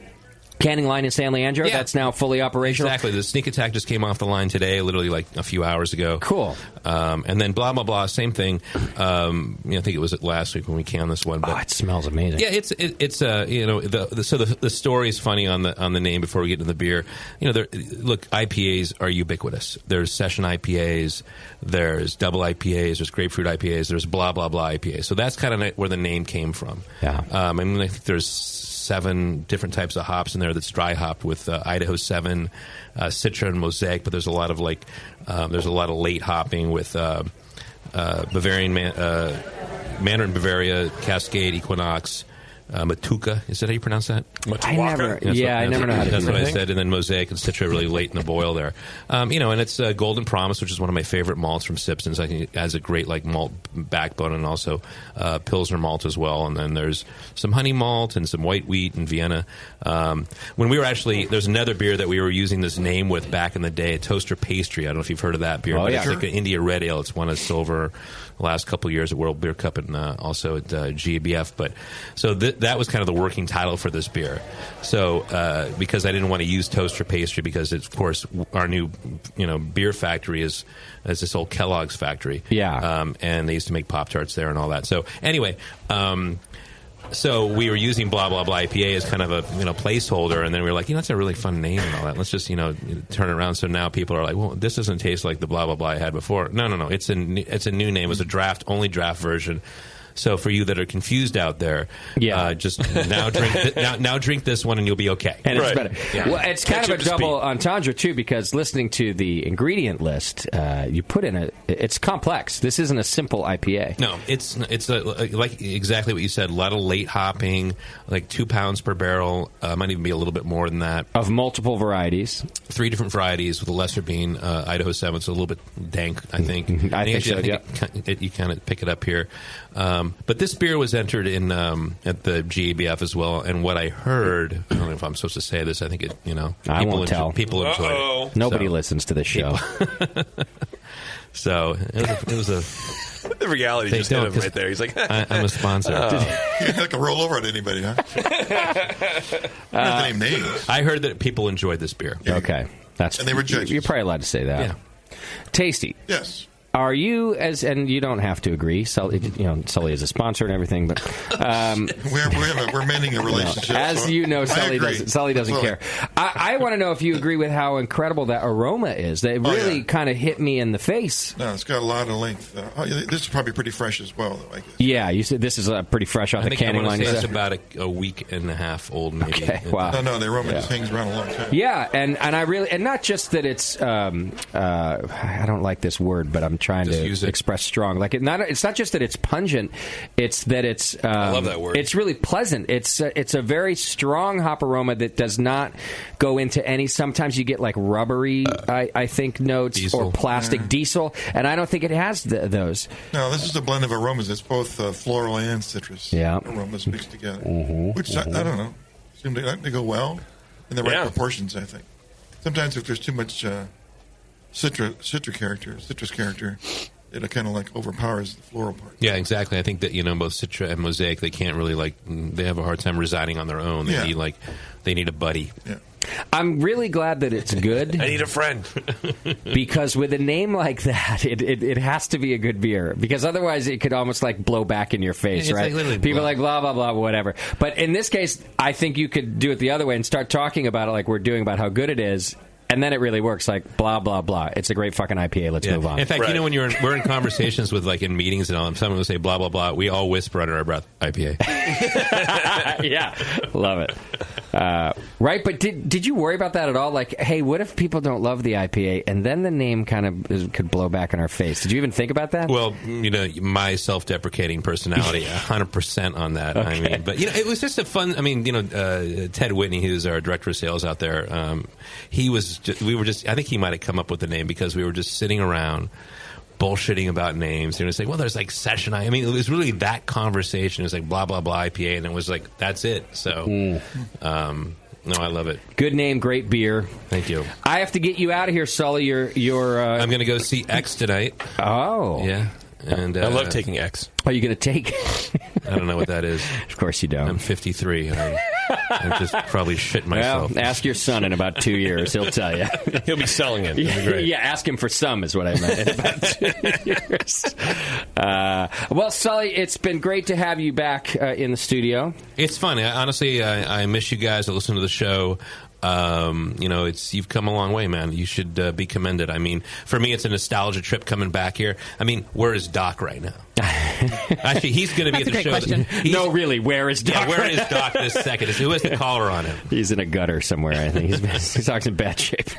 [SPEAKER 13] canning line in San Leandro.
[SPEAKER 7] Yeah.
[SPEAKER 13] That's now fully operational.
[SPEAKER 7] Exactly. The Sneak Attack just came off the line today, literally like a few hours ago.
[SPEAKER 13] Cool.
[SPEAKER 7] And then Blah Blah Blah, same thing. I think it was last week when we canned this one. But
[SPEAKER 13] it smells amazing.
[SPEAKER 7] Yeah, it's the story is funny on the name before we get into the beer. Look, IPAs are ubiquitous. There's session IPAs, there's double IPAs, there's grapefruit IPAs, there's Blah Blah Blah IPA. So that's kind of where the name came from.
[SPEAKER 13] Yeah.
[SPEAKER 7] I think there's 7 different types of hops in there that's dry hopped with Idaho 7, Citra, and Mosaic. But there's a lot of late hopping with Bavarian Mandarin Bavaria, Cascade, Equinox, Matuka. Is that how you pronounce that?
[SPEAKER 13] I never know how to
[SPEAKER 7] That's
[SPEAKER 13] do
[SPEAKER 7] what
[SPEAKER 13] that.
[SPEAKER 7] I said. And then Mosaic and Citra really late in the boil there. And it's Golden Promise, which is one of my favorite malts from Sipson's. I think it has a great malt backbone and also Pilsner malt as well. And then there's some honey malt and some white wheat and Vienna. When we were there's another beer that we were using this name with back in the day, Toaster Pastry. I don't know if you've heard of that beer. But it's like an India Red Ale. It's won a silver the last couple of years at World Beer Cup and also at GABF. But so that was kind of the working title for this beer. So because I didn't want to use Toaster Pastry because it's, of course, our new beer factory is this old Kellogg's factory.
[SPEAKER 13] Yeah.
[SPEAKER 7] And they used to make Pop-Tarts there and all that. So anyway, so we were using Blah Blah Blah IPA as kind of a placeholder, and then we were like, that's a really fun name and all that. Let's just turn it around. So now people are like, well, this doesn't taste like the Blah Blah Blah I had before. No. It's a new name. It was a only draft version. So for you that are confused out there, just now drink this one and you'll be okay.
[SPEAKER 13] And it's better.
[SPEAKER 7] Yeah.
[SPEAKER 13] Well, it's kind of a double entendre too, because listening to the ingredient list, you put in it's complex. This isn't a simple IPA.
[SPEAKER 7] No, it's like exactly what you said. A lot of late hopping, like 2 pounds per barrel. Might even be a little bit more than that.
[SPEAKER 13] Of multiple varieties.
[SPEAKER 7] 3 different varieties, with the lesser being Idaho 7, so a little bit dank, I think.
[SPEAKER 13] I think so.
[SPEAKER 7] You kind of pick it up here. But this beer was entered in at the GABF as well, and what I heard, I don't know if I'm supposed to say this, I think
[SPEAKER 13] I won't tell.
[SPEAKER 7] People enjoyed it.
[SPEAKER 13] Nobody listens to this show.
[SPEAKER 7] So it was a
[SPEAKER 4] the reality just hit him right there. He's like,
[SPEAKER 7] I'm a sponsor.
[SPEAKER 8] You're not going to roll over at anybody, huh? Name names.
[SPEAKER 7] I heard that people enjoyed this beer.
[SPEAKER 13] Okay.
[SPEAKER 8] And they were judges.
[SPEAKER 13] You're probably allowed to say that.
[SPEAKER 7] Yeah.
[SPEAKER 13] Tasty.
[SPEAKER 8] Yes.
[SPEAKER 13] Are you, and you don't have to agree, Sully, Sully is a sponsor and everything, but
[SPEAKER 8] we're mending a relationship.
[SPEAKER 13] As you know, Sully doesn't care. I want to know if you agree with how incredible that aroma is. That really kind of hit me in the face.
[SPEAKER 8] No, it's got a lot of length. This is probably pretty fresh as well, though, I guess.
[SPEAKER 13] Yeah, you said this is pretty fresh off the canning line.
[SPEAKER 7] It's about a week and a half old, maybe.
[SPEAKER 13] Okay, wow.
[SPEAKER 8] No, the aroma just hangs around a long time.
[SPEAKER 13] Yeah, and I really, and not just that it's, I don't like this word, but I'm trying to express strong. Like it's not just that it's pungent; it's that it's.
[SPEAKER 4] I love that word.
[SPEAKER 13] It's really pleasant. It's a very strong hop aroma that does not go into any. Sometimes you get like rubbery, I think, notes
[SPEAKER 7] diesel.
[SPEAKER 13] Or plastic diesel, and I don't think it has those.
[SPEAKER 8] No, this is a blend of aromas. It's both floral and citrus aromas mixed together, which I don't know, seem to go well in the right proportions. I think sometimes if there's too much. Citrus character, it kind of like overpowers the floral part.
[SPEAKER 7] Yeah, exactly. I think that both Citra and Mosaic, they can't really they have a hard time residing on their own. They need a buddy.
[SPEAKER 8] Yeah.
[SPEAKER 13] I'm really glad that it's good.
[SPEAKER 4] I need a friend.
[SPEAKER 13] Because with a name like that, it has to be a good beer. Because otherwise it could almost blow back in your face, right? People are like, blah, blah, blah, whatever. But in this case, I think you could do it the other way and start talking about it like we're doing about how good it is. And then it really works, like, blah, blah, blah. It's a great fucking IPA. Let's move on.
[SPEAKER 7] In fact, when we're in conversations with, in meetings and all, someone will say, blah, blah, blah, we all whisper under our breath, IPA.
[SPEAKER 13] Yeah. Love it. Right, but did you worry about that at all? Like, hey, what if people don't love the IPA, and then the name kind of could blow back in our face? Did you even think about that?
[SPEAKER 7] Well, my self-deprecating personality, 100% on that. Okay. I mean, but, it was just a fun, Ted Whitney, who's our director of sales out there, I think he might have come up with the name because we were just sitting around bullshitting about names. And it was like, well, there's session. It was really that conversation. It was like blah, blah, blah IPA. And it was like, that's it. So, no, I love it.
[SPEAKER 13] Good name, great beer.
[SPEAKER 7] Thank you.
[SPEAKER 13] I have to get you out of here, Sully.
[SPEAKER 7] I'm going to go see X tonight.
[SPEAKER 13] Oh.
[SPEAKER 7] Yeah. And
[SPEAKER 4] I love taking X.
[SPEAKER 13] Are you going to take?
[SPEAKER 7] I don't know what that is.
[SPEAKER 13] Of course you don't.
[SPEAKER 7] I'm 53. and just probably shit myself.
[SPEAKER 13] Well, ask your son in about 2 years. He'll tell you.
[SPEAKER 4] He'll be selling it. It'll be great.
[SPEAKER 13] Yeah, ask him for some is what I meant. In about 2 years. Well, Sully, it's been great to have you back in the studio.
[SPEAKER 7] It's fun. Honestly, I miss you guys. I listen to the show. You've come a long way, man. You should be commended. I mean, for me, it's a nostalgia trip coming back here. I mean, where is Doc right now? Actually, he's going to be at the show.
[SPEAKER 13] No, really, where is Doc?
[SPEAKER 7] Yeah, where is Doc this second? Who has the collar on him?
[SPEAKER 13] He's in a gutter somewhere, I think. Doc's in bad shape.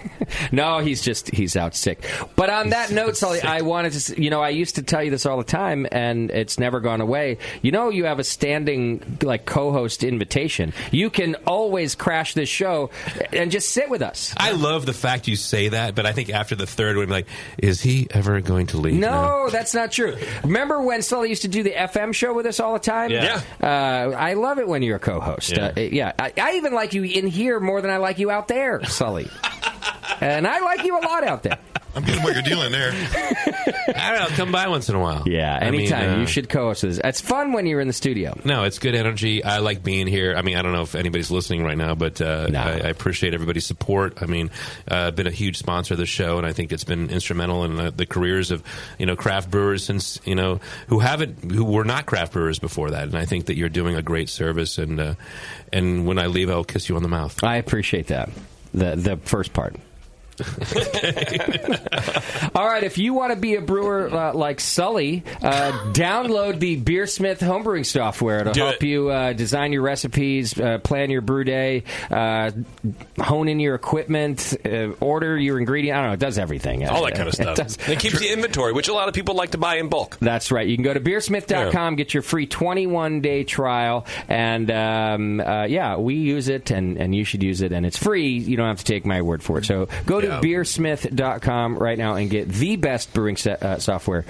[SPEAKER 13] No, he's out sick. But on that note, Sully, I wanted to, I used to tell you this all the time, and it's never gone away. You have a standing, co-host invitation. You can always crash this show and just sit with us.
[SPEAKER 7] I love the fact you say that, but I think after the third one, like, is he ever going to leave?
[SPEAKER 13] No, that's not true. Remember when Sully used to do the FM show with us all the time?
[SPEAKER 7] Yeah.
[SPEAKER 13] I love it when you're a co-host.
[SPEAKER 7] Yeah.
[SPEAKER 13] I even like you in here more than I like you out there, Sully. And I like you a lot out there.
[SPEAKER 8] I'm getting what you're dealing there.
[SPEAKER 7] I don't know. Come by once in a while.
[SPEAKER 13] Yeah, anytime. You should co-host this. It's fun when you're in the studio.
[SPEAKER 7] No, it's good energy. I like being here. I mean, I don't know if anybody's listening right now, but I appreciate everybody's support. I mean, I've been a huge sponsor of the show, and I think it's been instrumental in the careers of craft brewers since who were not craft brewers before that. And I think that you're doing a great service. And when I leave, I'll kiss you on the mouth.
[SPEAKER 13] I appreciate that. The first part. All right, if you want to be a brewer like Sully, download the Beersmith homebrewing software. It'll help you design your recipes, plan your brew day, hone in your equipment, order your ingredient. I don't know, it does everything.
[SPEAKER 4] All that kind of stuff. It keeps the inventory, which a lot of people like to buy in bulk.
[SPEAKER 13] That's right. You can go to beersmith.com, get your free 21-day trial, and we use it, and you should use it, and it's free. You don't have to take my word for it. So go to beersmith.com right now and get the best brewing software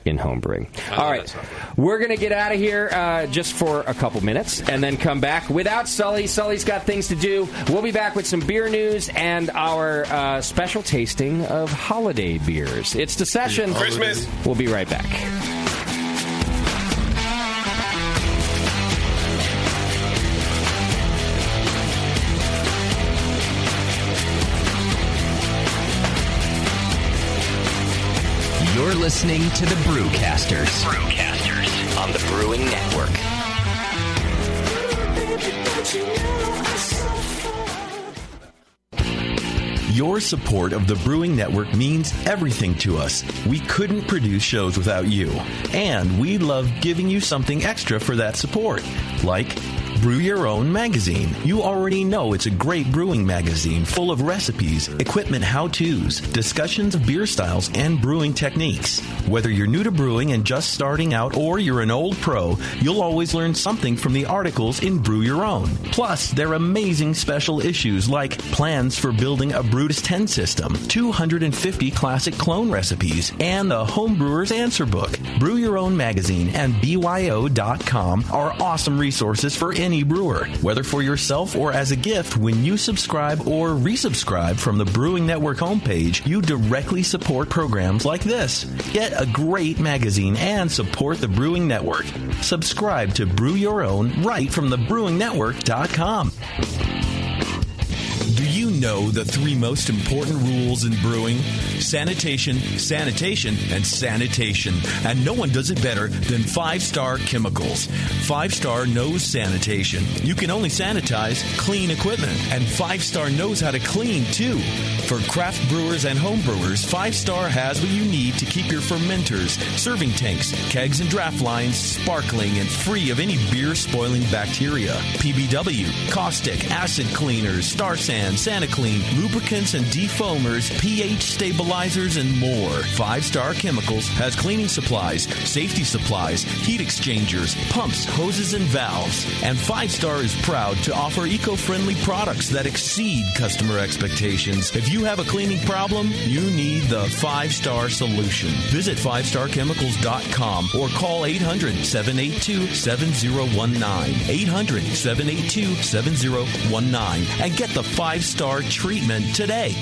[SPEAKER 13] in home brewing. All right, we're going to get out of here just for a couple minutes and then come back without Sully. Sully's got things to do. We'll be back with some beer news and our special tasting of holiday beers. It's The Session.
[SPEAKER 4] Christmas.
[SPEAKER 13] We'll be right back.
[SPEAKER 9] You're listening to the Brewcasters. On the Brewing Network.
[SPEAKER 17] Your support of the Brewing Network means everything to us. We couldn't produce shows without you. And we love giving you something extra for that support. Like Brew Your Own magazine. You already know it's a great brewing magazine full of recipes, equipment how-tos, discussions of beer styles, and brewing techniques. Whether you're new to brewing and just starting out or you're an old pro, you'll always learn something from the articles in Brew Your Own. Plus, there are amazing special issues like plans for building a Brutus 10 system, 250 classic clone recipes, and the Homebrewer's Answer Book. Brew Your Own magazine and BYO.com are awesome resources for any brewer, whether for yourself or as a gift. When you subscribe or resubscribe from the Brewing Network homepage, you directly support programs like this. Get a great magazine and support the Brewing Network. Subscribe to Brew Your Own right from thebrewingnetwork.com. Do you know the three most important rules in brewing? Sanitation, sanitation, and sanitation. And no one does it better than 5-Star Chemicals. 5-Star knows sanitation. You can only sanitize clean equipment. And 5-Star knows how to clean, too. For craft brewers and home brewers, 5-Star has what you need to keep your fermenters, serving tanks, kegs, and draft lines sparkling and free of any beer-spoiling bacteria. PBW, caustic, acid cleaners, Star San, SaniClean, lubricants and defoamers, pH stabilizers, and more. 5-Star Chemicals has cleaning supplies, safety supplies, heat exchangers, pumps, hoses, and valves. And 5-Star is proud to offer eco-friendly products that exceed customer expectations. If you have a cleaning problem, you need the 5-Star solution. Visit 5starchemicals.com or call 800-782-7019. 800-782-7019 and get the 5-Star treatment today.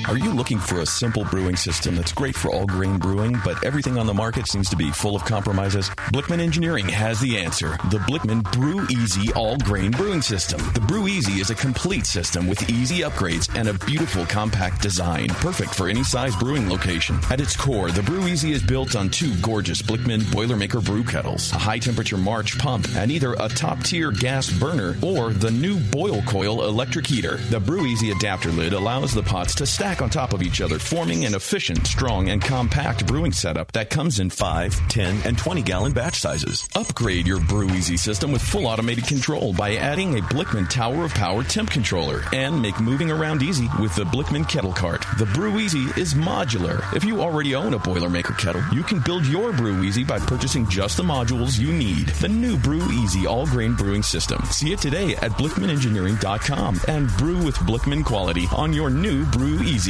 [SPEAKER 17] Are you looking for a simple brewing system that's great for all grain brewing, but everything on the market seems to be full of compromises? Blickman Engineering has the answer. The Blickman Brew Easy All Grain Brewing System. The Brew Easy is a complete system with easy upgrades and a beautiful compact design, perfect for any size brewing location. At its core, the Brew Easy is built on 2 gorgeous Blickman Boilermaker brew kettles, a high-temperature March pump, and either a top-tier gas burner or the new Boil Coil electric heater. The Brew Easy adapter lid allows the pots to stack on top of each other, forming an efficient, strong, and compact brewing setup that comes in 5, 10, and 20-gallon batch sizes. Upgrade your Brew Easy system with full automated control by adding a Blickman Tower of Power temp controller, and make moving around easy with the Blickman Kettle Cart. The Brew Easy is modular. If you already own a Boilermaker kettle, you can build your Brew Easy by purchasing just the modules you need. The new Brew Easy all-grain brewing system. See it today at BlickmanEngineering.com and brew with Blickman quality on your new Brew Easy.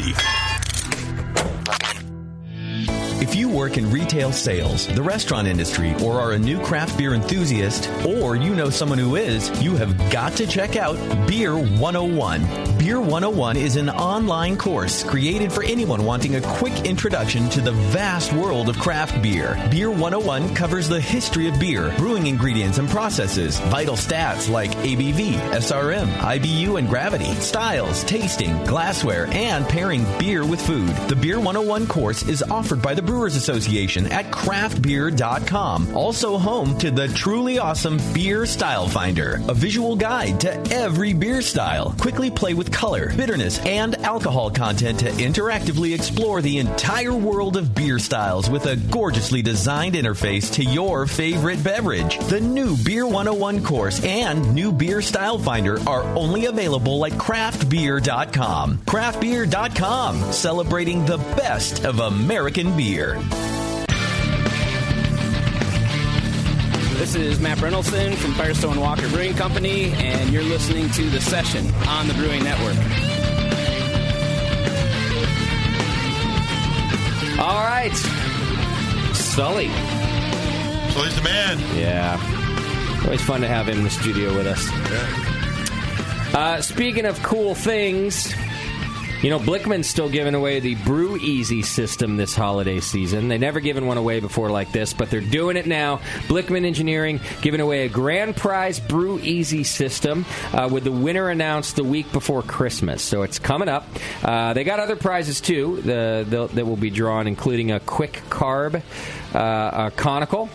[SPEAKER 16] If you work in retail sales, the restaurant industry, or are a new craft beer enthusiast, or you know someone who is, you have got to check out Beer 101. Beer 101 is an online course created for anyone wanting a quick introduction to the vast world of craft beer. Beer 101 covers the history of beer, brewing ingredients and processes, vital stats like ABV, SRM, IBU, and gravity, styles, tasting, glassware, and pairing beer with food. The Beer 101 course is offered by the Brewers Association at craftbeer.com, also home to the truly awesome Beer Style Finder, a visual guide to every beer style. Quickly play with color, bitterness, and alcohol content to interactively explore the entire world of beer styles with a gorgeously designed interface to your favorite beverage. The new Beer 101 course and new Beer Style Finder are only available at craftbeer.com. Craftbeer.com, celebrating the best of American beer.
[SPEAKER 19] This is Matt Brynolfson from Firestone Walker Brewing Company, and you're listening to The Session on the Brewing Network.
[SPEAKER 13] All right. Sully.
[SPEAKER 8] Sully's the man.
[SPEAKER 13] Yeah. Always fun to have him in the studio with us.
[SPEAKER 8] Yeah.
[SPEAKER 13] Speaking of cool things, you know, Blickman's still giving away the Brew Easy system this holiday season. They've never given one away before like this, but they're doing it now. Blickman Engineering giving away a grand prize Brew Easy system with the winner announced the week before Christmas. So it's coming up. They got other prizes, too, that will be drawn, including a quick carb, a conical,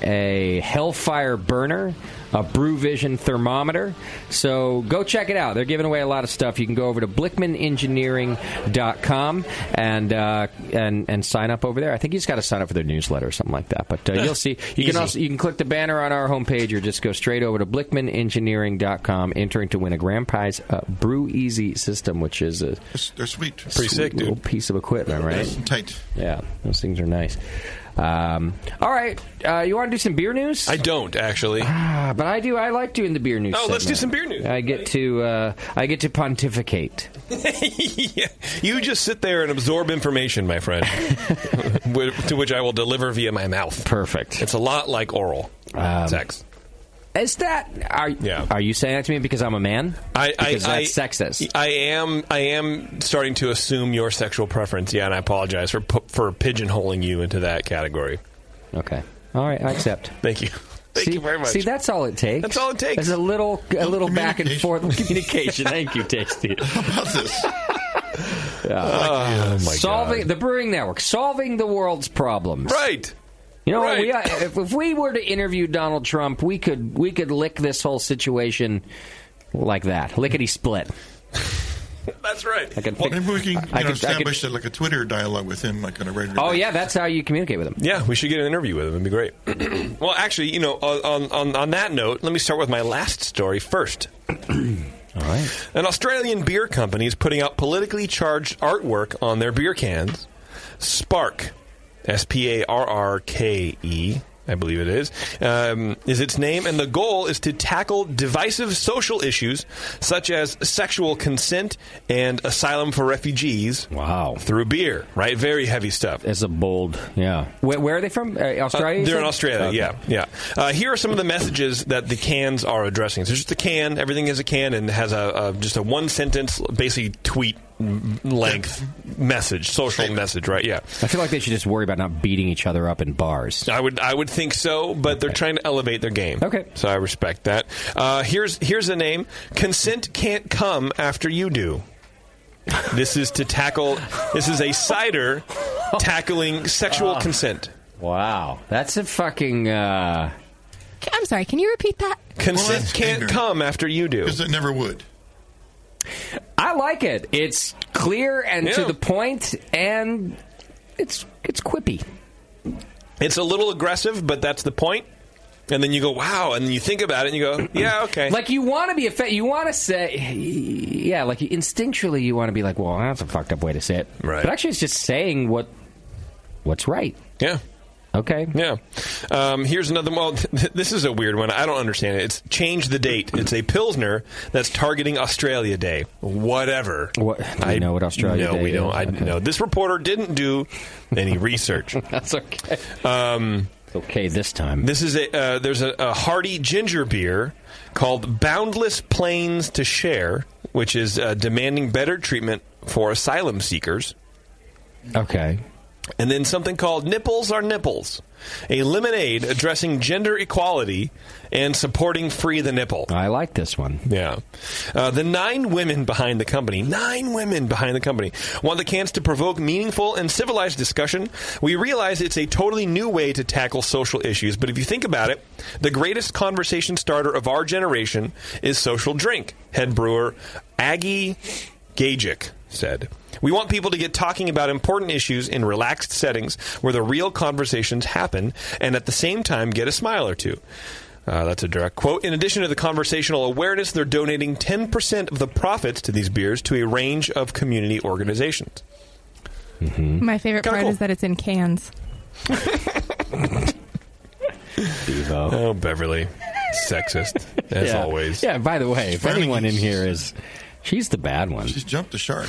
[SPEAKER 13] a Hellfire burner, a Brew Vision thermometer. So go check it out. They're giving away a lot of stuff. You can go over to BlickmanEngineering.com and sign up over there. I think you just got to sign up for their newsletter or something like that. But you'll see. You can click the banner on our homepage or just go straight over to BlickmanEngineering.com, entering to win a grand prize Brew Easy system, which is
[SPEAKER 8] they're sweet.
[SPEAKER 4] Pretty sick, dude.
[SPEAKER 13] Little piece of equipment, right?
[SPEAKER 8] Nice and tight.
[SPEAKER 13] Yeah, those things are nice. All right, you want to do some beer news?
[SPEAKER 4] I don't actually,
[SPEAKER 13] but I do. I like doing the beer news.
[SPEAKER 4] Let's do some beer news.
[SPEAKER 13] I get to pontificate.
[SPEAKER 4] Yeah. You just sit there and absorb information, my friend, to which I will deliver via my mouth.
[SPEAKER 13] Perfect.
[SPEAKER 4] It's a lot like oral sex.
[SPEAKER 13] Is that? Are you saying that to me because I'm a man? Because that's sexist.
[SPEAKER 4] I am starting to assume your sexual preference. Yeah, and I apologize for pigeonholing you into that category.
[SPEAKER 13] Okay. All right. I accept.
[SPEAKER 4] Thank you. Thank you very much.
[SPEAKER 13] See, that's all it takes.
[SPEAKER 4] That's all it takes.
[SPEAKER 13] There's a little back and forth communication. Thank you, Tasty.
[SPEAKER 8] How about this?
[SPEAKER 4] Oh my God.
[SPEAKER 13] The Brewing Network, solving the world's problems.
[SPEAKER 4] Right.
[SPEAKER 13] You know,
[SPEAKER 4] right.
[SPEAKER 13] If we were to interview Donald Trump, we could lick this whole situation like that, lickety split.
[SPEAKER 4] That's right.
[SPEAKER 8] Maybe we can establish like a Twitter dialogue with him, like on a regular.
[SPEAKER 13] Oh yeah, that's how you communicate with him.
[SPEAKER 4] Yeah, we should get an interview with him. It'd be great. Well, actually, on that note, let me start with my last story first.
[SPEAKER 13] All right.
[SPEAKER 4] An Australian beer company is putting out politically charged artwork on their beer cans. Spark. SPARRKE, I believe it is its name, and the goal is to tackle divisive social issues such as sexual consent and asylum for refugees.
[SPEAKER 13] Wow.
[SPEAKER 4] Through beer, right? Very heavy stuff.
[SPEAKER 13] It's a bold, yeah. Where are they from? Australia?
[SPEAKER 4] They're in Australia, okay. Yeah. Here are some of the messages that the cans are addressing. So it's just a can, everything is a can, and has just a one-sentence, basically, tweet length message, social message, right? Yeah.
[SPEAKER 13] I feel like they should just worry about not beating each other up in bars.
[SPEAKER 4] I would think so, but they're trying to elevate their game.
[SPEAKER 13] Okay.
[SPEAKER 4] So I respect that. Here's a name. Consent can't come after you do. This is a cider tackling sexual consent.
[SPEAKER 13] Wow. That's a fucking...
[SPEAKER 11] I'm sorry, can you repeat that?
[SPEAKER 4] Consent can't come after you do.
[SPEAKER 8] Because it never would.
[SPEAKER 13] I like it. It's clear and to the point, and it's quippy.
[SPEAKER 4] It's a little aggressive, but that's the point. And then you go, wow, and then you think about it, and you go, yeah, okay.
[SPEAKER 13] Like, you want to be you want to say, yeah, like, instinctually you want to be like, well, that's a fucked up way to say it.
[SPEAKER 4] Right.
[SPEAKER 13] But actually it's just saying what's right.
[SPEAKER 4] Yeah.
[SPEAKER 13] Okay.
[SPEAKER 4] Yeah. Here's another one. This is a weird one. I don't understand it. It's Change the Date. It's a Pilsner that's targeting Australia Day. Whatever.
[SPEAKER 13] Do you know what Australia Day is?
[SPEAKER 4] No, we don't. I know. This reporter didn't do any research.
[SPEAKER 13] That's okay. Okay, this time.
[SPEAKER 4] This is there's a hearty ginger beer called Boundless Plains to Share, which is demanding better treatment for asylum seekers.
[SPEAKER 13] Okay.
[SPEAKER 4] And then something called Nipples Are Nipples, a lemonade addressing gender equality and supporting Free the Nipple.
[SPEAKER 13] I like this one.
[SPEAKER 4] Yeah. The 9 women behind the company want the cans to provoke meaningful and civilized discussion. We realize it's a totally new way to tackle social issues, but if you think about it, the greatest conversation starter of our generation is social drink, head brewer Aggie Gajic said. We want people to get talking about important issues in relaxed settings where the real conversations happen and at the same time get a smile or two. That's a direct quote. In addition to the conversational awareness, they're donating 10% of the profits to these beers to a range of community organizations.
[SPEAKER 13] Mm-hmm.
[SPEAKER 11] My favorite part is that it's in cans.
[SPEAKER 13] Devo.
[SPEAKER 4] Oh, Beverly. Sexist, as always.
[SPEAKER 13] Yeah, by the way, if anyone in here is... She's the bad one.
[SPEAKER 8] She's jumped the shark.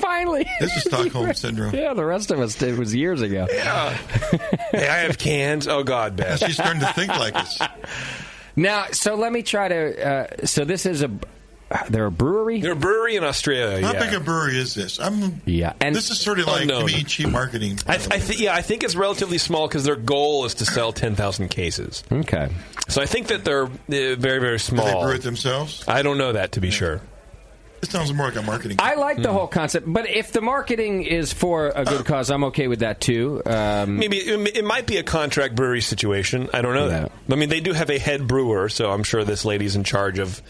[SPEAKER 13] Finally.
[SPEAKER 8] This is Stockholm Syndrome.
[SPEAKER 13] Yeah, the rest of us did. It was years ago.
[SPEAKER 4] Yeah. Hey, I have cans. Oh, God, Beth.
[SPEAKER 8] She's starting to think like us.
[SPEAKER 13] Now, so let me try to... so this is they're a brewery?
[SPEAKER 4] They're a brewery in Australia,
[SPEAKER 8] How big a brewery is this?
[SPEAKER 13] And
[SPEAKER 8] this is sort of like, to me, cheap marketing.
[SPEAKER 4] I think it's relatively small because their goal is to sell 10,000 cases.
[SPEAKER 13] Okay.
[SPEAKER 4] So I think that they're very, very small.
[SPEAKER 8] Do they brew it themselves?
[SPEAKER 4] I don't know that, to be sure.
[SPEAKER 8] It sounds more like a marketing.
[SPEAKER 13] I like the whole concept, but if the marketing is for a good cause, I'm okay with that too.
[SPEAKER 4] Maybe it might be a contract brewery situation. I don't know that. I mean, they do have a head brewer, so I'm sure this lady's in charge of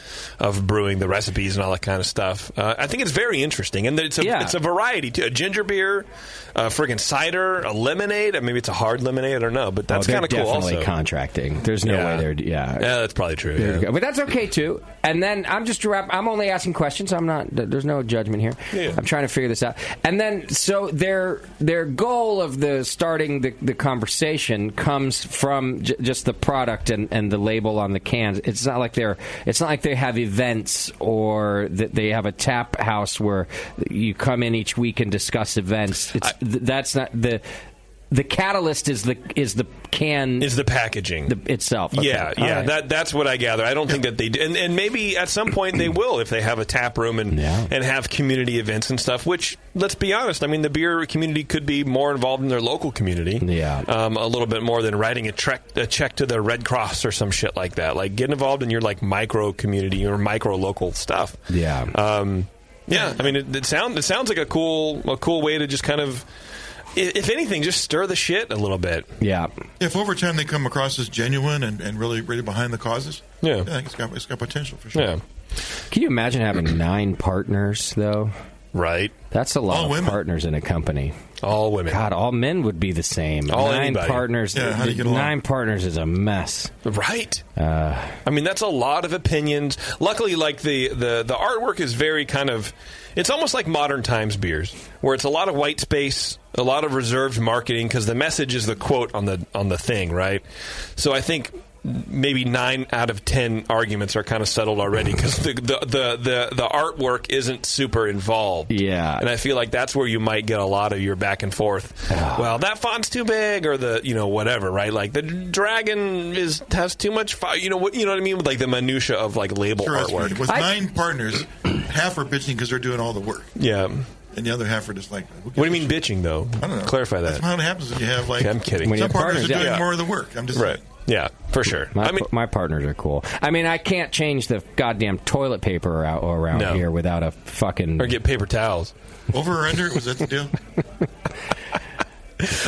[SPEAKER 4] brewing the recipes and all that kind of stuff. I think it's very interesting, and it's a variety too. A ginger beer, a friggin' cider, a lemonade. Maybe it's a hard lemonade. I don't know, but that's kind of cool.
[SPEAKER 13] Definitely contracting. There's no way they're. Yeah,
[SPEAKER 4] that's probably true. Yeah.
[SPEAKER 13] But that's okay too. And then I'm only asking questions. I'm not. There's no judgment here.
[SPEAKER 4] Yeah.
[SPEAKER 13] I'm trying to figure this out. And then, so their goal of starting the conversation comes from just the product and the label on the cans. It's not like they have events or that they have a tap house where you come in each week and discuss events. That's not the. The catalyst is the can
[SPEAKER 4] is the packaging
[SPEAKER 13] itself. Okay.
[SPEAKER 4] Yeah. Right. That's what I gather. I don't think that they do, and maybe at some point they will if they have a tap room and have community events and stuff. Which, let's be honest, I mean, the beer community could be more involved in their local community.
[SPEAKER 13] Yeah,
[SPEAKER 4] a little bit more than writing a check to the Red Cross or some shit like that. Like, get involved in your micro community or micro local stuff.
[SPEAKER 13] Yeah.
[SPEAKER 4] Yeah. I mean, it sounds like a cool way to just kind of. If anything, just stir the shit a little bit.
[SPEAKER 13] Yeah.
[SPEAKER 8] If over time they come across as genuine and really behind the causes, I think it's got potential for sure.
[SPEAKER 4] Yeah.
[SPEAKER 13] Can you imagine having 9 partners, though?
[SPEAKER 4] Right.
[SPEAKER 13] That's a lot of partners in a company.
[SPEAKER 4] All women.
[SPEAKER 13] God, all men would be the same.
[SPEAKER 4] All
[SPEAKER 13] 9
[SPEAKER 4] anybody.
[SPEAKER 13] partners.
[SPEAKER 8] Yeah, how do you get along?
[SPEAKER 13] 9 partners is a mess.
[SPEAKER 4] Right. I mean, that's a lot of opinions. Luckily, the artwork is very kind of. It's almost like modern times beers, where it's a lot of white space, a lot of reserved marketing, because the message is the quote on the thing, right? So I think maybe 9 out of 10 arguments are kind of settled already because the artwork isn't super involved.
[SPEAKER 13] Yeah,
[SPEAKER 4] and I feel like that's where you might get a lot of your back and forth. Well, that font's too big, or whatever, right? Like the dragon has too much. You know what I mean? With the minutia of label artwork.
[SPEAKER 8] With 9 partners, half are bitching because they're doing all the work.
[SPEAKER 4] Yeah.
[SPEAKER 8] And the other half are just like...
[SPEAKER 4] What do you mean bitching, though?
[SPEAKER 8] I don't know.
[SPEAKER 4] Clarify that.
[SPEAKER 8] That's how it happens when you have, like...
[SPEAKER 4] Okay, I'm kidding.
[SPEAKER 8] Some partners are doing more of the work. I'm just
[SPEAKER 4] right. Yeah, for sure.
[SPEAKER 13] My partners are cool. I mean, I can't change the goddamn toilet paper around here without a fucking...
[SPEAKER 4] Or get paper towels.
[SPEAKER 8] Over or under? Was that the deal?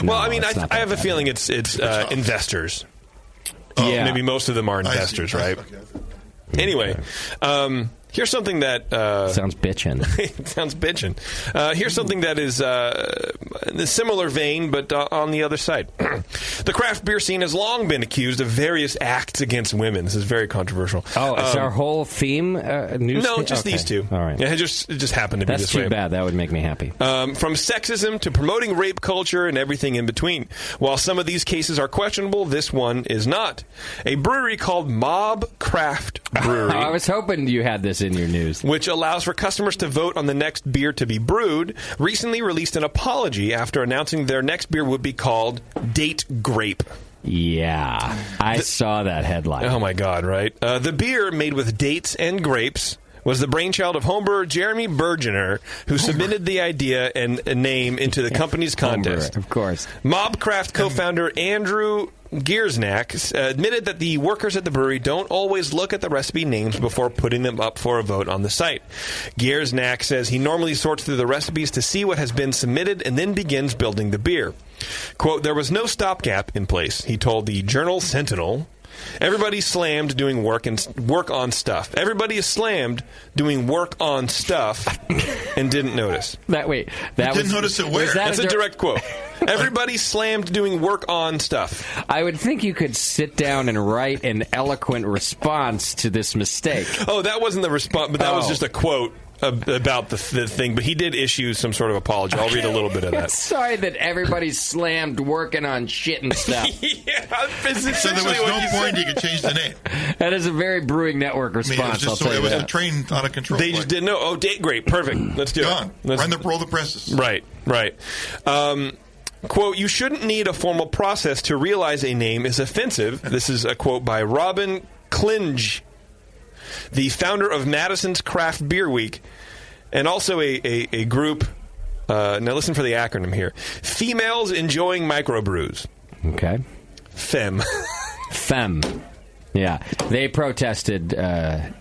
[SPEAKER 4] Well, I mean, I have a feeling it's investors.
[SPEAKER 13] Yeah.
[SPEAKER 4] Maybe most of them are investors, right? Anyway, here's something that...
[SPEAKER 13] sounds bitchin'.
[SPEAKER 4] It sounds bitchin'. Here's something that is in a similar vein, but on the other side. The craft beer scene has long been accused of various acts against women. This is very controversial.
[SPEAKER 13] Oh, is our whole theme news?
[SPEAKER 4] No, just these two.
[SPEAKER 13] All right.
[SPEAKER 4] Yeah, it just happened to be this way.
[SPEAKER 13] That's too bad. That would make me happy.
[SPEAKER 4] From sexism to promoting rape culture and everything in between. While some of these cases are questionable, this one is not. A brewery called Mob Craft Brewery.
[SPEAKER 13] I was hoping you had this in your news.
[SPEAKER 4] Which allows for customers to vote on the next beer to be brewed, recently released an apology after announcing their next beer would be called Date Grape.
[SPEAKER 13] Yeah, I saw that headline.
[SPEAKER 4] Oh, my God, right? The beer, made with dates and grapes, was the brainchild of homebrewer Jeremy Bergener, who submitted the idea and a name into the company's contest.
[SPEAKER 13] Of course.
[SPEAKER 4] Mobcraft co-founder Andrew Giersnack admitted that the workers at the brewery don't always look at the recipe names before putting them up for a vote on the site. Giersnack says he normally sorts through the recipes to see what has been submitted and then begins building the beer. Quote, there was no stopgap in place, he told the Journal Sentinel. Everybody slammed doing work on stuff. Everybody is slammed doing work on stuff and didn't notice.
[SPEAKER 8] Didn't notice it where?
[SPEAKER 4] That's a direct quote. Everybody slammed doing work on stuff.
[SPEAKER 13] I would think you could sit down and write an eloquent response to this mistake.
[SPEAKER 4] Oh, that wasn't the response, but that was just a quote about the thing, but he did issue some sort of apology. I'll read a little bit of that.
[SPEAKER 13] Sorry that everybody slammed working on shit and stuff.
[SPEAKER 8] So there was no point you could change the name.
[SPEAKER 13] That is a very Brewing Network response.
[SPEAKER 8] It was a train out of control.
[SPEAKER 4] They just didn't know. Oh, date grape. Perfect. Let's do it.
[SPEAKER 8] Roll the presses.
[SPEAKER 4] Right. Quote, you shouldn't need a formal process to realize a name is offensive. This is a quote by Robin Klinge, the founder of Madison's Craft Beer Week, and also a group, now listen for the acronym here, Females Enjoying Microbrews.
[SPEAKER 13] Okay.
[SPEAKER 4] FEM.
[SPEAKER 13] FEM. Yeah. They protested,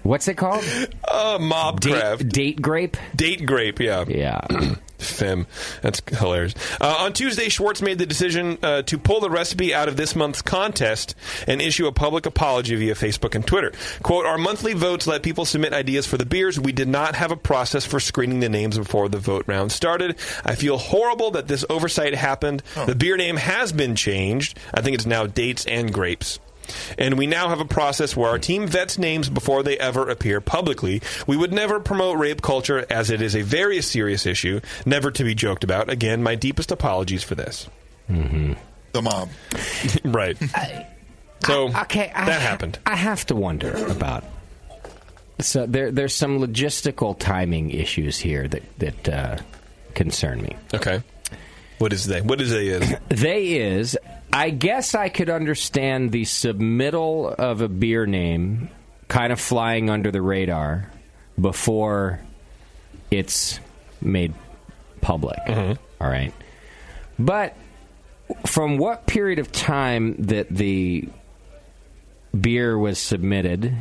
[SPEAKER 13] what's it called?
[SPEAKER 4] Mobcraft.
[SPEAKER 13] Date grape?
[SPEAKER 4] Date grape, yeah.
[SPEAKER 13] Yeah.
[SPEAKER 4] FEM. That's hilarious. On Tuesday, Schwartz made the decision to pull the recipe out of this month's contest and issue a public apology via Facebook and Twitter. Quote, our monthly votes let people submit ideas for the beers. We did not have a process for screening the names before the vote round started. I feel horrible that this oversight happened. The beer name has been changed. I think it's now Dates and Grapes. And we now have a process where our team vets names before they ever appear publicly. We would never promote rape culture, as it is a very serious issue, never to be joked about. Again, my deepest apologies for this.
[SPEAKER 13] Mm-hmm.
[SPEAKER 8] The mob.
[SPEAKER 4] Right. That happened.
[SPEAKER 13] I have to wonder about... So there's some logistical timing issues here that concern me.
[SPEAKER 4] Okay. What is they? What is they is?
[SPEAKER 13] They is... I guess I could understand the submittal of a beer name kind of flying under the radar before it's made public.
[SPEAKER 4] Mm-hmm.
[SPEAKER 13] All right. But from what period of time that the beer was submitted,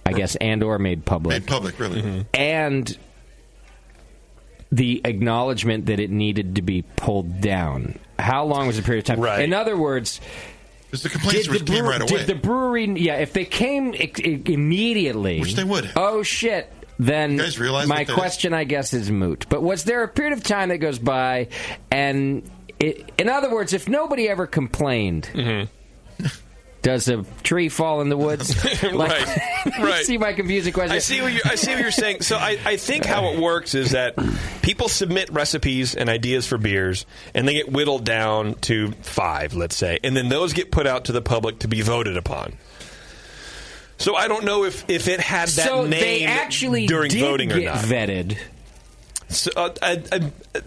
[SPEAKER 13] I guess, and or made public.
[SPEAKER 8] Made public, really.
[SPEAKER 4] Mm-hmm.
[SPEAKER 13] And the acknowledgement that it needed to be pulled down. How long was the period of time?
[SPEAKER 4] Right.
[SPEAKER 13] In other words,
[SPEAKER 8] the complaints came right away.
[SPEAKER 13] Did the brewery, if they came immediately...
[SPEAKER 8] Which they would.
[SPEAKER 13] Oh, shit. Then my question, I guess, is moot. But was there a period of time that goes by, and in other words, if nobody ever complained...
[SPEAKER 4] Mm-hmm.
[SPEAKER 13] Does a tree fall in the woods?
[SPEAKER 4] Right.
[SPEAKER 13] See my confusing question?
[SPEAKER 4] I see what you're saying. So I think how it works is that people submit recipes and ideas for beers, and they get whittled down to 5, let's say, and then those get put out to the public to be voted upon. So I don't know if it had that name
[SPEAKER 13] they actually
[SPEAKER 4] during
[SPEAKER 13] did
[SPEAKER 4] voting or
[SPEAKER 13] get
[SPEAKER 4] not.
[SPEAKER 13] Vetted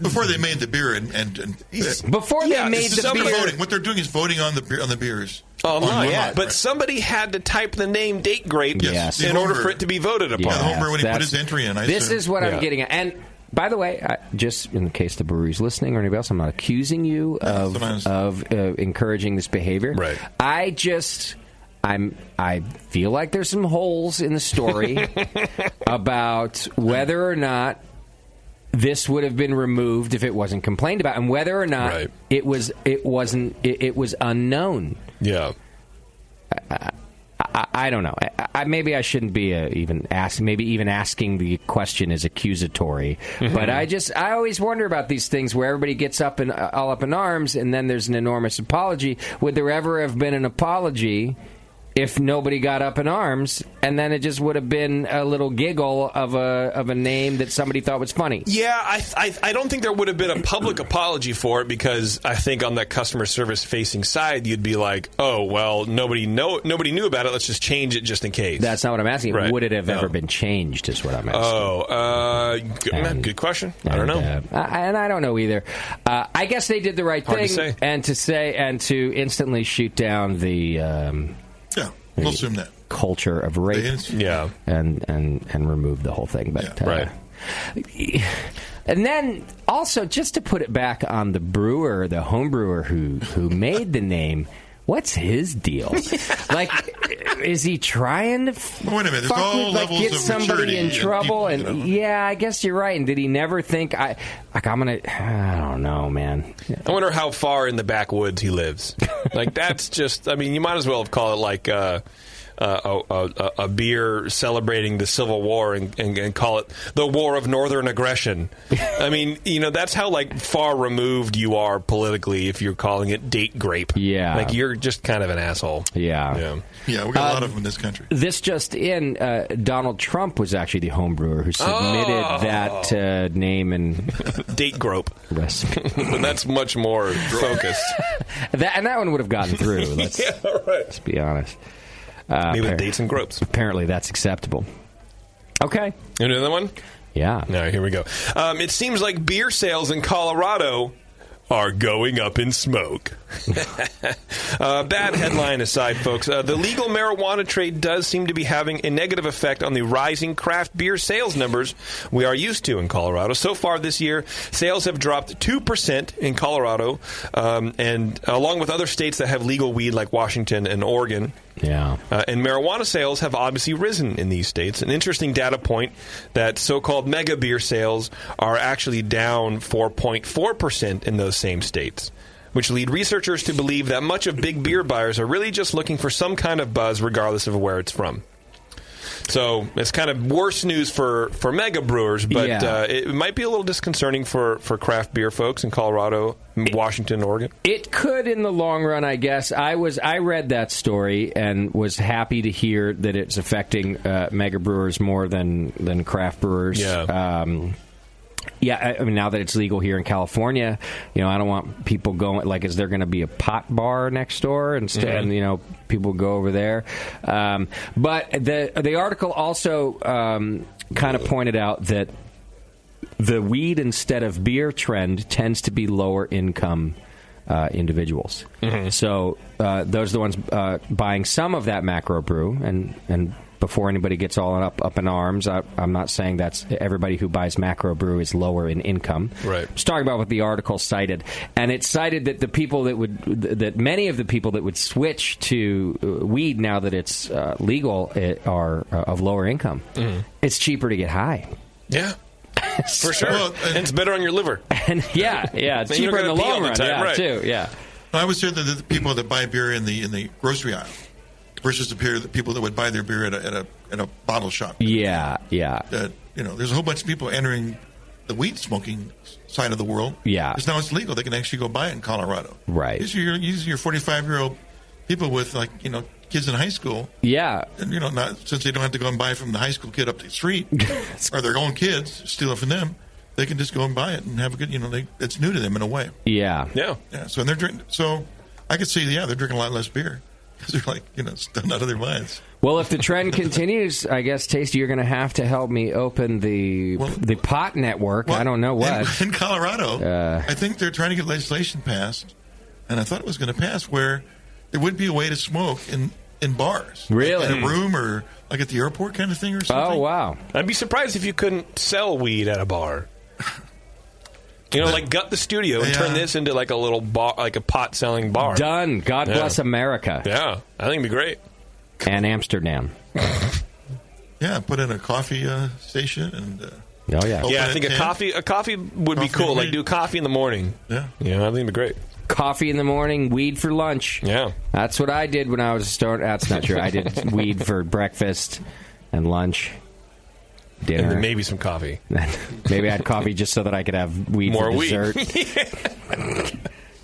[SPEAKER 8] before they made the beer and
[SPEAKER 13] before they made the beer,
[SPEAKER 8] voting. What they're doing is voting on the beers.
[SPEAKER 4] Online, but somebody had to type the name Date Grape in order for it to be voted upon.
[SPEAKER 8] Yeah, the homebrewer when he put his entry in.
[SPEAKER 13] This is what I'm getting at. And by the way, just in case the brewery's listening or anybody else, I'm not accusing you of encouraging this behavior.
[SPEAKER 4] Right.
[SPEAKER 13] I feel like there's some holes in the story about whether or not this would have been removed if it wasn't complained about, and whether or not it was unknown.
[SPEAKER 4] Yeah.
[SPEAKER 13] I don't know. Maybe I shouldn't be even asking the question is accusatory.
[SPEAKER 4] Mm-hmm.
[SPEAKER 13] But I always wonder about these things where everybody gets all up in arms, and then there's an enormous apology. Would there ever have been an apology if nobody got up in arms, and then it just would have been a little giggle of a name that somebody thought was funny?
[SPEAKER 4] Yeah, I don't think there would have been a public apology for it, because I think on that customer service facing side, you'd be like, oh, well, nobody knew about it. Let's just change it just in case.
[SPEAKER 13] That's not what I'm asking.
[SPEAKER 4] Right.
[SPEAKER 13] Would it have ever been changed is what I'm asking.
[SPEAKER 4] Good question. I don't know.
[SPEAKER 13] And I don't know either. I guess they did the right
[SPEAKER 4] Hard
[SPEAKER 13] thing.
[SPEAKER 4] to say.
[SPEAKER 13] And to instantly shoot down the...
[SPEAKER 8] we'll assume that
[SPEAKER 13] culture of rape, and remove the whole thing. But
[SPEAKER 4] right.
[SPEAKER 13] And then also, just to put it back on the brewer, the home brewer who made the name, what's his deal? Like, is he trying to
[SPEAKER 8] wait a minute, there's all levels
[SPEAKER 13] get
[SPEAKER 8] of
[SPEAKER 13] somebody in trouble?
[SPEAKER 8] And
[SPEAKER 13] yeah, I guess you're right. And did he never think I don't know, man.
[SPEAKER 4] I wonder how far in the backwoods he lives. Like, that's just, I mean, you might as well call it like a beer celebrating the Civil War and call it the War of Northern Aggression. I mean, that's how like far removed you are politically if you're calling it Date Grape.
[SPEAKER 13] Yeah.
[SPEAKER 4] Like, you're just kind of an asshole.
[SPEAKER 13] Yeah.
[SPEAKER 8] Yeah, we got a lot of them in this country.
[SPEAKER 13] This just in, Donald Trump was actually the home brewer who submitted that name and
[SPEAKER 4] Date Grape
[SPEAKER 13] recipe.
[SPEAKER 4] But that's much more focused.
[SPEAKER 13] And that one would have gotten through. Let's be honest.
[SPEAKER 4] Maybe with dates and gropes.
[SPEAKER 13] Apparently that's acceptable. Okay.
[SPEAKER 4] Another one?
[SPEAKER 13] Yeah.
[SPEAKER 4] All right, here we go. It seems like beer sales in Colorado are going up in smoke. Bad headline aside, folks. The legal marijuana trade does seem to be having a negative effect on the rising craft beer sales numbers we are used to in Colorado. So far this year, sales have dropped 2% in Colorado, and along with other states that have legal weed like Washington and Oregon.
[SPEAKER 13] Yeah.
[SPEAKER 4] And marijuana sales have obviously risen in these states. An interesting data point that so-called mega beer sales are actually down 4.4% in those same states, which lead researchers to believe that much of big beer buyers are really just looking for some kind of buzz regardless of where it's from. So it's kind of worse news for mega brewers, but it might be a little disconcerting for craft beer folks in Colorado, Washington, Oregon.
[SPEAKER 13] It could in the long run, I guess. I read that story and was happy to hear that it's affecting mega brewers more than craft brewers.
[SPEAKER 4] Yeah.
[SPEAKER 13] I mean, now that it's legal here in California, I don't want people going, like, is there going to be a pot bar next door instead?
[SPEAKER 4] Mm-hmm.
[SPEAKER 13] And, people go over there. But the article also kind of pointed out that the weed instead of beer trend tends to be lower income individuals.
[SPEAKER 4] Mm-hmm.
[SPEAKER 13] So those are the ones buying some of that macro brew, and before anybody gets all up in arms, I'm not saying that's everybody who buys macro brew is lower in income.
[SPEAKER 4] Right.
[SPEAKER 13] Just talking about what the article cited, and it cited that many of the people that would switch to weed now that it's legal are of lower income.
[SPEAKER 4] Mm-hmm.
[SPEAKER 13] It's cheaper to get high.
[SPEAKER 4] Yeah. For sure. Well, and it's better on your liver.
[SPEAKER 13] And it's cheaper in the long run. Too. Yeah.
[SPEAKER 8] I would say that the people that buy beer in the grocery aisle versus the people that would buy their beer at a bottle shop.
[SPEAKER 13] Yeah.
[SPEAKER 8] There's a whole bunch of people entering the weed smoking side of the world.
[SPEAKER 13] Yeah.
[SPEAKER 8] Because now it's legal. They can actually go buy it in Colorado.
[SPEAKER 13] Right.
[SPEAKER 8] These are your 45-year-old people with, kids in high school.
[SPEAKER 13] Yeah.
[SPEAKER 8] And, not since they don't have to go and buy from the high school kid up the street or their own kids, steal it from them, they can just go and buy it and have a good, it's new to them in a way.
[SPEAKER 13] Yeah.
[SPEAKER 8] Yeah. So they're drinking. So I could see, they're drinking a lot less beer. Because they're like, stunned out of their minds.
[SPEAKER 13] Well, if the trend continues, I guess, Tasty, you're going to have to help me open the pot network. I don't know what.
[SPEAKER 8] In Colorado, I think they're trying to get legislation passed, and I thought it was going to pass, where there would be a way to smoke in bars.
[SPEAKER 13] Really?
[SPEAKER 8] In a room or like at the airport kind of thing or something.
[SPEAKER 13] Oh, wow.
[SPEAKER 4] I'd be surprised if you couldn't sell weed at a bar. Like gut the studio and turn this into like a little bar, like a pot-selling bar.
[SPEAKER 13] Done. God bless America.
[SPEAKER 4] Yeah, I think it'd be great.
[SPEAKER 13] And Amsterdam.
[SPEAKER 8] Yeah, put in a coffee station and.
[SPEAKER 13] Oh yeah.
[SPEAKER 4] Yeah, I think a coffee would be cool. Like do coffee in the morning.
[SPEAKER 8] Yeah.
[SPEAKER 4] I think it'd be great.
[SPEAKER 13] Coffee in the morning, weed for lunch.
[SPEAKER 4] Yeah.
[SPEAKER 13] That's what I did when I was a stoner. That's not true. I did weed for breakfast and lunch. Dinner.
[SPEAKER 4] And then maybe some coffee.
[SPEAKER 13] Maybe I had coffee just so that I could have weed
[SPEAKER 4] More
[SPEAKER 13] for dessert.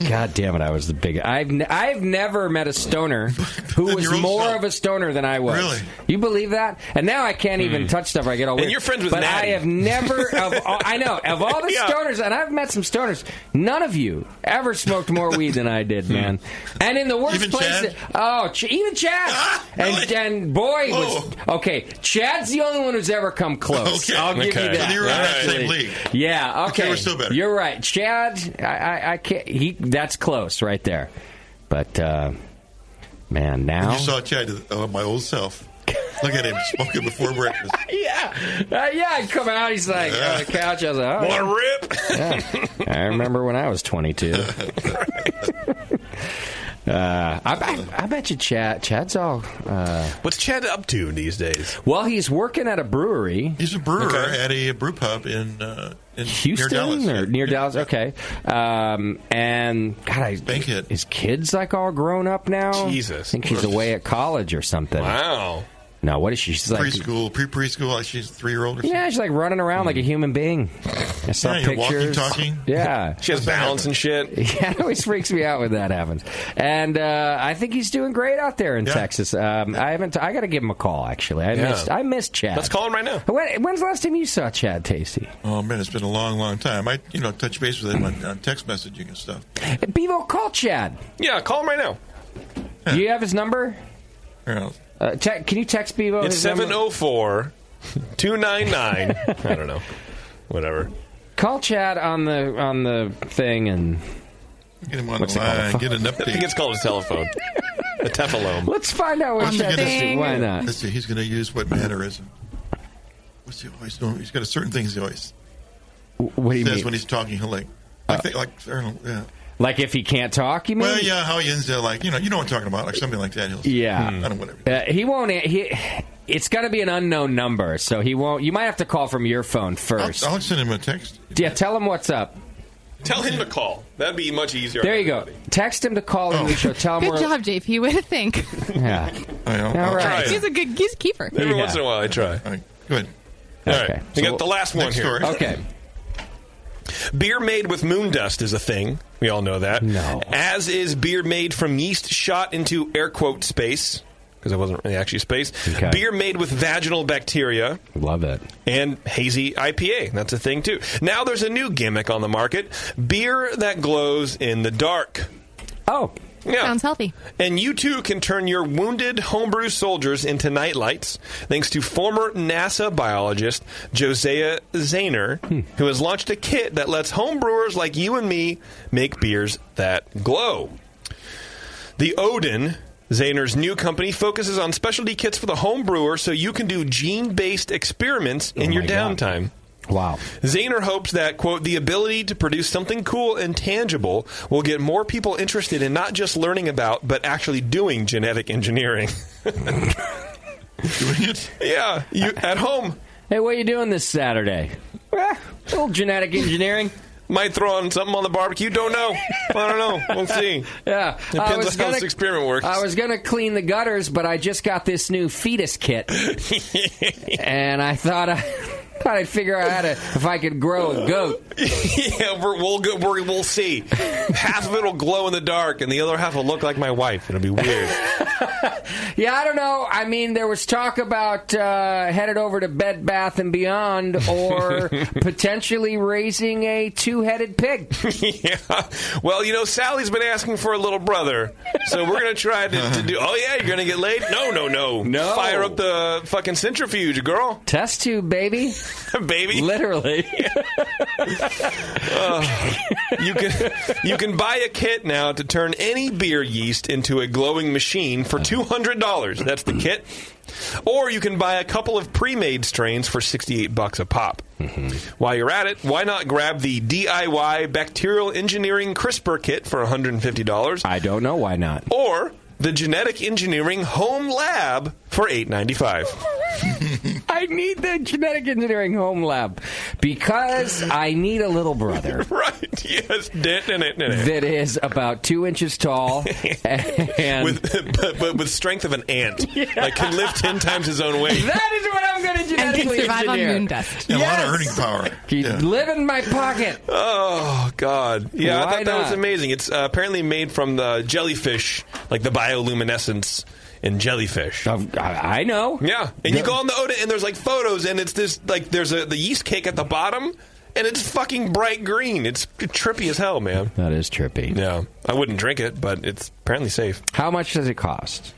[SPEAKER 13] God damn it, I was the biggest. I've never met a stoner who was more of a stoner than I was.
[SPEAKER 8] Really?
[SPEAKER 13] You believe that? And now I can't even touch stuff. I get all weird.
[SPEAKER 4] And you're friends with
[SPEAKER 13] But
[SPEAKER 4] Natty.
[SPEAKER 13] I have never, I know, of all the stoners, and I've met some stoners, none of you ever smoked more weed than I did, man. And in the worst
[SPEAKER 8] Even
[SPEAKER 13] place,
[SPEAKER 8] Chad?
[SPEAKER 13] Even Chad. And boy, Chad's the only one who's ever come close.
[SPEAKER 8] Okay.
[SPEAKER 13] I'll give you that.
[SPEAKER 8] So you're in that same league.
[SPEAKER 13] Yeah, okay.
[SPEAKER 8] We're still better.
[SPEAKER 13] You're right. Chad, I can't, that's close right there. But, man, now...
[SPEAKER 8] And you saw Chad, my old self. Look at him smoking before breakfast.
[SPEAKER 13] Yeah, I'd come out, he's like on the couch, I was like,
[SPEAKER 4] Want to rip?
[SPEAKER 13] Yeah. I remember when I was 22. I bet you Chad's all...
[SPEAKER 4] What's Chad up to these days?
[SPEAKER 13] Well, he's working at a brewery.
[SPEAKER 8] He's a brewer at a brew pub in
[SPEAKER 13] Houston near Dallas. Okay, and God,
[SPEAKER 8] Bankhead.
[SPEAKER 13] His kid's like all grown up now.
[SPEAKER 4] Jesus,
[SPEAKER 13] I think she's away at college or something.
[SPEAKER 4] Wow.
[SPEAKER 13] No, what is she? She's like
[SPEAKER 8] preschool. Like she's 3-year-old or something.
[SPEAKER 13] Yeah, she's like running around like a human being. I saw pictures.
[SPEAKER 8] Walking, talking.
[SPEAKER 13] Yeah,
[SPEAKER 4] she has balance and shit.
[SPEAKER 13] Yeah, it always freaks me out when that happens. And I think he's doing great out there in Texas. I got to give him a call. Actually, I missed Chad.
[SPEAKER 4] Let's call him right now.
[SPEAKER 13] When's the last time you saw Chad Tasty?
[SPEAKER 8] Oh man, it's been a long time. I touch base with him on text messaging and stuff.
[SPEAKER 13] Bevo, call Chad.
[SPEAKER 4] Yeah, call him right now.
[SPEAKER 13] Do you have his number?
[SPEAKER 8] Yeah.
[SPEAKER 13] Can you text Bevo?
[SPEAKER 4] It's 704-299. I don't know. Whatever.
[SPEAKER 13] Call Chad on the thing and
[SPEAKER 8] get him on the line. Get an update.
[SPEAKER 4] I think it's called his telephone. A Tefalone.
[SPEAKER 13] Let's find out what Chad does. Why not?
[SPEAKER 8] Let's see. He's going to use what mannerism? What's he always doing? He's got a certain things he always says when he's talking. He'll
[SPEAKER 13] like if he can't talk, you mean?
[SPEAKER 8] Well, yeah, how he ends up like, you know what I'm talking about, like something like that. He'll say, I don't know, whatever.
[SPEAKER 13] He won't. It's got to be an unknown number, so he won't. You might have to call from your phone first.
[SPEAKER 8] I'll send him a text.
[SPEAKER 13] Yeah, tell him what's up.
[SPEAKER 4] Tell him to call. That'd be much easier.
[SPEAKER 13] There you go. Text him to call in the show. Tell him
[SPEAKER 11] Good job, JP. Way to think.
[SPEAKER 13] Yeah.
[SPEAKER 11] All right. He's a keeper.
[SPEAKER 4] Every once in a while, I try.
[SPEAKER 8] All right. Good.
[SPEAKER 4] All right. We got the last one here.
[SPEAKER 8] Story.
[SPEAKER 13] Okay.
[SPEAKER 4] Beer made with moon dust is a thing. We all know that.
[SPEAKER 13] No.
[SPEAKER 4] As is beer made from yeast shot into air quote space, because it wasn't really actually space.
[SPEAKER 13] Okay.
[SPEAKER 4] Beer made with vaginal bacteria.
[SPEAKER 13] Love it.
[SPEAKER 4] And hazy IPA. That's a thing, too. Now there's a new gimmick on the market. Beer that glows in the dark.
[SPEAKER 13] Oh.
[SPEAKER 4] Yeah.
[SPEAKER 11] Sounds healthy.
[SPEAKER 4] And you, too, can turn your wounded homebrew soldiers into nightlights, thanks to former NASA biologist Josiah Zahner, who has launched a kit that lets homebrewers like you and me make beers that glow. The Odin, Zahner's new company, focuses on specialty kits for the home brewer so you can do gene-based experiments in your downtime.
[SPEAKER 13] Wow.
[SPEAKER 4] Zahner hopes that, quote, the ability to produce something cool and tangible will get more people interested in not just learning about, but actually doing genetic engineering.
[SPEAKER 8] Doing it?
[SPEAKER 4] Yeah, you at home.
[SPEAKER 13] Hey, what are you doing this Saturday? A little genetic engineering.
[SPEAKER 4] Might throw on something on the barbecue. Don't know. I don't know. We'll see.
[SPEAKER 13] Yeah.
[SPEAKER 4] Depends on how this experiment works.
[SPEAKER 13] I was going to clean the gutters, but I just got this new fetus kit. And I thought I'd figure out if I could grow a goat.
[SPEAKER 4] Yeah, we'll see. Half of it will glow in the dark, and the other half will look like my wife. It'll be weird.
[SPEAKER 13] Yeah, I don't know. I mean, there was talk about headed over to Bed Bath & Beyond or potentially raising a two-headed pig.
[SPEAKER 4] Yeah. Well, Sally's been asking for a little brother, so we're going to try to do... Oh, yeah, you're going to get laid? No. Fire up the fucking centrifuge, girl.
[SPEAKER 13] Test tube, baby.
[SPEAKER 4] Baby?
[SPEAKER 13] Literally.
[SPEAKER 4] You can buy a kit now to turn any beer yeast into a glowing machine for $200. That's the kit. Or you can buy a couple of pre-made strains for $68 a pop. While you're at it, why not grab the DIY Bacterial Engineering CRISPR kit for $150?
[SPEAKER 13] I don't know why not.
[SPEAKER 4] Or the Genetic Engineering Home Lab for $8.95.
[SPEAKER 13] I need the Genetic Engineering Home Lab because I need a little brother.
[SPEAKER 4] Right, yes.
[SPEAKER 13] That is about 2 inches tall. And
[SPEAKER 4] with strength of an ant. Yeah. Like can lift 10 times his own weight.
[SPEAKER 13] That is what I'm going to genetically
[SPEAKER 11] and can survive
[SPEAKER 13] engineer.
[SPEAKER 11] on moon dust.
[SPEAKER 8] A lot of earning power.
[SPEAKER 13] Live in my pocket.
[SPEAKER 4] Oh, God. Yeah,
[SPEAKER 13] Why
[SPEAKER 4] I thought that was
[SPEAKER 13] not?
[SPEAKER 4] amazing. It's apparently made from the jellyfish, like the bioluminescence in jellyfish.
[SPEAKER 13] I know.
[SPEAKER 4] Yeah. And you go on the Oda, and there's like photos, and it's this, like, there's the yeast cake at the bottom, and it's fucking bright green. It's trippy as hell, man.
[SPEAKER 13] That is trippy.
[SPEAKER 4] Yeah. I wouldn't drink it, but it's apparently safe.
[SPEAKER 13] How much does it cost?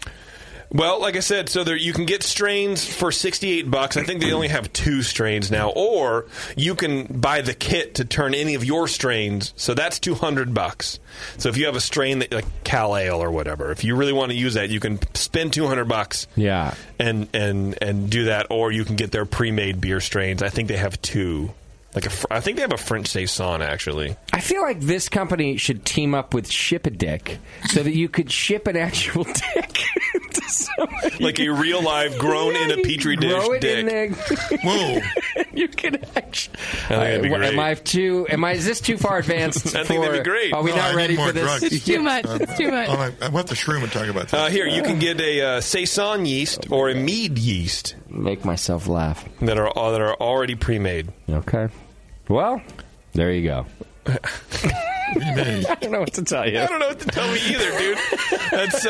[SPEAKER 4] Well, like I said, so you can get strains for $68. I think they only have 2 strains now. Or you can buy the kit to turn any of your strains. So that's $200. So if you have a strain that, like Cal Ale or whatever, if you really want to use that, you can spend $200.
[SPEAKER 13] Yeah,
[SPEAKER 4] and do that. Or you can get their pre-made beer strains. I think they have 2. I think they have a French saison, actually.
[SPEAKER 13] I feel like this company should team up with Ship-a-Dick so that you could ship an actual dick to somebody.
[SPEAKER 4] Like a real live grown in a petri dish
[SPEAKER 13] grow it
[SPEAKER 4] dick.
[SPEAKER 13] In there.
[SPEAKER 4] Whoa.
[SPEAKER 13] You can actually...
[SPEAKER 4] I think that'd be great.
[SPEAKER 13] Is this too far advanced?
[SPEAKER 4] I think that'd be great.
[SPEAKER 13] Are we not ready for this?
[SPEAKER 11] It's too much. It's too much.
[SPEAKER 8] I want the shroom and talk about that.
[SPEAKER 4] Here, you can get a saison yeast or a mead yeast.
[SPEAKER 13] Make myself laugh.
[SPEAKER 4] That are already pre-made.
[SPEAKER 13] Okay. Well, there you go. I don't know what to tell you.
[SPEAKER 4] I don't know what to tell me either, dude. That's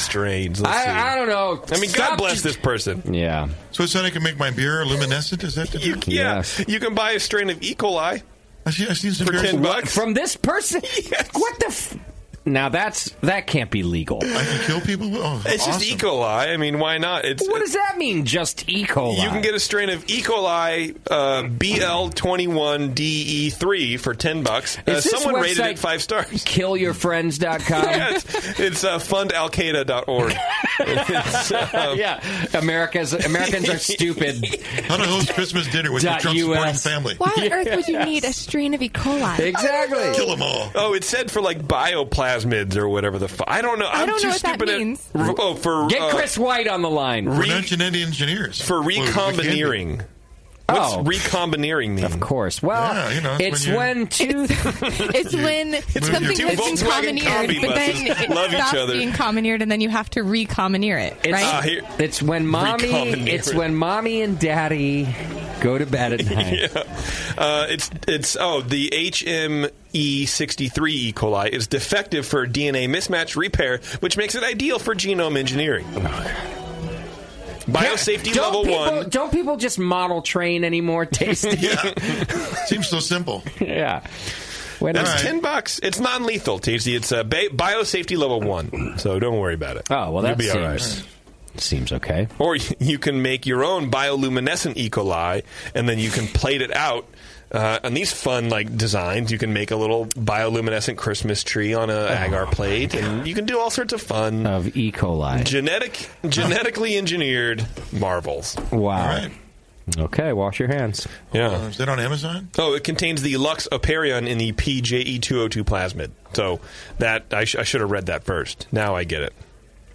[SPEAKER 4] strange. Let's see.
[SPEAKER 13] I don't know.
[SPEAKER 4] I mean, God bless this person.
[SPEAKER 13] Yeah.
[SPEAKER 8] So it's that I can make my beer luminescent? Is that the deal?
[SPEAKER 4] Yes. You can buy a strain of E. coli.
[SPEAKER 8] I've seen some
[SPEAKER 4] for
[SPEAKER 8] beers.
[SPEAKER 4] $10
[SPEAKER 13] from this person.
[SPEAKER 4] Yes.
[SPEAKER 13] What the? Now that can't be legal.
[SPEAKER 8] I can kill people.
[SPEAKER 4] It's
[SPEAKER 8] awesome.
[SPEAKER 4] just E. coli. I mean, why not?
[SPEAKER 13] What does that mean? Just E. coli?
[SPEAKER 4] You can get a strain of E. coli BL21DE3 for $10. Someone rated it 5 stars.
[SPEAKER 13] KillYourFriends.com.
[SPEAKER 4] Yeah, it's fundalqaeda.org.
[SPEAKER 13] Yeah, Americans are stupid.
[SPEAKER 8] How to host Christmas dinner with your Trump-supporting family.
[SPEAKER 11] Why on earth would you need a strain of E. coli?
[SPEAKER 13] Exactly.
[SPEAKER 8] Kill them all.
[SPEAKER 4] Oh, it said for like bioplasmids or whatever the fuck. I don't know.
[SPEAKER 11] I don't
[SPEAKER 4] too
[SPEAKER 11] know what
[SPEAKER 4] stupid
[SPEAKER 11] that means.
[SPEAKER 4] for
[SPEAKER 13] Get Chris White on the line.
[SPEAKER 8] We're not genetic engineers.
[SPEAKER 4] For recombineering. What's recombineering mean?
[SPEAKER 13] Of course. Well, it's when two...
[SPEAKER 11] It's when something has been commandeered, but then it stops being commandeered, and then you have to recommaneer it, right?
[SPEAKER 13] It's when mommy and daddy go to bed at night.
[SPEAKER 4] The HME63 E. coli is defective for DNA mismatch repair, which makes it ideal for genome engineering. Biosafety level 1.
[SPEAKER 13] Don't people just model train anymore? Tasty.
[SPEAKER 8] Yeah. Seems so simple.
[SPEAKER 13] Yeah.
[SPEAKER 4] That's $10. It's non-lethal, Tasty. It's biosafety level 1, so don't worry about it.
[SPEAKER 13] Oh, well, that
[SPEAKER 4] be all right.
[SPEAKER 13] Seems okay.
[SPEAKER 4] Or you can make your own bioluminescent E. coli, and then you can plate it out. On these fun designs, you can make a little bioluminescent Christmas tree on a agar plate, and you can do all sorts of fun
[SPEAKER 13] of E. coli,
[SPEAKER 4] genetically engineered marvels.
[SPEAKER 13] Wow!
[SPEAKER 8] All right.
[SPEAKER 13] Okay, wash your hands.
[SPEAKER 4] Yeah,
[SPEAKER 8] is that on Amazon?
[SPEAKER 4] Oh, it contains the Lux Operion in the PJE202 plasmid. So that I should have read that first. Now I get it.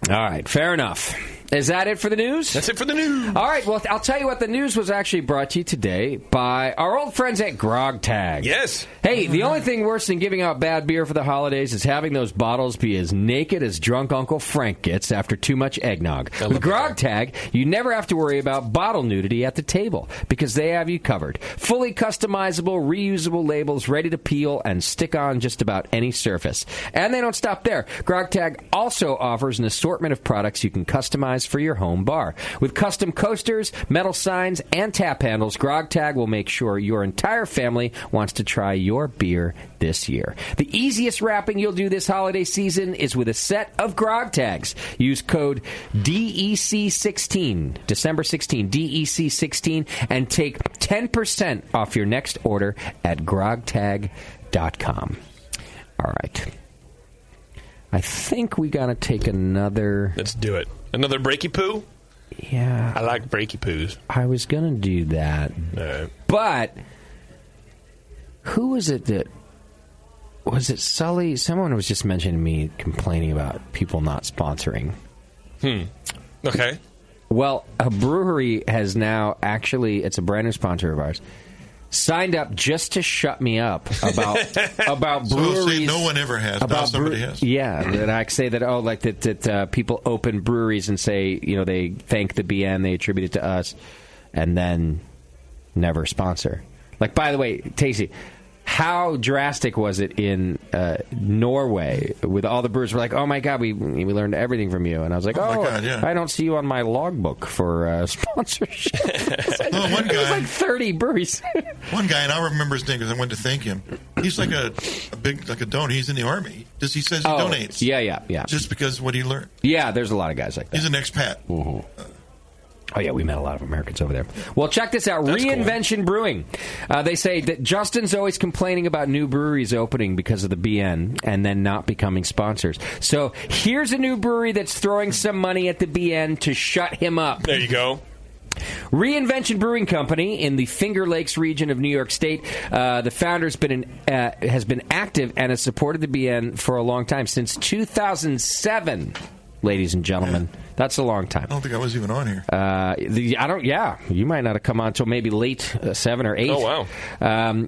[SPEAKER 13] All right, fair enough. Is that it for the news?
[SPEAKER 4] That's it for the news.
[SPEAKER 13] All right, well, I'll tell you what, the news was actually brought to you today by our old friends at Grog Tag.
[SPEAKER 4] Yes.
[SPEAKER 13] Hey, the only thing worse than giving out bad beer for the holidays is having those bottles be as naked as drunk Uncle Frank gets after too much eggnog. With Grog Tag, you never have to worry about bottle nudity at the table because they have you covered. Fully customizable, reusable labels ready to peel and stick on just about any surface. And they don't stop there. Grog Tag also offers an assortment of products you can customize for your home bar. With custom coasters, metal signs, and tap handles, Grog Tag will make sure your entire family wants to try your beer this year. The easiest wrapping you'll do this holiday season is with a set of Grog Tags. Use code DEC16, December 16, DEC16, and take 10% off your next order at grogtag.com. All right. I think we got to take another...
[SPEAKER 4] Let's do it. Another breaky poo?
[SPEAKER 13] Yeah.
[SPEAKER 4] I like breaky poos.
[SPEAKER 13] I was going to do that. But who was it that... Was it Sully? Someone was just mentioning me complaining about people not sponsoring.
[SPEAKER 4] Okay.
[SPEAKER 13] Well, a brewery has now actually... It's a brand new sponsor of ours. Signed up just to shut me up about breweries.
[SPEAKER 8] So say no one ever has. Now somebody has.
[SPEAKER 13] Yeah, and I say that people open breweries and say they thank the BN, they attribute it to us, and then never sponsor. Like, by the way, Tasty, how drastic was it in Norway with all the brewers were like, oh my God, we learned everything from you. And I was like, oh, God, yeah. I don't see you on my logbook for sponsorship. It was like 30 breweries.
[SPEAKER 8] One guy, and I remember his name because I went to thank him. He's like a big, like a donor. He's in the Army. He says he donates.
[SPEAKER 13] Yeah.
[SPEAKER 8] Just because of what he learned.
[SPEAKER 13] Yeah, there's a lot of guys like that.
[SPEAKER 8] He's an expat.
[SPEAKER 13] Mm-hmm. Oh, yeah, we met a lot of Americans over there. Well, check this out. That's Reinvention cool. Brewing. They say that Justin's always complaining about new breweries opening because of the BN and then not becoming sponsors. So here's a new brewery that's throwing some money at the BN to shut him up.
[SPEAKER 4] There you go.
[SPEAKER 13] Reinvention Brewing Company in the Finger Lakes region of New York State. The founder has been active and has supported the BN for a long time, since 2007. Ladies and gentlemen, that's a long time.
[SPEAKER 8] I don't think I was even on here.
[SPEAKER 13] You might not have come on until maybe late 7 or 8.
[SPEAKER 4] Oh, wow.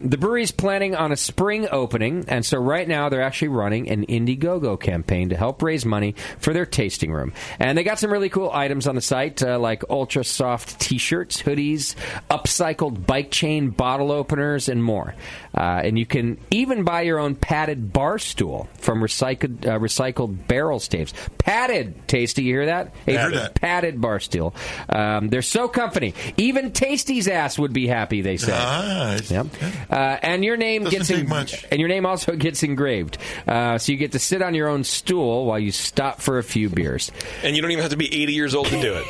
[SPEAKER 13] The brewery's planning on a spring opening, and so right now they're actually running an Indiegogo campaign to help raise money for their tasting room. And they got some really cool items on the site, like ultra soft T-shirts, hoodies, upcycled bike chain bottle openers, and more. And you can even buy your own padded bar stool from recycled barrel staves. Padded, Tasty, you hear that? Padded bar stool. They're so comfy. Even Tasty's ass would be happy, they say. Yep. And your name and your name also gets engraved. So you get to sit on your own stool while you stop for a few beers.
[SPEAKER 4] And you don't even have to be 80 years old to do it.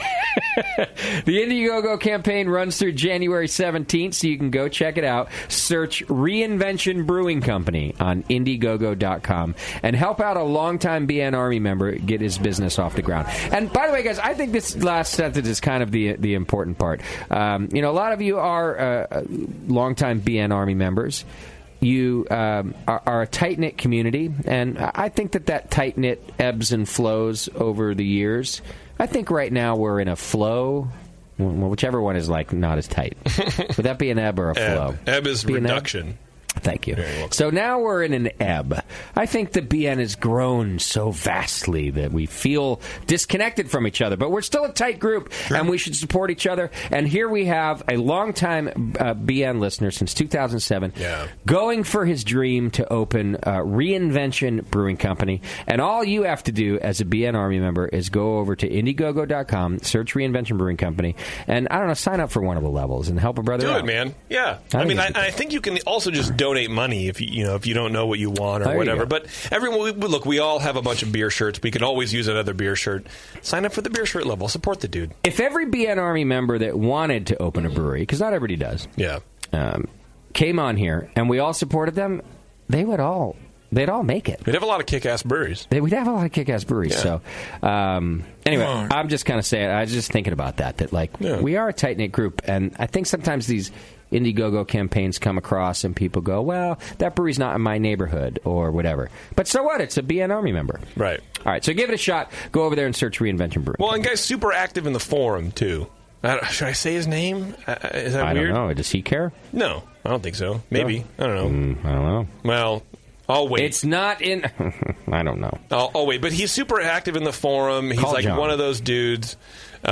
[SPEAKER 13] The Indiegogo campaign runs through January 17th, so you can go check it out. Search Reinvention Brewing Company on Indiegogo.com and help out a longtime BN Army member get his business off the ground. And by the way, guys, I think this last sentence is kind of the important part. A lot of you are longtime BN Army members. You are a tight-knit community, and I think that tight-knit ebbs and flows over the years. I think right now we're in a flow, whichever one is not as tight. Would that be an ebb or a flow?
[SPEAKER 4] Ebb is reduction.
[SPEAKER 13] Thank you. So now we're in an ebb. I think the BN has grown so vastly that we feel disconnected from each other, but we're still a tight group, and we should support each other. And here we have a longtime BN listener since 2007 going for his dream to open Reinvention Brewing Company. And all you have to do as a BN Army member is go over to Indiegogo.com, search Reinvention Brewing Company, and, sign up for one of the levels and help a brother out.
[SPEAKER 4] Do it, man. Yeah. I think you can also just donate money if you don't know what you want or whatever. But we all have a bunch of beer shirts. We can always use another beer shirt. Sign up for the beer shirt level. Support the dude.
[SPEAKER 13] If every BN Army member that wanted to open a brewery, because not everybody does, came on here and we all supported them, they'd all make it.
[SPEAKER 4] We'd have a lot of kick-ass breweries.
[SPEAKER 13] We'd have a lot of kick-ass breweries. Yeah. So, anyway, I'm just kind of saying, I was just thinking about that we are a tight-knit group, and I think sometimes these Indiegogo campaigns come across and people go, well, that brewery's not in my neighborhood or whatever. But so what? It's a BN Army member.
[SPEAKER 4] Right.
[SPEAKER 13] All right, so give it a shot. Go over there and search Reinvention Brewing.
[SPEAKER 4] Well, and guy's super active in the forum, too. Should I say his name? Is that weird?
[SPEAKER 13] I don't know. Does he care?
[SPEAKER 4] No, I don't think so. Maybe. I don't know.
[SPEAKER 13] I don't know.
[SPEAKER 4] Well, I'll wait.
[SPEAKER 13] It's not in... I don't know.
[SPEAKER 4] I'll wait. But he's super active in the forum. He's like John. One of those dudes. He's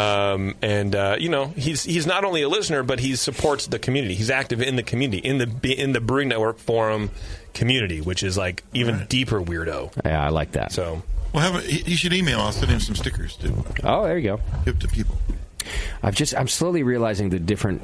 [SPEAKER 4] not only a listener, but he supports the community. He's active in the community, in the Brewing Network forum community, which is like even deeper weirdo.
[SPEAKER 13] Yeah, I like that.
[SPEAKER 4] So,
[SPEAKER 8] well, you should email. I'll send him some stickers too.
[SPEAKER 13] Oh, there you go.
[SPEAKER 8] Give to people.
[SPEAKER 13] I'm slowly realizing the different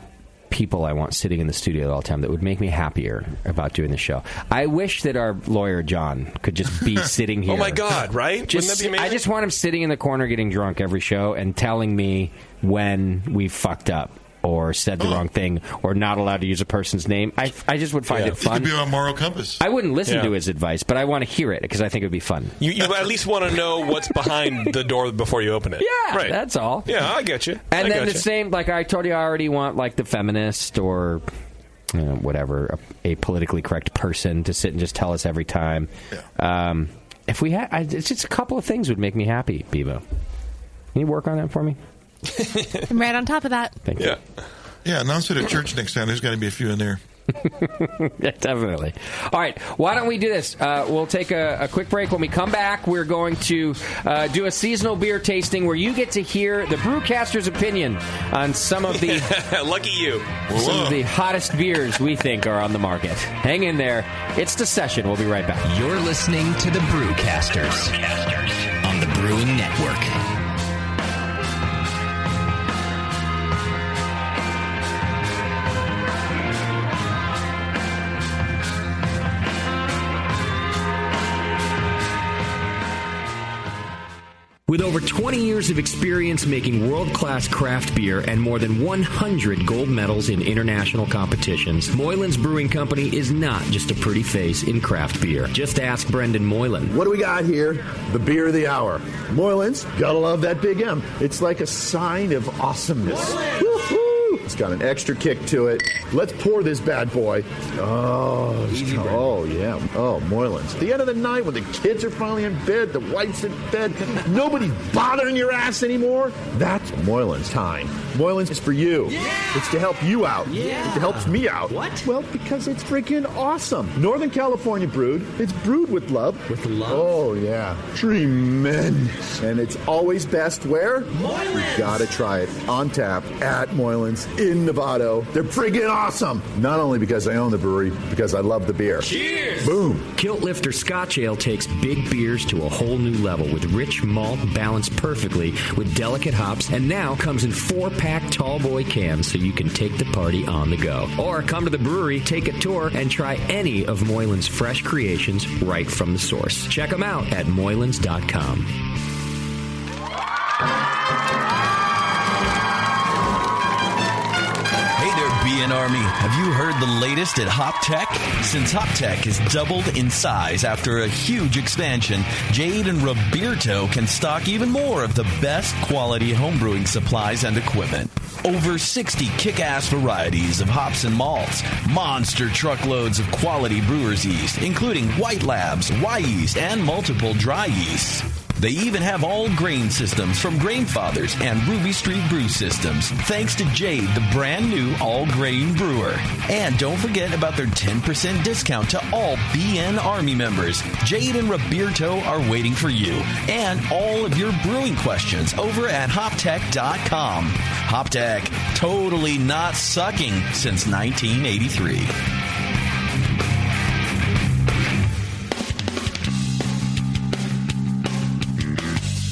[SPEAKER 13] people I want sitting in the studio all the time that would make me happier about doing the show. I wish that our lawyer John could just be sitting here.
[SPEAKER 4] Oh my God! Right? Wouldn't that be amazing?
[SPEAKER 13] I just want him sitting in the corner getting drunk every show and telling me when we fucked up or said the wrong thing or not allowed to use a person's name. I just would find it fun.
[SPEAKER 8] It could be on moral compass.
[SPEAKER 13] I wouldn't listen to his advice, but I want to hear it because I think it would be fun.
[SPEAKER 4] You at least want to know what's behind the door before you open it.
[SPEAKER 13] Yeah,
[SPEAKER 4] right.
[SPEAKER 13] That's all.
[SPEAKER 4] Yeah, I get you.
[SPEAKER 13] And then the same, like I told you, I already want like the feminist or whatever, a politically correct person to sit and just tell us every time. Yeah. If we had, it's just a couple of things would make me happy, Bevo. Can you work on that for me?
[SPEAKER 11] I'm right on top of that.
[SPEAKER 13] Thank you.
[SPEAKER 8] Yeah, announce it at church next time. There's got to be a few in there.
[SPEAKER 13] Yeah, definitely. All right, why don't we do this? We'll take a quick break. When we come back, we're going to do a seasonal beer tasting where you get to hear the Brewcasters' opinion on some of the
[SPEAKER 4] lucky you,
[SPEAKER 13] some of the hottest beers we think are on the market. Hang in there. It's The Session. We'll be right back.
[SPEAKER 9] You're listening to the Brewcasters on the Brewing Network. With over 20 years of experience making world-class craft beer and more than 100 gold medals in international competitions, Moylan's Brewing Company is not just a pretty face in craft beer. Just ask Brendan Moylan.
[SPEAKER 18] What do we got here? The beer of the hour. Moylan's, gotta love that big M. It's like a sign of awesomeness. Woo-hoo! It's got an extra kick to it. Let's pour this bad boy. Oh, yeah. Oh, Moylan's. At the end of the night when the kids are finally in bed, the wife's in bed, nobody's bothering your ass anymore, that's Moylan's time. Moylan's is for you. Yeah. It's to help you out. Yeah. It helps me out.
[SPEAKER 9] What?
[SPEAKER 18] Well, because it's freaking awesome. Northern California brewed. It's brewed with love.
[SPEAKER 9] With love?
[SPEAKER 18] Oh, yeah. Tremendous. And it's always best where?
[SPEAKER 9] Moylan's.
[SPEAKER 18] You gotta try it. On tap at Moylan's in Novato. They're friggin' awesome. Not only because I own the brewery, because I love the beer.
[SPEAKER 9] Cheers!
[SPEAKER 18] Boom.
[SPEAKER 9] Kilt Lifter Scotch Ale takes big beers to a whole new level with rich malt balanced perfectly with delicate hops, and now comes in 4-pack tall boy cans so you can take the party on the go. Or come to the brewery, take a tour, and try any of Moylan's fresh creations right from the source. Check them out at moylans.com.
[SPEAKER 16] BN Army, have you heard the latest at Hop Tech? Since Hop Tech has doubled in size after a huge expansion, Jade and Roberto can stock even more of the best quality homebrewing supplies and equipment. Over 60 kick-ass varieties of hops and malts, monster truckloads of quality brewer's yeast, including White Labs, Y-yeast, and multiple dry yeasts. They even have all grain systems from Grainfathers and Ruby Street Brew Systems, thanks to Jade, the brand new all-grain brewer. And don't forget about their 10% discount to all BN Army members. Jade and Roberto are waiting for you and all of your brewing questions over at hoptech.com. HopTech, totally not sucking since 1983.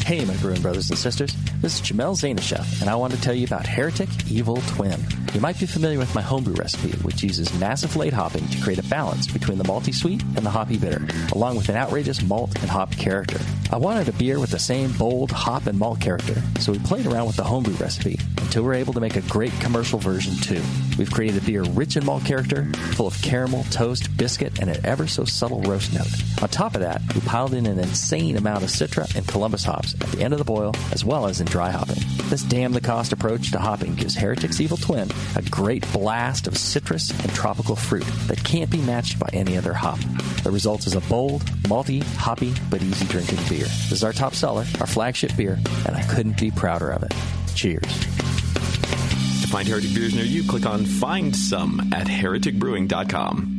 [SPEAKER 20] Hey, my brewing brothers and sisters. This is Jamel Zainashev, and I want to tell you about Heretic Evil Twin. You might be familiar with my homebrew recipe, which uses massive late hopping to create a balance between the malty sweet and the hoppy bitter, along with an outrageous malt and hop character. I wanted a beer with the same bold hop and malt character, so we played around with the homebrew recipe and
[SPEAKER 9] until we're able to make a great commercial version too. We've created a beer rich in malt character, full of caramel, toast, biscuit, and an ever so subtle roast note. On top of that, we piled in an insane amount of Citra and Columbus hops at the end of the boil, as well as in dry hopping. This damn-the-cost approach to hopping gives Heretic's Evil Twin a great blast of citrus and tropical fruit that can't be matched by any other hop. The result is a bold, malty, hoppy, but easy-drinking beer. This is our top seller, our flagship beer, and I couldn't be prouder of it. Cheers.
[SPEAKER 16] To find Heretic beers near you, click on Find Some at hereticbrewing.com.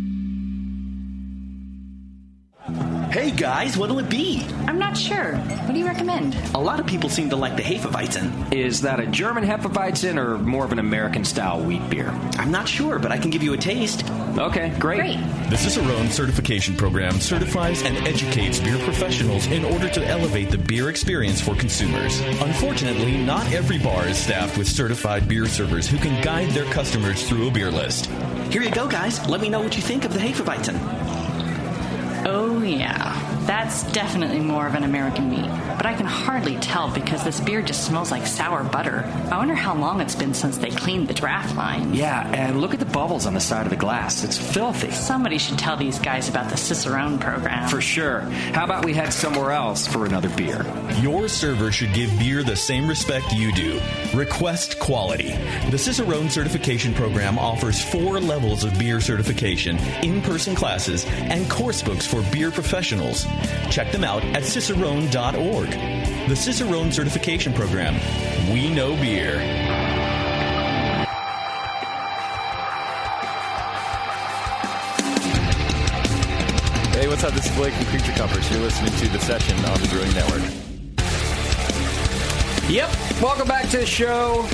[SPEAKER 21] Hey guys, what'll it be?
[SPEAKER 3] I'm not sure. What do you recommend?
[SPEAKER 21] A lot of people seem to like the Hefeweizen.
[SPEAKER 9] Is that a German Hefeweizen or more of an American-style wheat beer?
[SPEAKER 21] I'm not sure, but I can give you a taste.
[SPEAKER 9] Okay, great.
[SPEAKER 17] The Cicerone certification program certifies and educates beer professionals in order to elevate the beer experience for consumers. Unfortunately, not every bar is staffed with certified beer servers who can guide their customers through a beer list.
[SPEAKER 21] Here you go, guys. Let me know what you think of the Hefeweizen.
[SPEAKER 3] Oh, yeah. That's definitely more of an American meat. But I can hardly tell because this beer just smells like sour butter. I wonder how long it's been since they cleaned the draft line.
[SPEAKER 9] Yeah, and look at the bubbles on the side of the glass. It's filthy.
[SPEAKER 3] Somebody should tell these guys about the Cicerone program.
[SPEAKER 9] For sure. How about we head somewhere else for another beer?
[SPEAKER 17] Your server should give beer the same respect you do. Request quality. The Cicerone certification program offers 4 levels of beer certification, in-person classes, and course books for beer professionals. Check them out at cicerone.org. The Cicerone certification program. We know beer.
[SPEAKER 22] Hey, what's up? This is Blake from Creature Comforts. You're listening to The Session on the Brewing Network.
[SPEAKER 13] Yep. Welcome back to the show.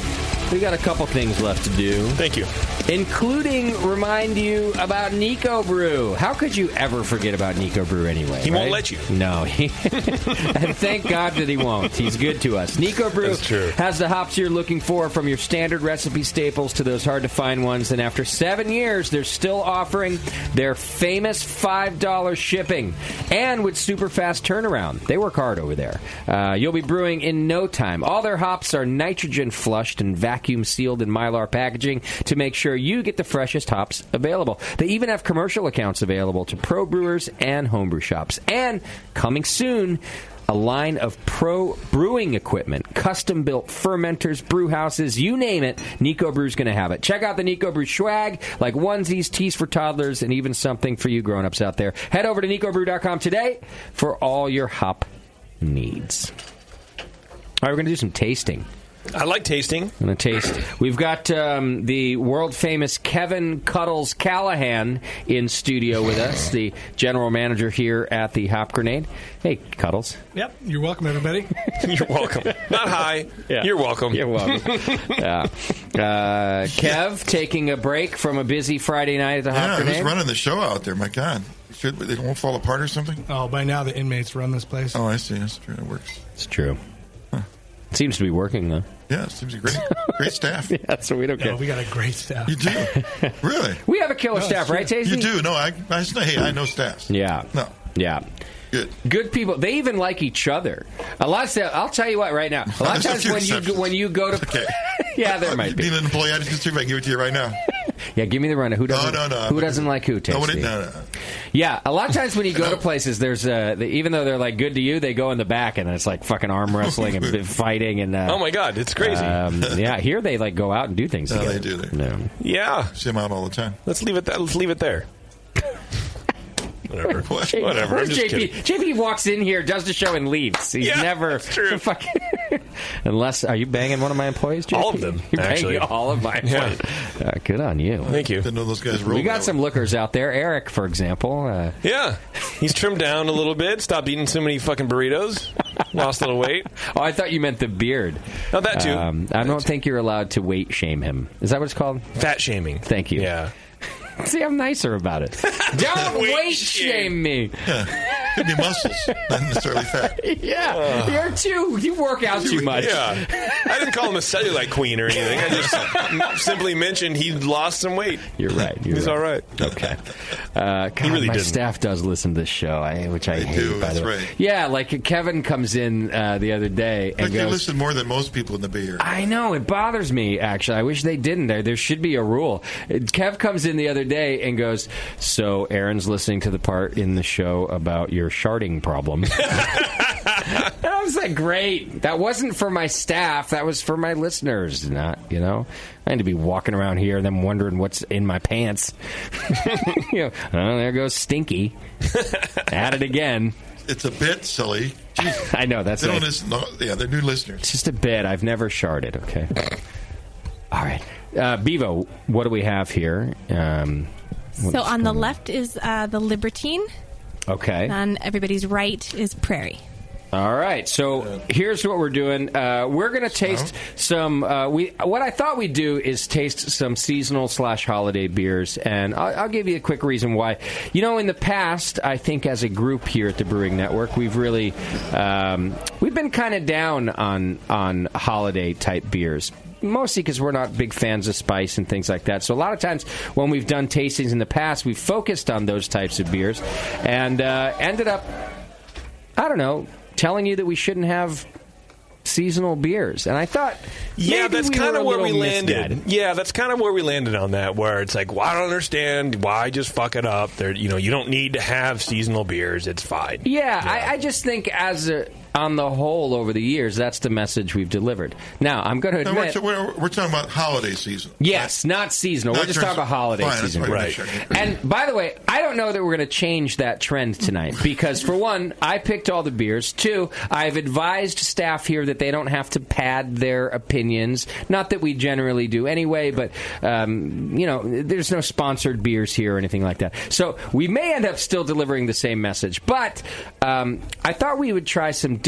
[SPEAKER 13] We got a couple things left to do.
[SPEAKER 4] Thank you.
[SPEAKER 13] Including remind you about Nico Brew. How could you ever forget about Nico Brew anyway?
[SPEAKER 4] He won't let you.
[SPEAKER 13] No. And thank God that he won't. He's good to us. Nico Brew has the hops you're looking for, from your standard recipe staples to those hard-to-find ones. And after 7 years, they're still offering their famous $5 shipping. And with super fast turnaround. They work hard over there. You'll be brewing in no time. All their hops are nitrogen flushed and vacuum sealed in Mylar packaging to make sure you get the freshest hops available. They even have commercial accounts available to pro brewers and homebrew shops. And coming soon, a line of pro brewing equipment, custom-built fermenters, brew houses, you name it, Nico Brew's going to have it. Check out the Nico Brew swag, like onesies, tees for toddlers, and even something for you grown-ups out there. Head over to nicobrew.com today for all your hop needs. All right, we're going to do some tasting.
[SPEAKER 4] I like tasting.
[SPEAKER 13] I'm going to taste. We've got the world-famous Kevin Cuddles Callahan in studio with us, the general manager here at the Hop Grenade. Hey, Cuddles.
[SPEAKER 23] Yep. You're welcome, everybody.
[SPEAKER 4] You're welcome. Not hi. Yeah. You're welcome.
[SPEAKER 13] You're welcome. Yeah. Kev, taking a break from a busy Friday night at the Hop Grenade.
[SPEAKER 8] Who's running the show out there? My God. They won't fall apart or something?
[SPEAKER 23] Oh, by now the inmates run this place.
[SPEAKER 8] Oh, I see. That's true. It works.
[SPEAKER 13] It's true. It seems to be working, though.
[SPEAKER 8] Yeah, it seems great. Great staff.
[SPEAKER 13] Yeah, so we don't care.
[SPEAKER 23] No, we got a great staff.
[SPEAKER 8] You do? Really?
[SPEAKER 13] We have a killer staff, right, Tasty?
[SPEAKER 8] You do. No, I know staff.
[SPEAKER 13] Yeah.
[SPEAKER 8] No.
[SPEAKER 13] Yeah.
[SPEAKER 8] Good
[SPEAKER 13] people. They even like each other. A lot of stuff. I'll tell you what. Right now, a lot of times when you go to,
[SPEAKER 8] okay.
[SPEAKER 13] Yeah, there might be.
[SPEAKER 8] You need an employee. I just see if I can give it to you right now.
[SPEAKER 13] Yeah, give me the rundown. Who doesn't?
[SPEAKER 8] No.
[SPEAKER 13] Who doesn't like who? Tasty?
[SPEAKER 8] No.
[SPEAKER 13] Yeah, a lot of times when you go to places, there's even though they're like good to you, they go in the back and it's like fucking arm wrestling and fighting and.
[SPEAKER 4] Oh my God, it's crazy.
[SPEAKER 13] Yeah, here they like go out and do things.
[SPEAKER 8] No,
[SPEAKER 13] together.
[SPEAKER 8] they do.
[SPEAKER 13] No.
[SPEAKER 4] Yeah,
[SPEAKER 8] see them out all the time.
[SPEAKER 4] Let's leave it there. Whatever. Whatever. I'm just kidding.
[SPEAKER 13] JP walks in here, does the show, and leaves. He's never.
[SPEAKER 4] That's true.
[SPEAKER 13] Unless, are you banging one of my employees, JP?
[SPEAKER 4] All of them.
[SPEAKER 13] You're
[SPEAKER 4] actually.
[SPEAKER 13] banging all of my employees.
[SPEAKER 4] Yeah.
[SPEAKER 13] Good on you.
[SPEAKER 4] Thank you.
[SPEAKER 8] Didn't know those guys rolled.
[SPEAKER 13] We got some lookers out there. Eric, for example.
[SPEAKER 4] Yeah. He's trimmed down a little bit. Stopped eating so many fucking burritos. Lost a little weight.
[SPEAKER 13] Oh, I thought you meant the beard.
[SPEAKER 4] Oh, that too.
[SPEAKER 13] I don't think you're allowed to weight shame him. Is that what it's called?
[SPEAKER 4] Fat shaming.
[SPEAKER 13] Thank you.
[SPEAKER 4] Yeah.
[SPEAKER 13] See, I'm nicer about it. Don't weight shame me.
[SPEAKER 8] Yeah. Could be muscles, not necessarily fat.
[SPEAKER 13] Yeah, you work out too much.
[SPEAKER 4] Yeah, I didn't call him a cellulite queen or anything. I just simply mentioned he lost some weight.
[SPEAKER 13] You're right.
[SPEAKER 4] He's all right.
[SPEAKER 13] Okay. God,
[SPEAKER 4] he really
[SPEAKER 13] my
[SPEAKER 4] didn't.
[SPEAKER 13] Staff does listen to this show, which I hate.
[SPEAKER 8] do,
[SPEAKER 13] by
[SPEAKER 8] that's
[SPEAKER 13] the way.
[SPEAKER 8] right.
[SPEAKER 13] Yeah, like Kevin comes in the other day and
[SPEAKER 8] They
[SPEAKER 13] goes,
[SPEAKER 8] listen more than most people in the Bay Area.
[SPEAKER 13] I know, it bothers me, actually. I wish they didn't. There should be a rule. Kev comes in the other day and goes, so Aaron's listening to the part in the show about your sharding problem. I was like, great. That wasn't for my staff. That was for my listeners. Not, I had to be walking around here and then wondering what's in my pants. Oh, there goes Stinky. At it again.
[SPEAKER 8] It's a bit silly.
[SPEAKER 13] I know, that's
[SPEAKER 8] they don't listen. No, they're new listeners.
[SPEAKER 13] It's just a bit. I've never sharded, okay? All right. Bevo, what do we have here?
[SPEAKER 11] So on the left is the Libertine.
[SPEAKER 13] Okay.
[SPEAKER 11] On everybody's right is Prairie.
[SPEAKER 13] All right, so here's what we're doing. We're going to taste some. What I thought we'd do is taste some seasonal/holiday beers, and I'll give you a quick reason why. In the past, I think as a group here at the Brewing Network, we've really we've been kind of down on holiday type beers. Mostly because we're not big fans of spice and things like that. So a lot of times when we've done tastings in the past, we've focused on those types of beers and ended up, I don't know, telling you that we shouldn't have seasonal beers. And I thought,
[SPEAKER 4] that's kind of where we landed.
[SPEAKER 13] Misguided.
[SPEAKER 4] Yeah, that's kind of where we landed on that, where it's like, well, I don't understand why just fuck it up. You don't need to have seasonal beers. It's fine.
[SPEAKER 13] Yeah. I just think on the whole, over the years, that's the message we've delivered. Now, I'm going to admit...
[SPEAKER 8] We're talking about holiday season.
[SPEAKER 13] Yes, not seasonal. We're just talking about holiday season.
[SPEAKER 4] Right.
[SPEAKER 13] And, by the way, I don't know that we're going to change that trend tonight because, for one, I picked all the beers. Two, I've advised staff here that they don't have to pad their opinions. Not that we generally do anyway, but, there's no sponsored beers here or anything like that. So we may end up still delivering the same message. But I thought we would try some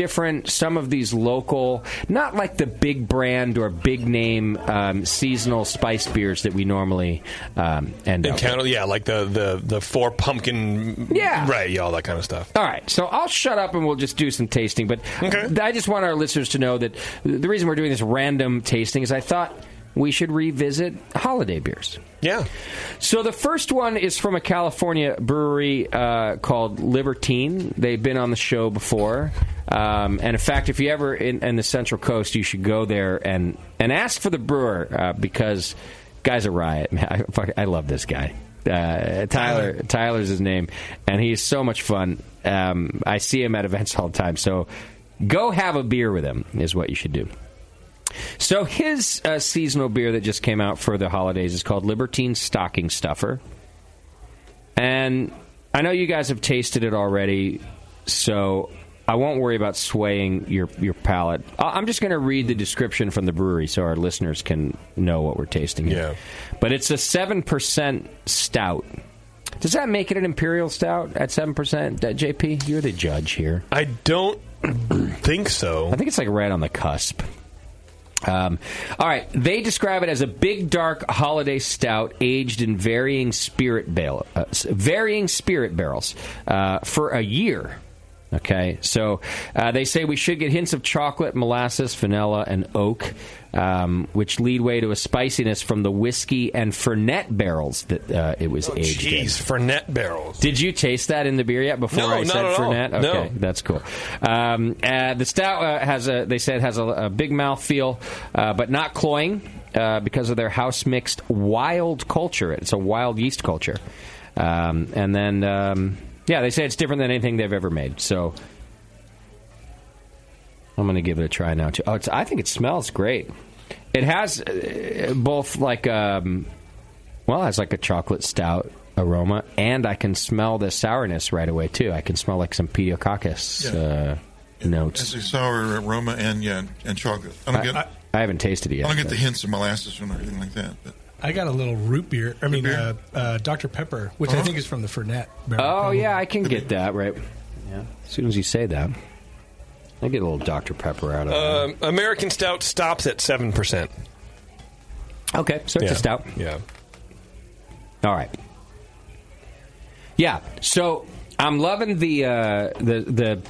[SPEAKER 13] some of these local, not like the big brand or big name seasonal spice beers that we normally end up with.
[SPEAKER 4] Yeah, like the 4 pumpkin, right, all that kind of stuff.
[SPEAKER 13] All right, so I'll shut up and we'll just do some tasting, but I just want our listeners to know that the reason we're doing this random tasting is I thought we should revisit holiday beers.
[SPEAKER 4] Yeah.
[SPEAKER 13] So the first one is from a California brewery called Libertine. They've been on the show before. And in fact, if you ever in the Central Coast, you should go there and ask for the brewer because guy's a riot. I love this guy. Tyler's his name, and he's so much fun. I see him at events all the time. So go have a beer with him is what you should do. So his seasonal beer that just came out for the holidays is called Libertine Stocking Stuffer. And I know you guys have tasted it already, so I won't worry about swaying your palate. I'm just going to read the description from the brewery so our listeners can know what we're tasting here.
[SPEAKER 4] Yeah.
[SPEAKER 13] But it's a 7% stout. Does that make it an imperial stout at 7%? JP, you're the judge here.
[SPEAKER 4] I don't think so.
[SPEAKER 13] I think it's like right on the cusp. All right, they describe it as a big, dark holiday stout aged in varying spirit barrels for a year. Okay, so they say we should get hints of chocolate, molasses, vanilla, and oak, which lead way to a spiciness from the whiskey and Fernet barrels that it was aged in.
[SPEAKER 4] Fernet barrels.
[SPEAKER 13] Did you taste that in the beer yet before I said Fernet?
[SPEAKER 4] Okay,
[SPEAKER 13] no. That's cool. The stout has a big mouthfeel, but not cloying because of their house-mixed wild culture. It's a wild yeast culture. And then... they say it's different than anything they've ever made. So I'm going to give it a try now, too. I think it smells great. It has both like has like a chocolate stout aroma, and I can smell the sourness right away, too. I can smell like some pediococcus notes.
[SPEAKER 8] It's a sour aroma and chocolate.
[SPEAKER 13] I haven't tasted it yet.
[SPEAKER 8] I don't get the hints of molasses or anything like that, but...
[SPEAKER 23] I got a little root beer. Dr. Pepper, which I think is from the Fernet barrel.
[SPEAKER 13] Oh, yeah, I can get that, right. Yeah. As soon as you say that, I get a little Dr. Pepper out of it.
[SPEAKER 4] American Stout stops at 7%.
[SPEAKER 13] Okay, so it's a stout.
[SPEAKER 4] Yeah.
[SPEAKER 13] All right. Yeah, so I'm loving the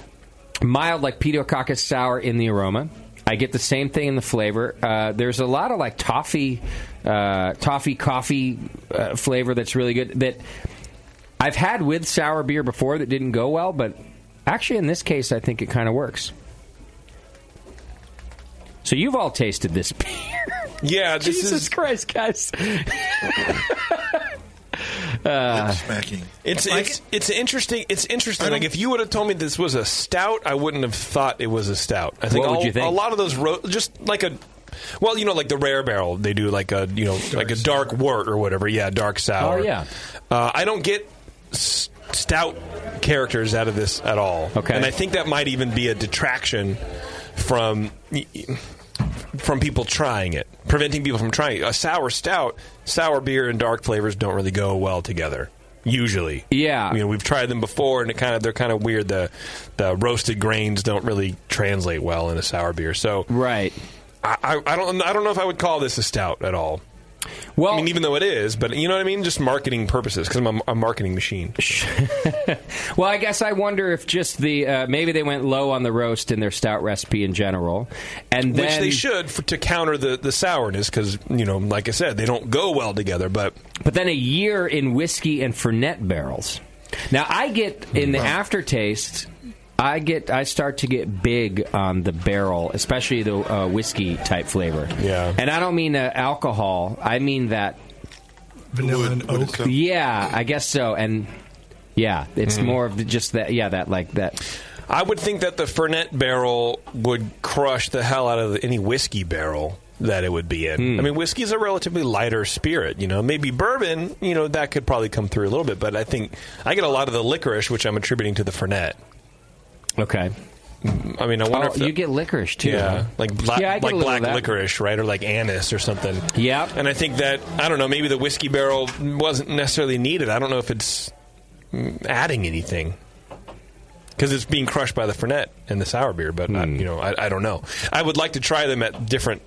[SPEAKER 13] mild, like pediococcus sour in the aroma. I get the same thing in the flavor. There's a lot of like toffee coffee flavor that's really good. That I've had with sour beer before that didn't go well, but actually in this case, I think it kind of works. So you've all tasted this beer.
[SPEAKER 4] Yeah,
[SPEAKER 13] Jesus Christ, guys.
[SPEAKER 8] Smacking.
[SPEAKER 4] It's interesting. It's interesting. Like if you would have told me this was a stout, I wouldn't have thought it was a stout. I think
[SPEAKER 13] what would you think?
[SPEAKER 4] A lot of those just like a. Well, like the Rare Barrel, they do like a like a dark wort or whatever. Yeah, dark sour.
[SPEAKER 13] Oh yeah.
[SPEAKER 4] I don't get stout characters out of this at all.
[SPEAKER 13] Okay.
[SPEAKER 4] And I think that might even be a detraction from people trying it, preventing people from trying it. A sour beer and dark flavors don't really go well together. Usually,
[SPEAKER 13] yeah.
[SPEAKER 4] We've tried them before, and they're kind of weird. The roasted grains don't really translate well in a sour beer. So,
[SPEAKER 13] right.
[SPEAKER 4] I don't know if I would call this a stout at all.
[SPEAKER 13] Well,
[SPEAKER 4] even though it is, but you know what I mean? Just marketing purposes, because I'm a marketing machine.
[SPEAKER 13] Well, I guess I wonder if just maybe they went low on the roast in their stout recipe in general, and
[SPEAKER 4] which they should to counter the sourness, because like I said, they don't go well together. But
[SPEAKER 13] then a year in whiskey and Fernet barrels. Now I get in the aftertaste. I start to get big on the barrel, especially the whiskey type flavor.
[SPEAKER 4] Yeah,
[SPEAKER 13] and I don't mean alcohol. I mean that
[SPEAKER 23] vanilla and oak.
[SPEAKER 13] Yeah, I guess so. And yeah, it's more of just that. Yeah, that like that.
[SPEAKER 4] I would think that the Fernet barrel would crush the hell out of any whiskey barrel that it would be in. I mean, whiskey is a relatively lighter spirit. Maybe bourbon. That could probably come through a little bit, but I think I get a lot of the licorice, which I'm attributing to the Fernet.
[SPEAKER 13] Okay.
[SPEAKER 4] I mean, I wonder if
[SPEAKER 13] you get licorice too.
[SPEAKER 4] Yeah,
[SPEAKER 13] huh?
[SPEAKER 4] like black licorice, right, or like anise or something.
[SPEAKER 13] Yeah.
[SPEAKER 4] And I think that I don't know. Maybe the whiskey barrel wasn't necessarily needed. I don't know if it's adding anything because it's being crushed by the Fernet and the sour beer. But I don't know. I would like to try them at different.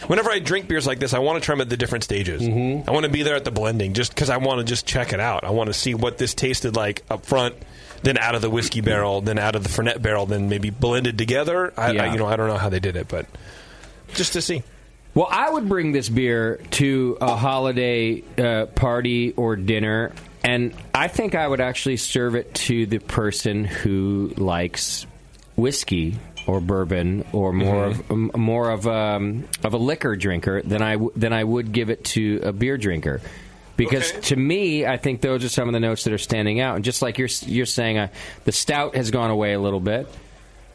[SPEAKER 4] Whenever I drink beers like this, I want to try them at the different stages. I want to be there at the blending, just because I want to just check it out. I want to see what this tasted like up front. Then out of the whiskey barrel, then out of the Fernet barrel, then maybe blended together. I don't know how they did it, but just to see.
[SPEAKER 13] Well, I would bring this beer to a holiday party or dinner, and I think I would actually serve it to the person who likes whiskey or bourbon or more of a liquor drinker than I would give it to a beer drinker. Because to me, I think those are some of the notes that are standing out. And just like you're saying, the stout has gone away a little bit.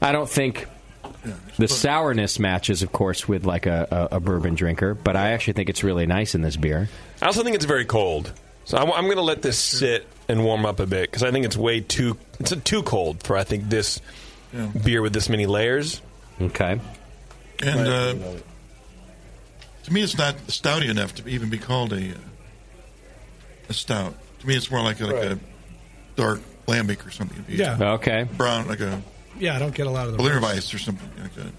[SPEAKER 13] I don't think the sourness matches, of course, with like a bourbon drinker. But I actually think it's really nice in this beer.
[SPEAKER 4] I also think it's very cold. So I'm going to let this sit and warm up a bit because I think it's too cold for, I think, this beer with this many layers.
[SPEAKER 13] Okay.
[SPEAKER 8] And to me, it's not stouty enough to even be called a stout. To me, it's more like a dark lambic or something.
[SPEAKER 13] Yeah. Okay.
[SPEAKER 8] Brown, like a.
[SPEAKER 23] Yeah, I don't get a lot of the
[SPEAKER 8] Berliner Weiss or something like a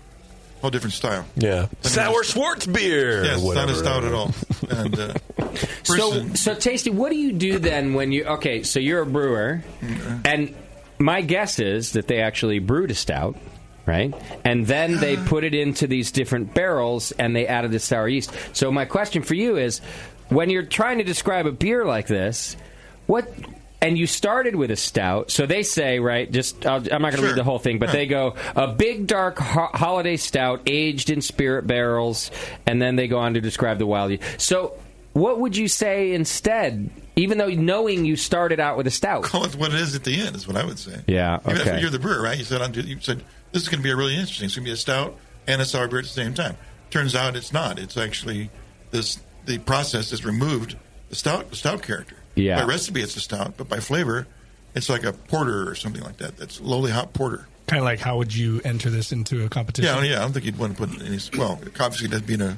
[SPEAKER 8] whole different style.
[SPEAKER 4] Yeah. Sour Schwartz beer.
[SPEAKER 8] Yeah, it's not a stout at all. And
[SPEAKER 13] so Tasty, what do you do then when you? Okay, so you're a brewer, and my guess is that they actually brewed a stout. Right? And then they put it into these different barrels and they added the sour yeast. So my question for you is, when you're trying to describe a beer like this, and you started with a stout, so they say, right, I'm not going to read the whole thing, but they go, a big dark holiday stout aged in spirit barrels, and then they go on to describe the wild yeast. So what would you say instead, even though knowing you started out with a stout?
[SPEAKER 8] Call it what it is at the end is what I would say.
[SPEAKER 13] Yeah, okay.
[SPEAKER 8] Even if you're the brewer, right? You said this is going to be really interesting. It's going to be a stout and a sour beer at the same time. Turns out it's not. It's actually the process has removed the stout character.
[SPEAKER 13] Yeah.
[SPEAKER 8] By recipe, it's a stout, but by flavor, it's like a porter or something like that. That's lowly hop porter.
[SPEAKER 23] Kind of like how would you enter this into a competition?
[SPEAKER 8] Yeah. I don't think you'd want to put any. Well, obviously, that'd be an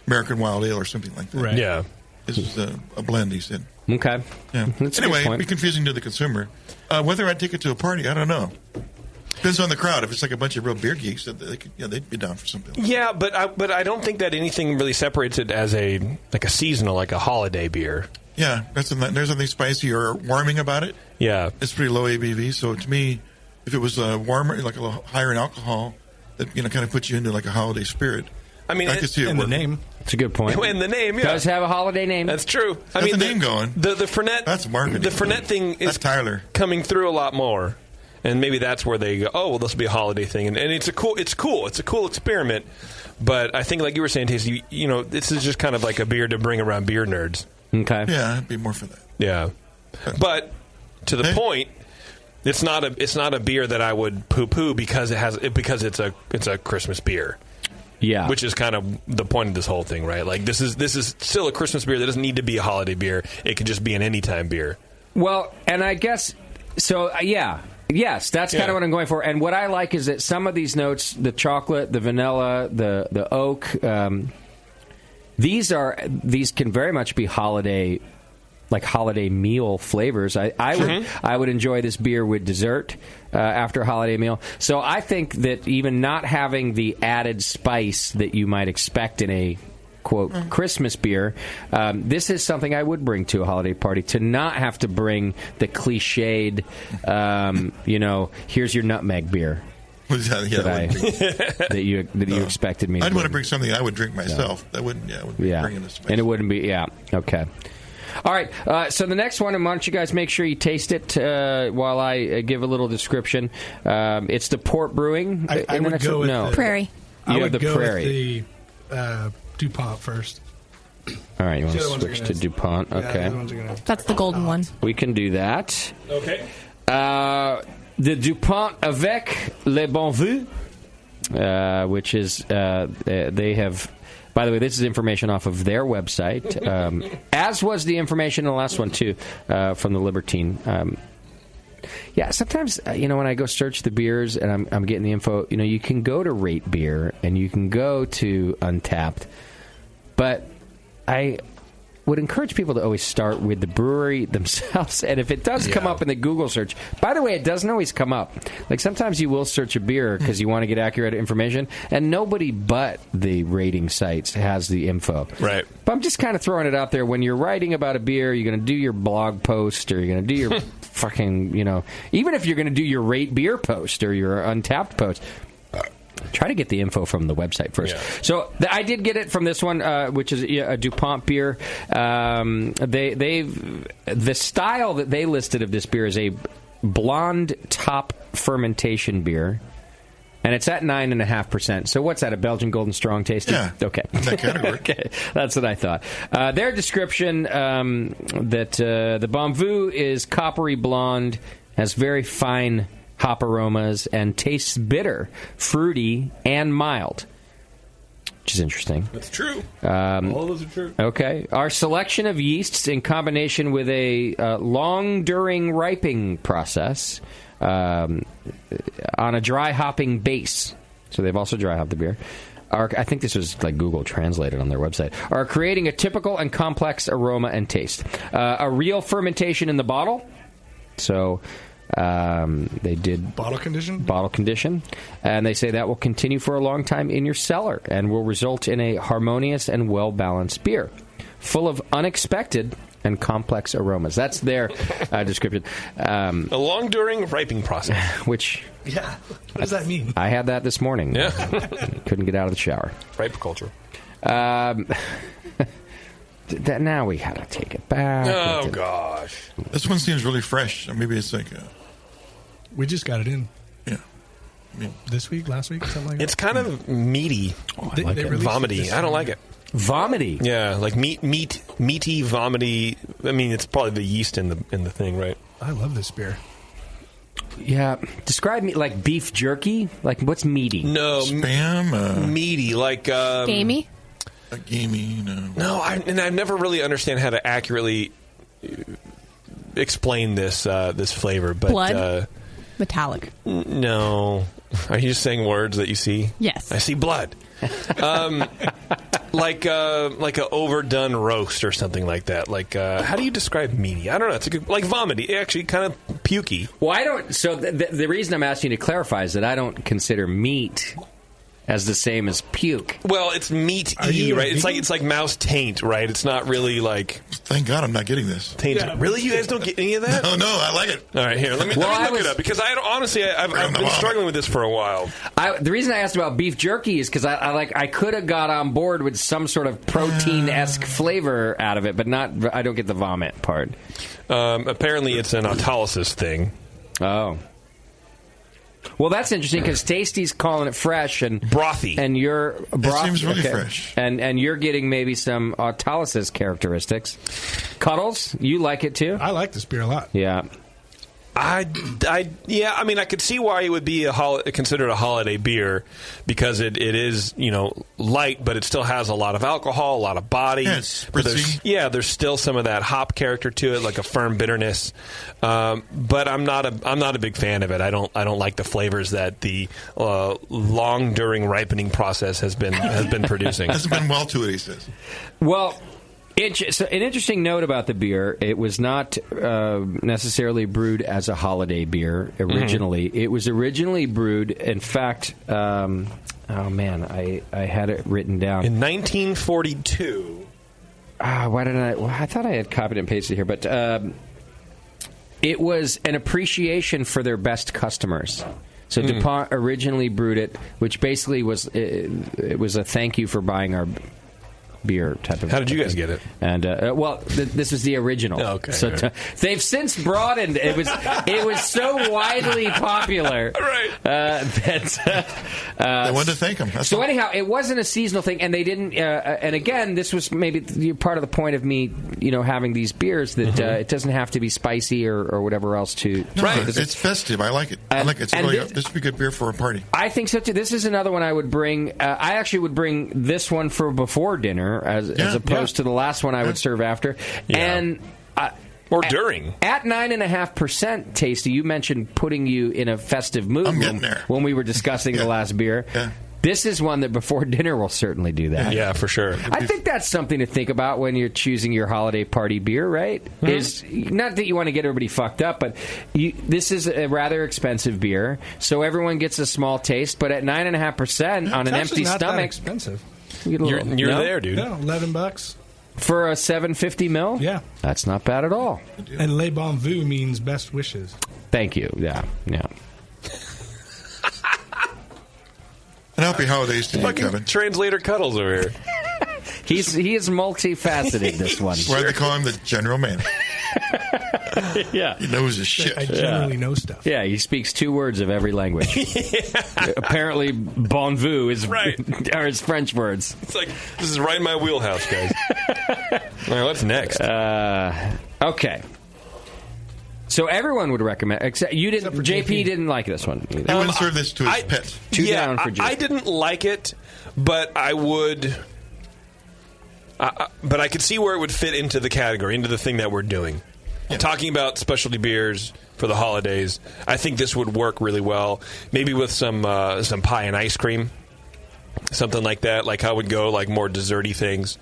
[SPEAKER 8] American Wild Ale or something like that.
[SPEAKER 23] Right.
[SPEAKER 4] Yeah.
[SPEAKER 8] This is a blend, he said.
[SPEAKER 13] Okay.
[SPEAKER 8] Yeah. Anyway, it'd be confusing to the consumer. Whether I'd take it to a party, I don't know. Depends on the crowd. If it's like a bunch of real beer geeks, they'd be down for something.
[SPEAKER 4] Yeah, but I don't think that anything really separates it as a seasonal, like a holiday beer.
[SPEAKER 8] Yeah, there's something spicy or warming about it.
[SPEAKER 4] Yeah.
[SPEAKER 8] It's pretty low ABV. So to me, if it was warmer, like a little higher in alcohol, that kind of puts you into like a holiday spirit.
[SPEAKER 4] I mean,
[SPEAKER 8] I could see it
[SPEAKER 23] in the
[SPEAKER 8] working.
[SPEAKER 23] name.
[SPEAKER 13] It's a good point.
[SPEAKER 4] In the name, yeah.
[SPEAKER 13] Does have a holiday name.
[SPEAKER 4] That's true.
[SPEAKER 8] That's the name going.
[SPEAKER 4] The Fernet.
[SPEAKER 8] That's marketing.
[SPEAKER 4] The Fernet thing is
[SPEAKER 8] Tyler
[SPEAKER 4] coming through a lot more, and maybe that's where they go. Oh, well, this will be a holiday thing, and it's cool. It's a cool experiment. But I think, like you were saying, Tasty, this is just kind of like a beer to bring around beer nerds.
[SPEAKER 13] Okay.
[SPEAKER 8] Yeah, I'd be more for that.
[SPEAKER 4] Yeah, but to the point, it's not a beer that I would poo-poo because it's a Christmas beer.
[SPEAKER 13] Yeah,
[SPEAKER 4] which is kind of the point of this whole thing, right? Like this is still a Christmas beer that doesn't need to be a holiday beer. It could just be an anytime beer.
[SPEAKER 13] Well, and I guess so. Yes, that's kind of what I'm going for. And what I like is that some of these notes, the chocolate, the vanilla, the oak, these can very much be holiday meal flavors. I would enjoy this beer with dessert after a holiday meal. So I think that even not having the added spice that you might expect in a quote Christmas beer, this is something I would bring to a holiday party, to not have to bring the cliched here's your nutmeg beer. That you expected me to
[SPEAKER 8] I'd
[SPEAKER 13] bring.
[SPEAKER 8] want to bring something I would drink myself. That wouldn't be bringing the spice.
[SPEAKER 13] And it wouldn't be okay. All right, so the next one, and why don't you guys make sure you taste it while I give a little description. It's the Port Brewing.
[SPEAKER 23] I would go with
[SPEAKER 11] Prairie.
[SPEAKER 23] I would
[SPEAKER 13] the
[SPEAKER 23] go
[SPEAKER 13] Prairie.
[SPEAKER 23] with the DuPont first.
[SPEAKER 13] All right, you want to switch to DuPont? Okay.
[SPEAKER 11] That's the golden one.
[SPEAKER 13] We can do that.
[SPEAKER 4] Okay.
[SPEAKER 13] The DuPont avec les Bonnes Vues, which is, they have... By the way, this is information off of their website, as was the information in the last one, too, from the Libertine. Sometimes, when I go search the beers and I'm getting the info, you can go to Rate Beer and you can go to Untapped, but I would encourage people to always start with the brewery themselves. And if it does come up in the Google search, by the way, it doesn't always come up. Like sometimes you will search a beer because you want to get accurate information, and nobody but the rating sites has the info.
[SPEAKER 4] Right.
[SPEAKER 13] But I'm just kind of throwing it out there. When you're writing about a beer, you're going to do your blog post, or you're going to do your fucking, even if you're going to do your Rate Beer post or your Untapped post, try to get the info from the website first. Yeah. So I did get it from this one, which is a DuPont beer. The style that they listed of this beer is a blonde top fermentation beer, and it's at 9.5%. So what's that? A Belgian Golden Strong tasting?
[SPEAKER 8] Yeah.
[SPEAKER 13] Okay.
[SPEAKER 8] That category.
[SPEAKER 13] Okay. That's what I thought. Their description that the Bonnes Vues is coppery blonde, has very fine hop aromas, and tastes bitter, fruity, and mild, which is interesting.
[SPEAKER 4] That's true.
[SPEAKER 13] All
[SPEAKER 4] those are true.
[SPEAKER 13] Okay. Our selection of yeasts in combination with a long-during ripening process on a dry hopping base. So they've also dry hopped the beer. I think this was like Google translated on their website. Are creating a typical and complex aroma and taste. A real fermentation in the bottle. So... they did
[SPEAKER 23] bottle condition,
[SPEAKER 13] and they say that will continue for a long time in your cellar and will result in a harmonious and well-balanced beer full of unexpected and complex aromas. That's their description.
[SPEAKER 4] A long-during ripening process.
[SPEAKER 13] Which...
[SPEAKER 23] Yeah. What does that mean?
[SPEAKER 13] I had that this morning.
[SPEAKER 4] Yeah.
[SPEAKER 13] Couldn't get out of the shower.
[SPEAKER 4] Ripe culture.
[SPEAKER 13] Now we gotta take it back.
[SPEAKER 4] Oh, gosh.
[SPEAKER 8] This one seems really fresh. Maybe it's like...
[SPEAKER 23] We just got it in.
[SPEAKER 8] Yeah.
[SPEAKER 23] This week, last week, something like that.
[SPEAKER 4] It's kind of meaty.
[SPEAKER 23] They
[SPEAKER 4] vomity. I don't like it.
[SPEAKER 13] Vomity?
[SPEAKER 4] Yeah, like meaty, vomity. I mean, it's probably the yeast in the thing, right?
[SPEAKER 23] I love this beer.
[SPEAKER 13] Yeah. Describe me like beef jerky? Like, what's meaty?
[SPEAKER 4] No.
[SPEAKER 8] Spam?
[SPEAKER 4] Meaty, like...
[SPEAKER 11] gamey?
[SPEAKER 8] A gamey, no.
[SPEAKER 4] No, I've never really understand how to accurately explain this flavor. But
[SPEAKER 11] blood? Metallic.
[SPEAKER 4] No. Are you just saying words that you see?
[SPEAKER 11] Yes.
[SPEAKER 4] I see blood. Like a overdone roast or something like that. Like, how do you describe meaty? I don't know. It's a good, like vomity. Actually, kind of pukey.
[SPEAKER 13] Well, I don't. So the reason I'm asking you to clarify is that I don't consider meat as the same as puke.
[SPEAKER 4] Well, it's meat-y, right? It's like mouse taint, right? It's not really like...
[SPEAKER 8] Thank God I'm not getting this.
[SPEAKER 4] Taint. Yeah, really? You guys don't get any of that?
[SPEAKER 8] No, I like it.
[SPEAKER 4] All right, here. Let me look it up, because I've been struggling with this for a while.
[SPEAKER 13] The reason I asked about beef jerky is because I could have got on board with some sort of protein-esque flavor out of it, but I don't get the vomit part.
[SPEAKER 4] Apparently it's an autolysis thing.
[SPEAKER 13] Oh. Well, that's interesting because Tasty's calling it fresh and
[SPEAKER 4] brothy,
[SPEAKER 13] and you're
[SPEAKER 8] it seems really fresh,
[SPEAKER 13] and you're getting maybe some autolysis characteristics. Cuddles, you like it too?
[SPEAKER 23] I like this beer a lot.
[SPEAKER 13] Yeah.
[SPEAKER 4] I mean, I could see why it would be considered a holiday beer because it is, light, but it still has a lot of alcohol, a lot of body.
[SPEAKER 8] Yes,
[SPEAKER 4] there's still some of that hop character to it, like a firm bitterness. But I'm not a big fan of it. I don't like the flavors that the long during ripening process has been producing.
[SPEAKER 8] Hasn't been well to it, he says.
[SPEAKER 13] Well. So an interesting note about the beer, it was not necessarily brewed as a holiday beer originally. Mm-hmm. It was originally brewed, in fact, I had it written down.
[SPEAKER 4] In 1942.
[SPEAKER 13] Why didn't I? Well, I thought I had copied and pasted here, but it was an appreciation for their best customers. So DuPont originally brewed it, which basically was it was a thank you for buying our beer type of.
[SPEAKER 4] How did you guys get it?
[SPEAKER 13] And this was the original.
[SPEAKER 4] Oh, okay.
[SPEAKER 13] So they've since broadened. It was so widely popular,
[SPEAKER 4] right?
[SPEAKER 13] That
[SPEAKER 8] they wanted to thank them.
[SPEAKER 13] So anyhow, it wasn't a seasonal thing, and they didn't. And again, this was maybe part of the point of me, having these beers that it doesn't have to be spicy or whatever else to.
[SPEAKER 8] No, right. It's festive. I like it. I like it. This would be a good beer for a party.
[SPEAKER 13] I think so too. This is another one I would bring. I actually would bring this one for before dinner. As opposed to the last one I would serve after.
[SPEAKER 4] Yeah.
[SPEAKER 13] And
[SPEAKER 4] or during.
[SPEAKER 13] At 9.5%, Tasty, you mentioned putting you in a festive mood when we were discussing the last beer.
[SPEAKER 8] Yeah.
[SPEAKER 13] This is one that before dinner will certainly do that.
[SPEAKER 4] Yeah, for sure.
[SPEAKER 13] I think that's something to think about when you're choosing your holiday party beer, right? Mm-hmm. Is not that you want to get everybody fucked up, but this is a rather expensive beer, so everyone gets a small taste. But at 9.5% on an empty
[SPEAKER 23] not
[SPEAKER 13] stomach,
[SPEAKER 23] that expensive.
[SPEAKER 4] You're there, dude.
[SPEAKER 23] Yeah, $11
[SPEAKER 13] for a 750 ml.
[SPEAKER 23] Yeah,
[SPEAKER 13] that's not bad at all.
[SPEAKER 23] And Le Bon Vu means best wishes.
[SPEAKER 13] Thank you. Yeah.
[SPEAKER 8] And happy holidays to you, Kevin.
[SPEAKER 4] Translator Cuddles over here.
[SPEAKER 13] He is multifaceted. This one.
[SPEAKER 8] Why do they call him the general manager?
[SPEAKER 13] Yeah,
[SPEAKER 8] he knows his shit.
[SPEAKER 23] I generally know stuff.
[SPEAKER 13] Yeah, he speaks 2 words of every language. Apparently, bon vu is are his French words.
[SPEAKER 4] It's like this is right in my wheelhouse, guys. All right, what's next?
[SPEAKER 13] Okay. So everyone would recommend, except you didn't. Except JP didn't like this one.
[SPEAKER 8] He wouldn't serve this to his pets.
[SPEAKER 13] Two down for JP.
[SPEAKER 4] I didn't like it, but I would. But I could see where it would fit into the category, into the thing that we're doing. Yeah. Talking about specialty beers for the holidays, I think this would work really well. Maybe with some pie and ice cream, something like that. Like I would go like more desserty things,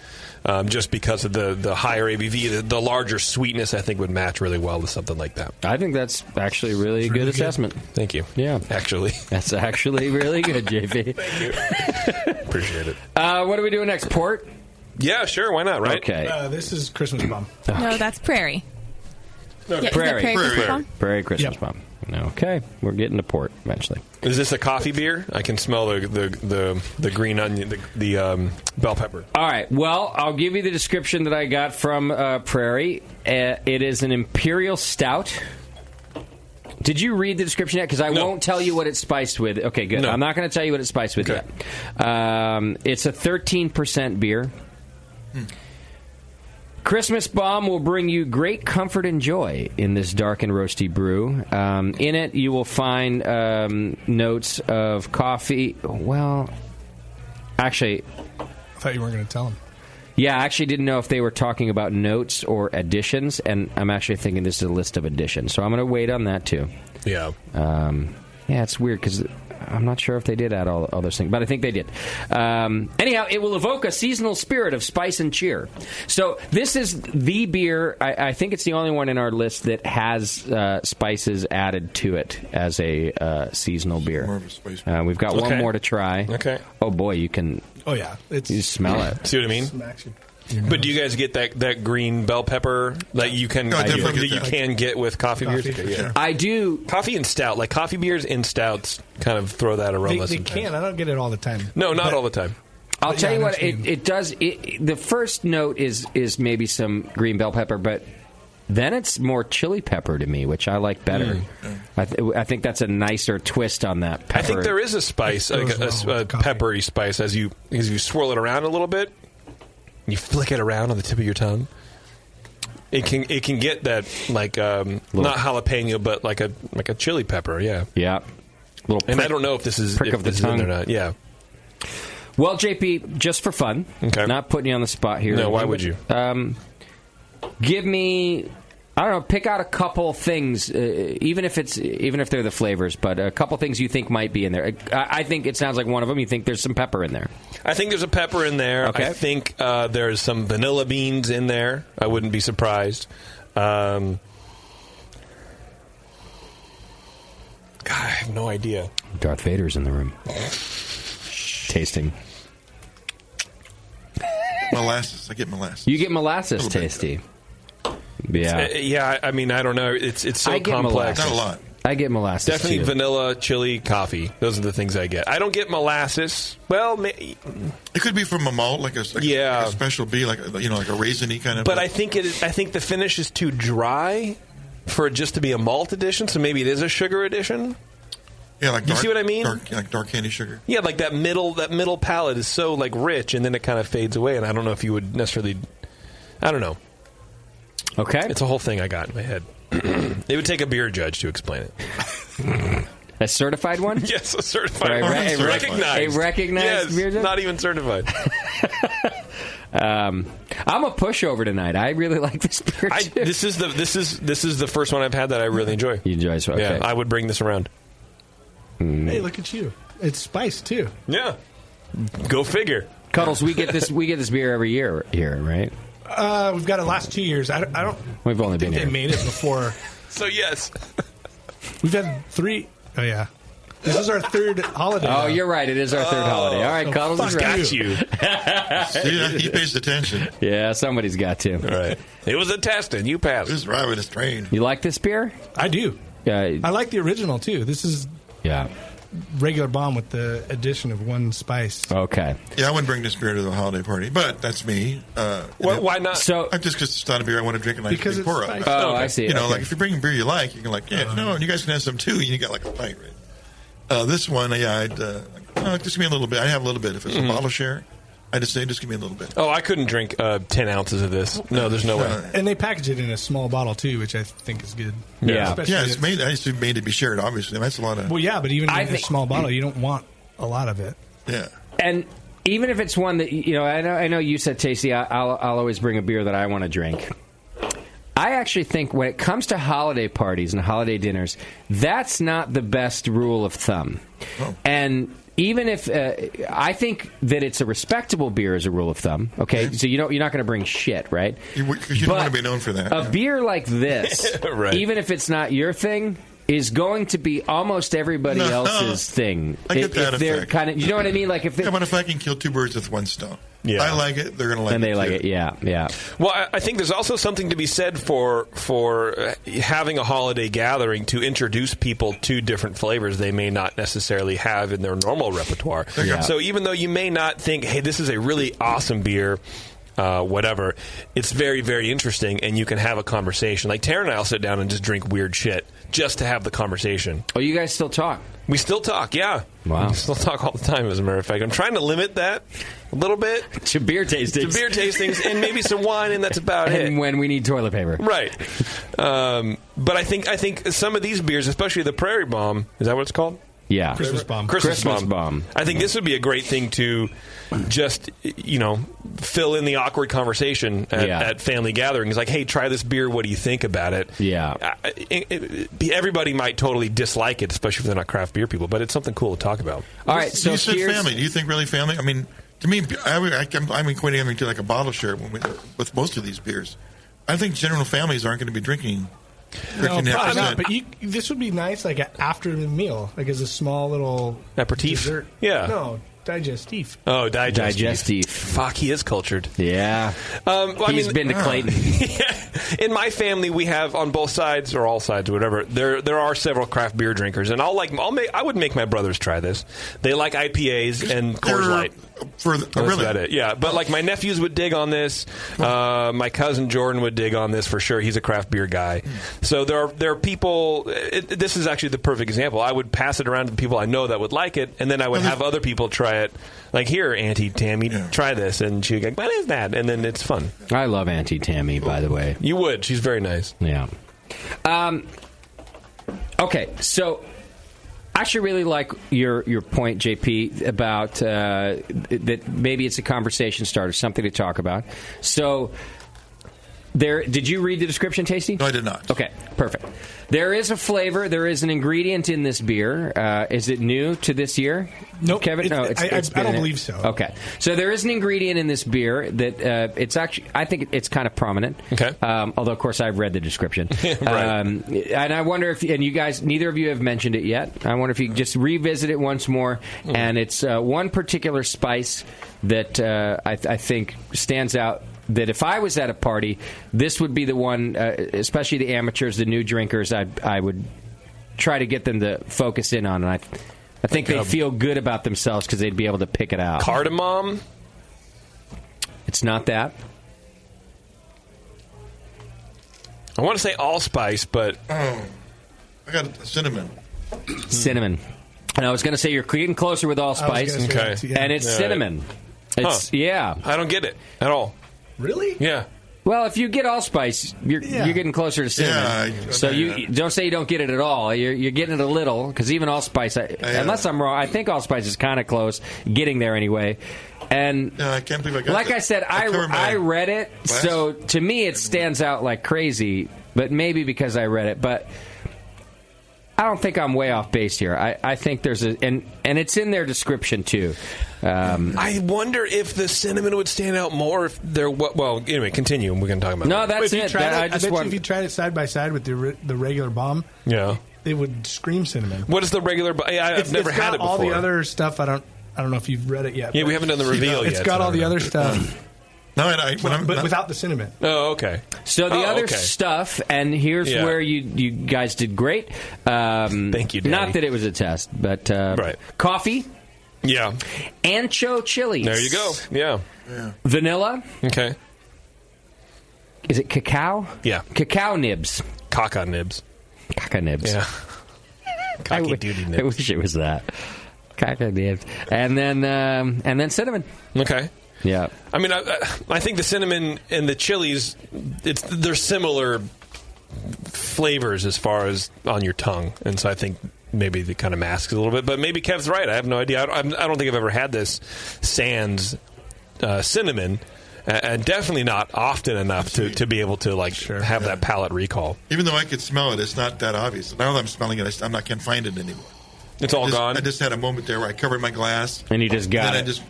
[SPEAKER 4] just because of the higher ABV, the larger sweetness. I think would match really well with something like that.
[SPEAKER 13] I think that's actually really good assessment.
[SPEAKER 4] Thank you.
[SPEAKER 13] Yeah,
[SPEAKER 4] actually,
[SPEAKER 13] that's actually really good, JP.
[SPEAKER 4] Thank you. Appreciate it.
[SPEAKER 13] What are we doing next? Port.
[SPEAKER 4] Yeah, sure. Why not? Right.
[SPEAKER 13] Okay.
[SPEAKER 23] This is Christmas Bomb.
[SPEAKER 11] No, that's Prairie.
[SPEAKER 4] No,
[SPEAKER 11] yeah,
[SPEAKER 13] Prairie.
[SPEAKER 11] Prairie
[SPEAKER 13] Christmas Bomb. Okay, we're getting to port eventually.
[SPEAKER 4] Is this a coffee beer? I can smell the green onion, the bell pepper.
[SPEAKER 13] All right. Well, I'll give you the description that I got from Prairie. It is an imperial stout. Did you read the description yet? Because I won't tell you what it's spiced with. Okay, good.
[SPEAKER 4] No.
[SPEAKER 13] I'm not going to tell you what it's spiced with yet. It's a 13% beer. Christmas Bomb will bring you great comfort and joy in this dark and roasty brew. In it, you will find notes of coffee. Well, actually,
[SPEAKER 23] I thought you weren't going to tell him.
[SPEAKER 13] Yeah, I actually didn't know if they were talking about notes or additions, and I'm actually thinking this is a list of additions. So I'm going to wait on that, too.
[SPEAKER 4] Yeah.
[SPEAKER 13] Yeah, it's weird, because I'm not sure if they did add all those things, but I think they did. Anyhow, it will evoke a seasonal spirit of spice and cheer. So this is the beer. I think it's the only one in our list that has spices added to it as a seasonal beer.
[SPEAKER 8] More of a spice beer.
[SPEAKER 13] We've got one more to try.
[SPEAKER 4] Okay.
[SPEAKER 13] Oh boy, you can.
[SPEAKER 23] Oh yeah,
[SPEAKER 13] you smell it.
[SPEAKER 4] See what I mean? But do you guys get that green bell pepper that you can get with coffee beers?
[SPEAKER 23] Yeah.
[SPEAKER 13] I do.
[SPEAKER 23] Coffee
[SPEAKER 4] and stout, like coffee beers and stouts, kind of throw that aroma.
[SPEAKER 23] They can. I don't get it all the time.
[SPEAKER 4] No, not all the time.
[SPEAKER 13] I'll tell you what it does. The first note is maybe some green bell pepper, but then it's more chili pepper to me, which I like better. I think that's a nicer twist on that pepper.
[SPEAKER 4] I think there is a spice, like a peppery spice, as you swirl it around a little bit. You flick it around on the tip of your tongue. It can get that not jalapeno, but like a chili pepper. Yeah.
[SPEAKER 13] Little
[SPEAKER 4] and I don't know if this is
[SPEAKER 13] prick of the tongue
[SPEAKER 4] or not. Yeah.
[SPEAKER 13] Well, JP, just for fun, not putting you on the spot here.
[SPEAKER 4] No, why would you?
[SPEAKER 13] Give me, I don't know, pick out a couple things, even if they're the flavors, but a couple things you think might be in there. I think it sounds like one of them. You think there's some pepper in there.
[SPEAKER 4] I think there's a pepper in there.
[SPEAKER 13] Okay.
[SPEAKER 4] I think there's some vanilla beans in there. I wouldn't be surprised. God, I have no idea.
[SPEAKER 13] Darth Vader's in the room. Tasting.
[SPEAKER 8] Molasses. I get molasses.
[SPEAKER 13] You get molasses tasty.
[SPEAKER 4] Yeah. I mean, I don't know. It's so complex.
[SPEAKER 13] Molasses.
[SPEAKER 8] Not a lot.
[SPEAKER 13] I get molasses.
[SPEAKER 4] Definitely
[SPEAKER 13] too.
[SPEAKER 4] vanilla, chili, coffee. Those are the things I get. I don't get molasses. Well,
[SPEAKER 8] it could be from a malt, like a special bee, like a raisiny kind of.
[SPEAKER 4] But I think the finish is too dry for it just to be a malt addition. So maybe it is a sugar addition.
[SPEAKER 8] Yeah, like
[SPEAKER 4] you see what I mean?
[SPEAKER 8] Like dark candy sugar.
[SPEAKER 4] Yeah, like that middle palate is so like rich, and then it kind of fades away. And I don't know if you would necessarily. I don't know.
[SPEAKER 13] Okay,
[SPEAKER 4] it's a whole thing I got in my head. It would take a beer judge to explain it.
[SPEAKER 13] A certified one?
[SPEAKER 4] Yes, a certified one.
[SPEAKER 13] Recognized. A recognized beer judge?
[SPEAKER 4] Not even certified.
[SPEAKER 13] I'm a pushover tonight. I really like this beer too.
[SPEAKER 4] This is the first one I've had that I really enjoy.
[SPEAKER 13] You enjoy it? Okay.
[SPEAKER 4] Yeah, I would bring this around.
[SPEAKER 23] Hey, look at you! It's spice too.
[SPEAKER 4] Yeah, go figure.
[SPEAKER 13] Cuddles, we get this beer every year here, right?
[SPEAKER 23] We've got it last 2 years. I don't.
[SPEAKER 13] We've only been here.
[SPEAKER 23] They made it before.
[SPEAKER 4] So yes,
[SPEAKER 23] we've had 3. Oh yeah, this is our third holiday.
[SPEAKER 13] Oh, you're right. It is our third holiday. All right, Cuddles is right.
[SPEAKER 4] Got you.
[SPEAKER 8] See, he pays attention.
[SPEAKER 13] Yeah, somebody's got to.
[SPEAKER 4] All right. It was a test, and you passed.
[SPEAKER 8] This is right with his train.
[SPEAKER 13] You like this beer?
[SPEAKER 23] I do.
[SPEAKER 13] Yeah,
[SPEAKER 23] I like the original too. This is
[SPEAKER 13] yeah.
[SPEAKER 23] Regular bomb with the addition of one spice.
[SPEAKER 13] Okay.
[SPEAKER 8] Yeah, I wouldn't bring this beer to the holiday party, but that's me.
[SPEAKER 4] Why not?
[SPEAKER 13] So
[SPEAKER 8] I'm just because it's not a beer I want to drink and
[SPEAKER 23] because it's
[SPEAKER 8] pour
[SPEAKER 23] spicy.
[SPEAKER 8] up.
[SPEAKER 13] Oh, I see.
[SPEAKER 8] You know, like if you're bringing beer you like, you can like, no, and you guys can have some too. And you got like a pint, right? This one, I'd just give me a little bit. I have a little bit. If it's a bottle share, I just say, just give me a little bit.
[SPEAKER 4] Oh, I couldn't drink 10 ounces of this. No, there's no way.
[SPEAKER 23] And they package it in a small bottle too, which I think is good.
[SPEAKER 13] Yeah,
[SPEAKER 8] it's made. I assume made to be shared. Obviously, that's a lot of.
[SPEAKER 23] Well, yeah, but even in a small bottle, you don't want a lot of it.
[SPEAKER 8] Yeah,
[SPEAKER 13] and even if it's one that I know you said tasty. I'll always bring a beer that I want to drink. I actually think when it comes to holiday parties and holiday dinners, that's not the best rule of thumb. Oh. And even if I think that it's a respectable beer as a rule of thumb, okay? So you're not going to bring shit, right?
[SPEAKER 8] Because you don't want to be known for that.
[SPEAKER 13] A beer like this,
[SPEAKER 4] right.
[SPEAKER 13] Even if it's not your thing, is going to be almost everybody else's thing.
[SPEAKER 8] I get that
[SPEAKER 13] they're kind of, you know what I mean? Like if
[SPEAKER 8] if I can kill 2 birds with one stone.
[SPEAKER 4] Yeah.
[SPEAKER 8] I like it. They're going to like it.
[SPEAKER 13] And they like
[SPEAKER 8] too.
[SPEAKER 13] it. Yeah.
[SPEAKER 4] Well, I think there's also something to be said for having a holiday gathering to introduce people to different flavors they may not necessarily have in their normal repertoire.
[SPEAKER 8] Yeah.
[SPEAKER 4] So even though you may not think, hey, this is a really awesome beer, whatever, it's very, very interesting, and you can have a conversation. Like Tara and I will sit down and just drink weird shit just to have the conversation.
[SPEAKER 13] Oh, you guys still talk?
[SPEAKER 4] We still talk, yeah.
[SPEAKER 13] Wow.
[SPEAKER 4] We still talk all the time, as a matter of fact. I'm trying to limit that a little bit.
[SPEAKER 13] To beer tastings. And maybe some wine, and that's about it. And when we need toilet paper.
[SPEAKER 4] Right. But I think some of these beers, especially the Prairie Bomb, is that what it's called?
[SPEAKER 13] Yeah.
[SPEAKER 23] Christmas bomb.
[SPEAKER 4] Christmas bomb. I think this would be a great thing to just, fill in the awkward conversation at family gatherings. Like, hey, try this beer. What do you think about it?
[SPEAKER 13] Yeah.
[SPEAKER 4] Everybody might totally dislike it, especially if they're not craft beer people, but it's something cool to talk about.
[SPEAKER 13] All right, so
[SPEAKER 8] you said family. Do you think really family? I mean, to me, I'm equating everything to like a bottle share with most of these beers. I think general families aren't going to be drinking.
[SPEAKER 23] No, probably not. But this would be nice, like after the meal, like as a small little
[SPEAKER 4] aperitif.
[SPEAKER 23] Dessert.
[SPEAKER 4] Yeah.
[SPEAKER 23] No, digestif.
[SPEAKER 4] Oh, digestif. Fuck, he is cultured.
[SPEAKER 13] Yeah. He's been to Clayton.
[SPEAKER 4] In my family, we have on both sides or all sides, or whatever. There are several craft beer drinkers, and I would make my brothers try this. They like IPAs and Coors Light. That's about it. Yeah, but like my nephews would dig on this. My cousin Jordan would dig on this for sure. He's a craft beer guy. So there are people. This is actually the perfect example. I would pass it around to people I know that would like it, and then I would have other people try it. Like, here, Auntie Tammy, try this, and she'd go, what is that? And then it's fun.
[SPEAKER 13] I love Auntie Tammy, by the way.
[SPEAKER 4] You would. She's very nice.
[SPEAKER 13] Yeah. Okay, so I actually really like your point, JP, about that maybe it's a conversation starter, something to talk about. So, did you read the description, Tasty?
[SPEAKER 8] No, I did not.
[SPEAKER 13] Okay, perfect. There is a flavor. There is an ingredient in this beer. Is it new to this year?
[SPEAKER 23] Nope.
[SPEAKER 13] Kevin? No,
[SPEAKER 23] I don't believe so.
[SPEAKER 13] Okay. So there is an ingredient in this beer that it's actually, I think it's kind of prominent.
[SPEAKER 4] Okay.
[SPEAKER 13] Although, of course, I've read the description.
[SPEAKER 4] Right.
[SPEAKER 13] And I wonder if, and you guys, neither of you have mentioned it yet. I wonder if you could just revisit it once more. And it's one particular spice that I think stands out. That if I was at a party, this would be the one, especially the amateurs, the new drinkers, I would try to get them to focus in on. And I think they'd feel good about themselves because they'd be able to pick it out.
[SPEAKER 4] Cardamom?
[SPEAKER 13] It's not that.
[SPEAKER 4] I want to say allspice, but...
[SPEAKER 8] I got cinnamon.
[SPEAKER 13] Cinnamon. And I was going to say you're getting closer with allspice.
[SPEAKER 4] Okay.
[SPEAKER 13] And it's cinnamon. It's Yeah.
[SPEAKER 4] I don't get it at all.
[SPEAKER 23] Really?
[SPEAKER 4] Yeah.
[SPEAKER 13] Well, if you get allspice, you're getting closer to cinnamon.
[SPEAKER 8] Yeah,
[SPEAKER 13] so you don't say you don't get it at all. You're getting it a little, because even allspice, unless I'm wrong, I think allspice is kind of close, getting there anyway. And
[SPEAKER 8] I can't believe I got
[SPEAKER 13] like
[SPEAKER 8] that.
[SPEAKER 13] I said, I read it, so to me it stands out like crazy, but maybe because I read it. But I don't think I'm way off base here. I think there's and it's in their description too.
[SPEAKER 4] I wonder if the cinnamon would stand out more if there. Well, anyway, continue. We're going to talk about.
[SPEAKER 13] No, that's it.
[SPEAKER 23] I bet you if you tried it side by side with the regular bomb, it would scream cinnamon.
[SPEAKER 4] What is the regular? I've never had it before.
[SPEAKER 23] All the other stuff. I don't know if you've read it yet.
[SPEAKER 4] Yeah, we haven't done the reveal yet.
[SPEAKER 23] It's got all the other stuff.
[SPEAKER 8] No,
[SPEAKER 23] but without the cinnamon.
[SPEAKER 4] Oh, okay.
[SPEAKER 13] So the other stuff, and here's where you guys did great.
[SPEAKER 4] Thank you, Daddy.
[SPEAKER 13] Not that it was a test, but coffee.
[SPEAKER 4] Yeah.
[SPEAKER 13] Ancho chilies.
[SPEAKER 4] There you go. Yeah.
[SPEAKER 13] Vanilla.
[SPEAKER 4] Okay.
[SPEAKER 13] Is it cacao?
[SPEAKER 4] Yeah.
[SPEAKER 13] Cacao nibs.
[SPEAKER 4] Caca nibs.
[SPEAKER 13] Caca nibs.
[SPEAKER 4] Yeah. Cocky duty nibs.
[SPEAKER 13] I wish it was that. Caca nibs. And then cinnamon.
[SPEAKER 4] Okay.
[SPEAKER 13] Yeah.
[SPEAKER 4] I mean, I think the cinnamon and the chilies, they're similar flavors as far as on your tongue, and so I think maybe it kind of masks a little bit. But maybe Kev's right. I have no idea. I don't think I've ever had this sans cinnamon, and definitely not often enough to be able to have that palate recall.
[SPEAKER 8] Even though I could smell it, it's not that obvious. Now that I'm smelling it, I can't find it anymore.
[SPEAKER 4] It's all gone.
[SPEAKER 8] I just had a moment there where I covered my glass,
[SPEAKER 13] and you just got
[SPEAKER 8] it. It just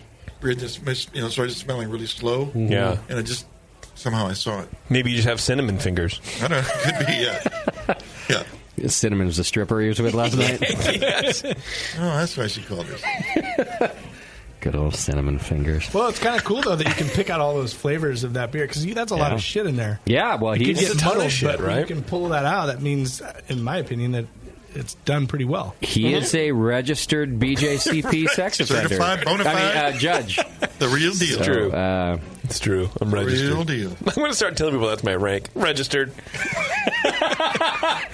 [SPEAKER 8] started smelling really slow.
[SPEAKER 4] Yeah,
[SPEAKER 8] and somehow I saw it.
[SPEAKER 4] Maybe you just have cinnamon fingers.
[SPEAKER 8] I don't know. Could be. Yeah.
[SPEAKER 13] Cinnamon was the stripper he was with last night.
[SPEAKER 4] Yes.
[SPEAKER 8] Oh, that's why she called her.
[SPEAKER 13] Good old cinnamon fingers.
[SPEAKER 23] Well, it's kind of cool though that you can pick out all those flavors of that beer because that's a lot of shit in there.
[SPEAKER 13] Yeah, well,
[SPEAKER 23] you
[SPEAKER 13] he's
[SPEAKER 23] can get muddled, shit, right? You can pull that out. That means, in my opinion, that it's done pretty well.
[SPEAKER 13] He is a registered BJCP sex offender.
[SPEAKER 8] Certified, bona fide.
[SPEAKER 13] Judge.
[SPEAKER 8] The real deal.
[SPEAKER 4] It's true. It's true. I'm registered.
[SPEAKER 8] Real deal.
[SPEAKER 4] I'm going to start telling people that's my rank. Registered.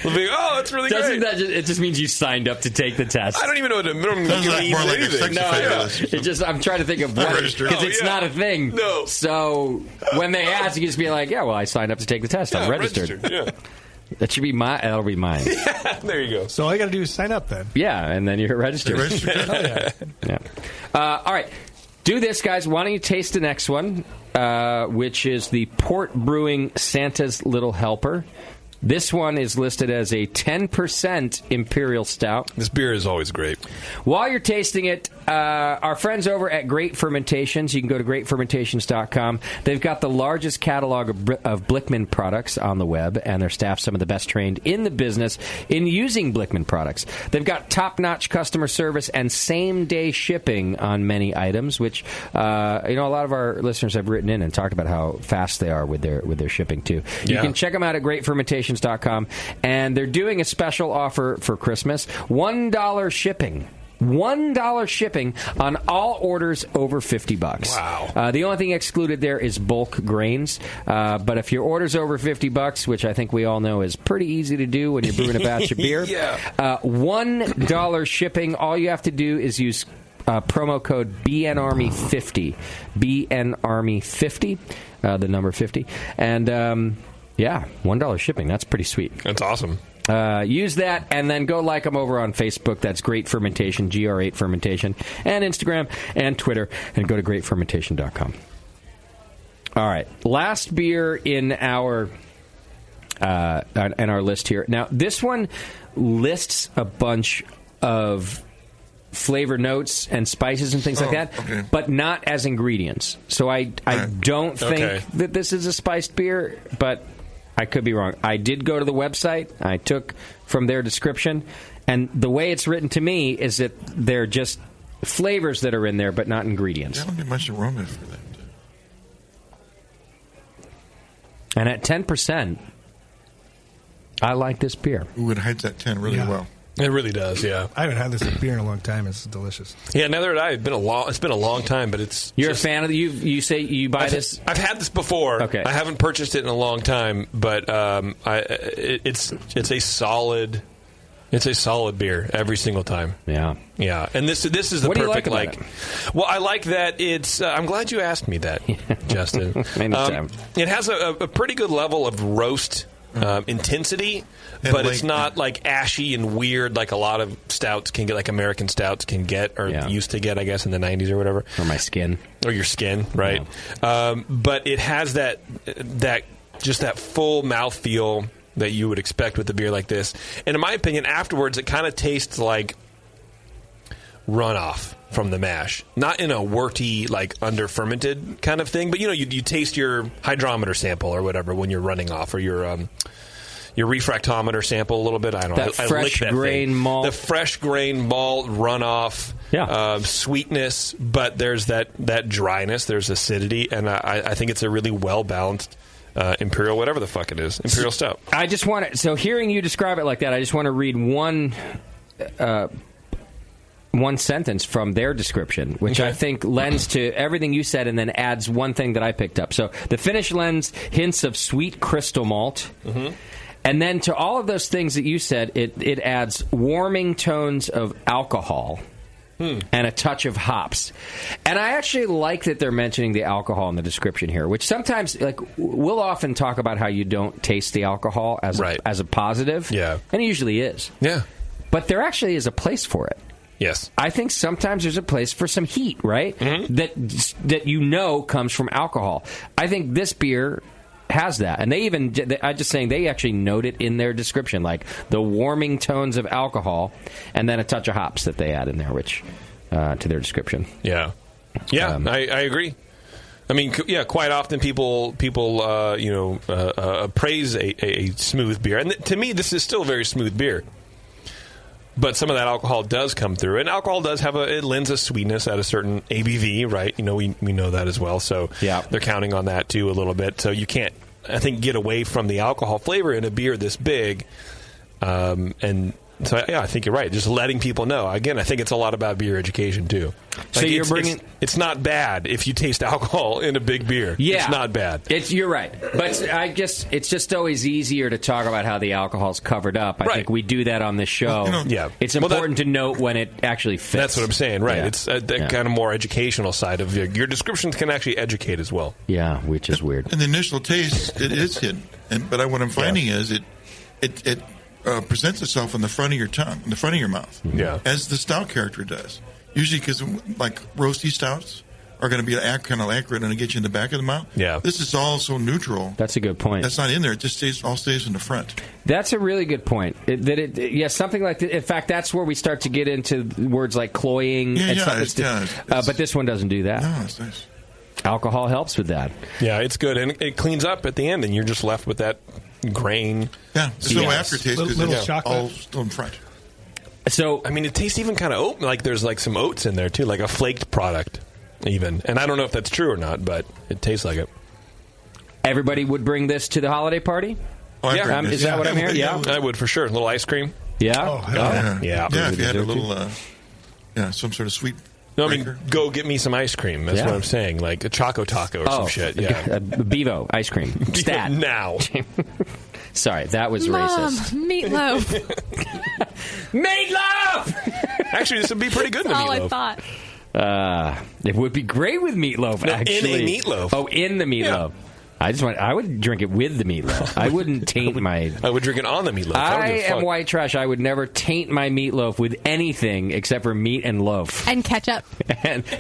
[SPEAKER 4] We'll be, that's really
[SPEAKER 13] Doesn't
[SPEAKER 4] great.
[SPEAKER 13] It just means you signed up to take the test.
[SPEAKER 4] I don't even know what it means.
[SPEAKER 8] More like a sex offender.
[SPEAKER 13] I'm trying to think of what, because it's not a thing.
[SPEAKER 4] No.
[SPEAKER 13] So when they ask, you just be like, I signed up to take the test. I'm registered.
[SPEAKER 4] Yeah.
[SPEAKER 13] That should be that'll be mine.
[SPEAKER 4] Yeah, there you go.
[SPEAKER 23] So all you got to do is sign up then.
[SPEAKER 13] Yeah, and then you're registered. Yeah. All right. Do this, guys. Why don't you taste the next one, which is the Port Brewing Santa's Little Helper. This one is listed as a 10% Imperial Stout.
[SPEAKER 4] This beer is always great.
[SPEAKER 13] While you're tasting it, our friends over at Great Fermentations, you can go to greatfermentations.com. They've got the largest catalog of Blickman products on the web, and their staff some of the best trained in the business in using Blickman products. They've got top-notch customer service and same-day shipping on many items, which a lot of our listeners have written in and talked about how fast they are with their shipping, too. You can check them out at greatfermentations.com, and they're doing a special offer for Christmas. $1 shipping. $1 shipping on all orders over $50.
[SPEAKER 4] Wow.
[SPEAKER 13] The only thing excluded there is bulk grains. But if your order's over $50, which I think we all know is pretty easy to do when you're brewing a batch of beer, $1 shipping. All you have to do is use promo code BNARMY50. BNARMY50, the number 50. And, $1 shipping. That's pretty sweet.
[SPEAKER 4] That's awesome.
[SPEAKER 13] Use that, and then go like them over on Facebook. That's Great Fermentation, GR8 Fermentation, and Instagram and Twitter, and go to greatfermentation.com. All right, last beer in our list here. Now, this one lists a bunch of flavor notes and spices and things like that, but not as ingredients. So I don't think that this is a spiced beer, but I could be wrong. I did go to the website. I took from their description, and the way it's written to me is that they're just flavors that are in there, but not ingredients.
[SPEAKER 8] There don't be much aroma for that.
[SPEAKER 13] And at 10%, I like this beer.
[SPEAKER 8] Ooh, it hides that 10 really well.
[SPEAKER 4] It really does, yeah.
[SPEAKER 23] I haven't had this beer in a long time. It's delicious.
[SPEAKER 4] Yeah, neither had I. It's been a long time, but it's...
[SPEAKER 13] You're a fan of you say you buy this?
[SPEAKER 4] I've had this before.
[SPEAKER 13] Okay.
[SPEAKER 4] I haven't purchased it in a long time, but it's a solid... It's a solid beer every single time.
[SPEAKER 13] Yeah.
[SPEAKER 4] Yeah. And this is the
[SPEAKER 13] what
[SPEAKER 4] perfect,
[SPEAKER 13] do you like about it?
[SPEAKER 4] Well, I like that it's... I'm glad you asked me that, Justin.
[SPEAKER 13] Anytime.
[SPEAKER 4] It has a pretty good level of roast intensity, but it's not like ashy and weird like a lot of stouts can get, like American stouts can get, or used to get, I guess, in the 90s or whatever.
[SPEAKER 13] Or my skin.
[SPEAKER 4] Or your skin, right? Yeah. But it has that full mouthfeel that you would expect with a beer like this. And in my opinion, afterwards, it kind of tastes like runoff from the mash. Not in a worty, like, under-fermented kind of thing, but, you taste your hydrometer sample or whatever when you're running off, or your refractometer sample a little bit. I don't know.
[SPEAKER 13] That fresh grain malt.
[SPEAKER 4] The fresh grain malt runoff, sweetness, but there's that dryness, there's acidity, and I think it's a really well-balanced Imperial, whatever the fuck it is, Imperial Stout.
[SPEAKER 13] I just want to, so hearing you describe it like that, I just want to read one sentence from their description, which I think lends to everything you said and then adds one thing that I picked up. So the finish lends hints of sweet crystal malt. Mm-hmm. And then to all of those things that you said, it adds warming tones of alcohol and a touch of hops. And I actually like that they're mentioning the alcohol in the description here, which sometimes, like, we'll often talk about how you don't taste the alcohol as a positive. Yeah. And it usually is.
[SPEAKER 4] Yeah.
[SPEAKER 13] But there actually is a place for it.
[SPEAKER 4] Yes.
[SPEAKER 13] I think sometimes there's a place for some heat, right? Mm-hmm. That comes from alcohol. I think this beer has that. And I'm just saying, they actually note it in their description, like the warming tones of alcohol and then a touch of hops that they add in there, which to their description.
[SPEAKER 4] Yeah. Yeah, I agree. I mean, quite often people praise a smooth beer. And to me, this is still a very smooth beer. But some of that alcohol does come through, and alcohol does it lends a sweetness at a certain ABV, right? We know that as well. So they're counting on that too a little bit. So you can't, I think, get away from the alcohol flavor in a beer this big. And so I think you're right. Just letting people know. Again, I think it's a lot about beer education too.
[SPEAKER 13] So you're bringing.
[SPEAKER 4] It's not bad if you taste alcohol in a big beer.
[SPEAKER 13] Yeah,
[SPEAKER 4] it's not bad.
[SPEAKER 13] You're right, but it's just always easier to talk about how the alcohol's covered up. I think we do that on this show. It's important to note when it actually fits.
[SPEAKER 4] That's what I'm saying. Right. Yeah. It's that kind of more educational side of your descriptions can actually educate as well.
[SPEAKER 13] Yeah, which is weird.
[SPEAKER 8] In the initial taste, it is hidden, but what I'm finding is it presents itself in the front of your tongue, in the front of your mouth, as the stout character does. Usually, because like roasty stouts are going to be kind of accurate and get you in the back of the mouth.
[SPEAKER 13] Yeah.
[SPEAKER 8] This is all so neutral.
[SPEAKER 13] That's a good point.
[SPEAKER 8] That's not in there. It just stays in the front.
[SPEAKER 13] That's a really good point. Something like that. In fact, that's where we start to get into words like cloying. But this one doesn't do that.
[SPEAKER 8] No, it's nice.
[SPEAKER 13] Alcohol helps with that.
[SPEAKER 4] Yeah, it's good, and it cleans up at the end, and you're just left with that grain.
[SPEAKER 8] Yeah, there's no aftertaste because it's all still in front.
[SPEAKER 13] So,
[SPEAKER 4] I mean, it tastes even kind of oat. Like there's like some oats in there too, like a flaked product, even. And I don't know if that's true or not, but it tastes like it.
[SPEAKER 13] Everybody would bring this to the holiday party.
[SPEAKER 8] Oh,
[SPEAKER 13] is that what I'm hearing? Yeah,
[SPEAKER 4] I would for sure. A little ice cream.
[SPEAKER 13] Yeah.
[SPEAKER 8] Yeah, if you had a little, some sort of sweet.
[SPEAKER 4] No, I mean, go get me some ice cream. That's what I'm saying. Like a Choco Taco or some shit. Yeah.
[SPEAKER 13] Bevo ice cream. Stat.
[SPEAKER 4] Now.
[SPEAKER 13] Sorry, that was
[SPEAKER 11] Mom,
[SPEAKER 13] racist.
[SPEAKER 11] Meatloaf.
[SPEAKER 13] Meatloaf!
[SPEAKER 4] Actually, this would be pretty good in the
[SPEAKER 11] That's
[SPEAKER 4] meatloaf.
[SPEAKER 11] all I thought.
[SPEAKER 13] It would be great with meatloaf, actually.
[SPEAKER 4] In a meatloaf.
[SPEAKER 13] Oh, in the meatloaf. Yeah. I would drink it with the meatloaf. I wouldn't taint my...
[SPEAKER 4] I would drink it on the meatloaf.
[SPEAKER 13] I am white trash. I would never taint my meatloaf with anything except for meat and loaf.
[SPEAKER 11] And ketchup.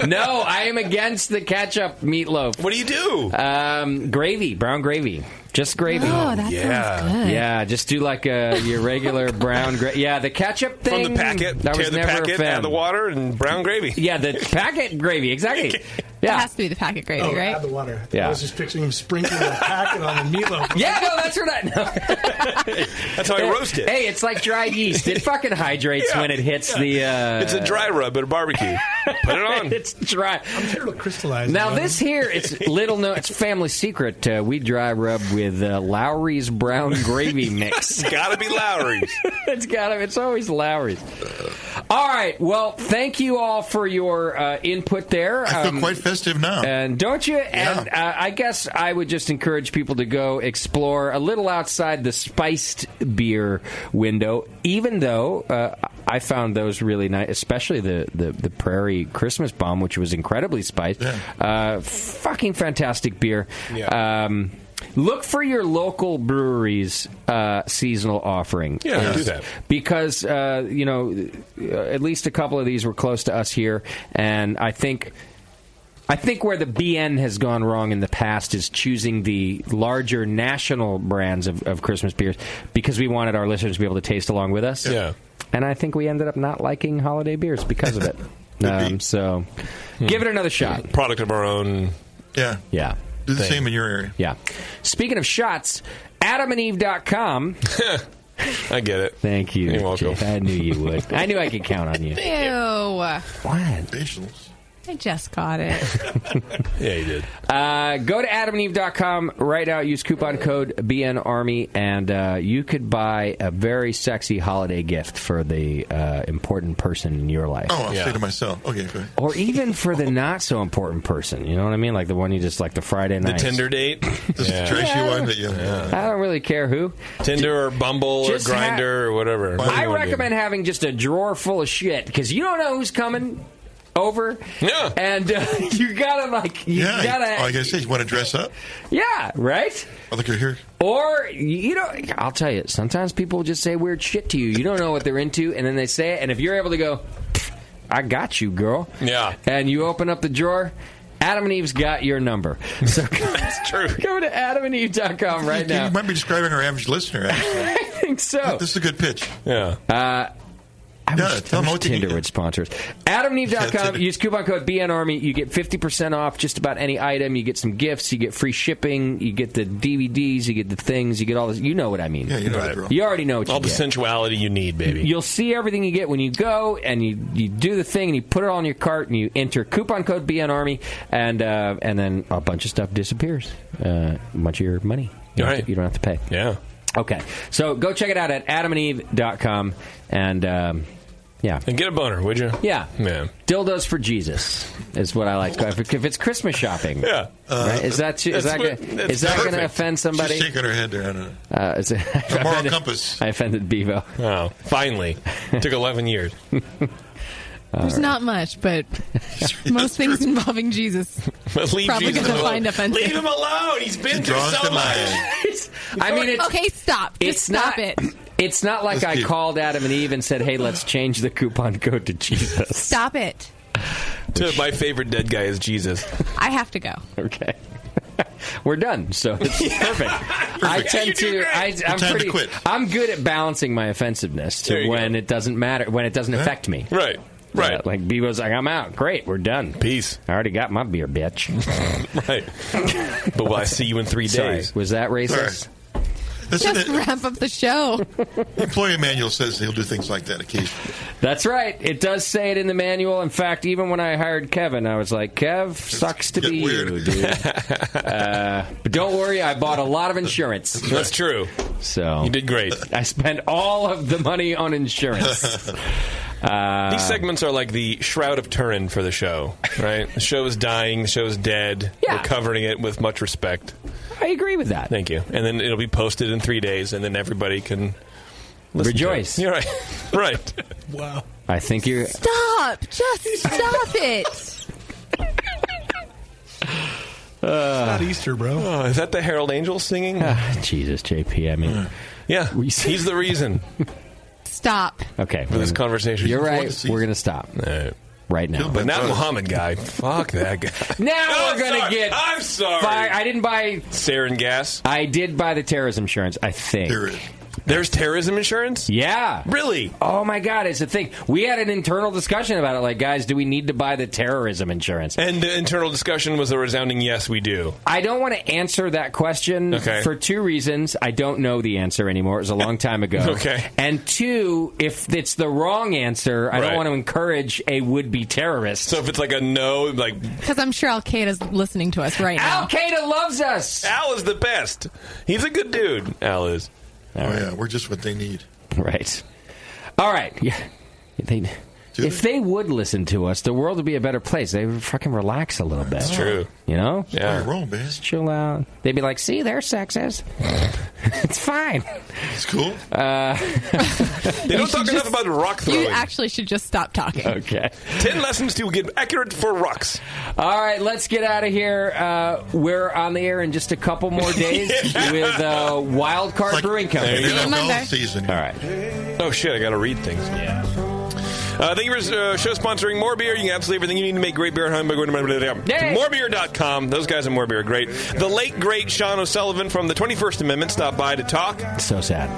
[SPEAKER 13] No, I am against the ketchup meatloaf.
[SPEAKER 4] What do you do?
[SPEAKER 13] Gravy, brown gravy. Just gravy.
[SPEAKER 11] Oh, that sounds good.
[SPEAKER 13] Yeah, just do like your regular brown gravy. Yeah, the ketchup thing.
[SPEAKER 4] From the packet.
[SPEAKER 13] That
[SPEAKER 4] Tear
[SPEAKER 13] was
[SPEAKER 4] the
[SPEAKER 13] never
[SPEAKER 4] packet, add the water, and brown gravy.
[SPEAKER 13] Yeah, the packet gravy, exactly. Yeah.
[SPEAKER 11] It has to be the packet gravy, right?
[SPEAKER 23] Add the water.
[SPEAKER 13] Yeah.
[SPEAKER 23] I was just picturing him sprinkling a packet on the meatloaf.
[SPEAKER 13] Yeah, no, that's what
[SPEAKER 4] That's how I roast it.
[SPEAKER 13] Hey, it's like dried yeast. It fucking hydrates when it hits the...
[SPEAKER 4] It's a dry rub at a barbecue. Put it on.
[SPEAKER 13] It's dry.
[SPEAKER 23] I'm sure it'll crystallize.
[SPEAKER 13] Now, this here, it's little known. It's family secret. We dry rub with Lowry's brown gravy mix.
[SPEAKER 4] It's got to be Lowry's.
[SPEAKER 13] It's always Lowry's. All right. Well, thank you all for your input there.
[SPEAKER 8] I feel quite festive now.
[SPEAKER 13] And don't you?
[SPEAKER 8] Yeah.
[SPEAKER 13] And I guess I would just encourage people to go explore a little outside the spiced beer window, even though I found those really nice, especially the Prairie Christmas Bomb, which was incredibly spiced. Yeah. Fucking fantastic beer.
[SPEAKER 4] Yeah.
[SPEAKER 13] Look for your local brewery's seasonal offering.
[SPEAKER 4] Yeah, do that.
[SPEAKER 13] Because, at least a couple of these were close to us here, and I think where the BN has gone wrong in the past is choosing the larger national brands of Christmas beers because we wanted our listeners to be able to taste along with us.
[SPEAKER 4] Yeah.
[SPEAKER 13] And I think we ended up not liking holiday beers because of it. So give it another shot.
[SPEAKER 4] Product of our own.
[SPEAKER 8] Yeah.
[SPEAKER 13] Yeah.
[SPEAKER 8] Do the same in your area.
[SPEAKER 13] Yeah. Speaking of shots, AdamandEve.com.
[SPEAKER 4] I get it.
[SPEAKER 13] Thank you.
[SPEAKER 4] You're welcome.
[SPEAKER 13] Jake. I knew you would. I knew I could count on you.
[SPEAKER 11] Ew.
[SPEAKER 13] What?
[SPEAKER 8] Facials.
[SPEAKER 11] I just got it.
[SPEAKER 4] Yeah, you did.
[SPEAKER 13] Go to AdamandEve.com right now. Use coupon code BNArmy, and you could buy a very sexy holiday gift for the important person in your life.
[SPEAKER 8] Oh, I'll say to myself. Okay, good.
[SPEAKER 13] Or even for the not so important person. You know what I mean? Like the one you just like the Friday night.
[SPEAKER 4] The Tinder date.
[SPEAKER 8] This is the trashy one that you.
[SPEAKER 13] I don't really care who.
[SPEAKER 4] Tinder or Bumble or Grindr or whatever.
[SPEAKER 13] I recommend having just a drawer full of shit because you don't know who's coming over.
[SPEAKER 4] Yeah.
[SPEAKER 13] And you gotta like
[SPEAKER 8] like I said, you want to dress up?
[SPEAKER 13] Yeah, right?
[SPEAKER 8] Oh, look here.
[SPEAKER 13] Or I'll tell you, sometimes people just say weird shit to you. You don't know what they're into, and then they say it, and if you're able to go, I got you, girl.
[SPEAKER 4] Yeah.
[SPEAKER 13] And you open up the drawer, Adam and Eve's got your number. So
[SPEAKER 4] that's true.
[SPEAKER 13] Go to AdamandEve.com right now.
[SPEAKER 8] You might be describing our average listener, actually.
[SPEAKER 13] I think so.
[SPEAKER 8] This is a good pitch.
[SPEAKER 4] Yeah.
[SPEAKER 13] I wish Tinder would sponsor us. AdamandEve.com. Use coupon code BNArmy. You get 50% off just about any item. You get some gifts. You get free shipping. You get the DVDs. You get the things. You get all this. You know what I mean.
[SPEAKER 8] Yeah, you know the drill.
[SPEAKER 13] You already know what
[SPEAKER 4] all
[SPEAKER 13] you get.
[SPEAKER 4] the sensuality you need, baby.
[SPEAKER 13] You'll see everything you get when you go, and you do the thing, and you put it all in your cart, and you enter coupon code BNArmy, and then a bunch of stuff disappears. A bunch of your money. You don't have to pay.
[SPEAKER 4] Yeah.
[SPEAKER 13] Okay. So go check it out at AdamandEve.com, and... yeah.
[SPEAKER 4] And get a boner, would you?
[SPEAKER 13] Yeah.
[SPEAKER 4] Man.
[SPEAKER 13] Dildos for Jesus is what I like. If it's Christmas shopping.
[SPEAKER 4] Yeah.
[SPEAKER 13] Right? Is that going to offend somebody?
[SPEAKER 8] She's shaking her head there. I don't know.
[SPEAKER 13] Is it,
[SPEAKER 8] a moral compass.
[SPEAKER 13] I offended Bevo.
[SPEAKER 4] Oh, finally. It took 11 years.
[SPEAKER 11] There's not much, but most things involving Jesus
[SPEAKER 4] Leave
[SPEAKER 11] probably
[SPEAKER 4] Jesus
[SPEAKER 11] going to
[SPEAKER 4] alone.
[SPEAKER 11] find offensive.
[SPEAKER 4] Leave him alone. He's been through so much.
[SPEAKER 13] I mean, it's,
[SPEAKER 11] okay, stop. Just stop it.
[SPEAKER 13] It's not like I called Adam and Eve and said, hey, let's change the coupon code to Jesus.
[SPEAKER 11] Stop it.
[SPEAKER 4] My favorite dead guy is Jesus.
[SPEAKER 11] I have to go.
[SPEAKER 13] Okay. We're done, so it's perfect. I tend to. I'm good at balancing my offensive-ness to when it doesn't matter, when it doesn't affect me.
[SPEAKER 4] Right. Right.
[SPEAKER 13] Like Bebo's like, I'm out. Great, we're done.
[SPEAKER 4] Peace.
[SPEAKER 13] I already got my beer, bitch.
[SPEAKER 4] Right. But will I see you in 3 days?
[SPEAKER 13] Sorry, was that racist?
[SPEAKER 11] Just wrap up the show.
[SPEAKER 8] The employee manual says he'll do things like that occasionally.
[SPEAKER 13] That's right. It does say it in the manual. In fact, even when I hired Kevin, I was like, Kev, sucks to be you, dude. But don't worry, I bought a lot of insurance.
[SPEAKER 4] That's true.
[SPEAKER 13] So
[SPEAKER 4] you did great.
[SPEAKER 13] I spent all of the money on insurance.
[SPEAKER 4] These segments are like the Shroud of Turin for the show, right? The show is dying. The show is dead.
[SPEAKER 13] Yeah.
[SPEAKER 4] We're covering it with much respect.
[SPEAKER 13] I agree with that.
[SPEAKER 4] Thank you. And then it'll be posted in 3 days, and then everybody can
[SPEAKER 13] rejoice.
[SPEAKER 4] You're right. Right.
[SPEAKER 23] Wow.
[SPEAKER 13] I think you're...
[SPEAKER 11] Stop. Just stop it.
[SPEAKER 23] It's not Easter, bro.
[SPEAKER 4] Oh, is that the Herald Angels singing?
[SPEAKER 13] Jesus, JP. I mean...
[SPEAKER 4] Yeah, he's the reason.
[SPEAKER 11] Stop.
[SPEAKER 13] Okay.
[SPEAKER 4] For this conversation.
[SPEAKER 13] You're right. We're going to stop. Right now.
[SPEAKER 4] But that Muhammad guy, fuck that guy.
[SPEAKER 13] Now we're going to get...
[SPEAKER 4] I'm sorry.
[SPEAKER 13] I didn't buy...
[SPEAKER 4] Sarin gas?
[SPEAKER 13] I did buy the terrorism insurance, I think.
[SPEAKER 8] There is.
[SPEAKER 4] There's terrorism insurance?
[SPEAKER 13] Yeah.
[SPEAKER 4] Really?
[SPEAKER 13] Oh, my God. It's a thing. We had an internal discussion about it. Like, guys, do we need to buy the terrorism insurance?
[SPEAKER 4] And the internal discussion was a resounding yes, we do.
[SPEAKER 13] I don't want to answer that question for 2 reasons. I don't know the answer anymore. It was a long time ago.
[SPEAKER 4] Okay.
[SPEAKER 13] And 2, if it's the wrong answer, I don't want to encourage a would-be terrorist.
[SPEAKER 4] So if it's like a no, like...
[SPEAKER 11] Because I'm sure Al-Qaeda's listening to us right now.
[SPEAKER 13] Al-Qaeda loves us!
[SPEAKER 4] Al is the best. He's a good dude. Al is.
[SPEAKER 8] Yeah, we're just what they need.
[SPEAKER 13] Right. All right. Yeah. If they would listen to us, the world would be a better place. They would fucking relax a little bit.
[SPEAKER 4] That's true.
[SPEAKER 13] You know?
[SPEAKER 8] Yeah. Wrong, man.
[SPEAKER 13] Just chill out. They'd be like, see, they're sexist. It's fine.
[SPEAKER 8] It's cool.
[SPEAKER 4] They don't talk enough about rock throwing.
[SPEAKER 11] You actually should just stop talking.
[SPEAKER 13] Okay.
[SPEAKER 4] 10 lessons to get accurate for rocks.
[SPEAKER 13] All right, let's get out of here. We're on the air in just a couple more days with Wild Card Brewing Company.
[SPEAKER 8] See you Monday. Season.
[SPEAKER 13] All right.
[SPEAKER 4] Oh, shit, I got to read things.
[SPEAKER 13] Yeah.
[SPEAKER 4] Thank you for show sponsoring More Beer. You can absolutely everything you need to make great beer at home by going to morebeer.com. Those guys at More Beer are great. The late, great Shaun O'Sullivan from the 21st Amendment stopped by to talk.
[SPEAKER 13] So sad.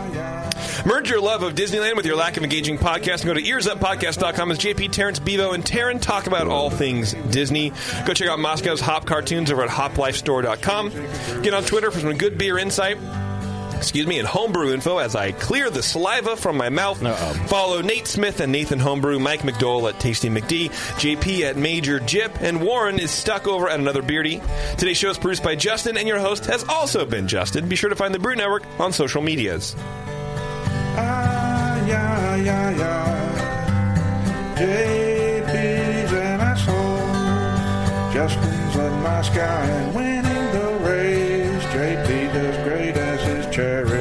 [SPEAKER 4] Merge your love of Disneyland with your lack of engaging podcast and go to earsuppodcast.com as JP, Terrence, Bevo, and Taryn talk about all things Disney. Go check out Moscow's Hop Cartoons over at hoplifestore.com. Get on Twitter for some good beer insight. And homebrew info as I clear the saliva from my mouth. Follow Nate Smith and Nathan Homebrew, Mike McDowell at Tasty McD, JP at Major Jip, and Warren is stuck over at Another Beardy. Today's show is produced by Justin, and your host has also been Justin. Be sure to find the Brew Network on social medias.
[SPEAKER 1] JP's an asshole. Justin's a nice guy and winning the race. JP does great as his cherry.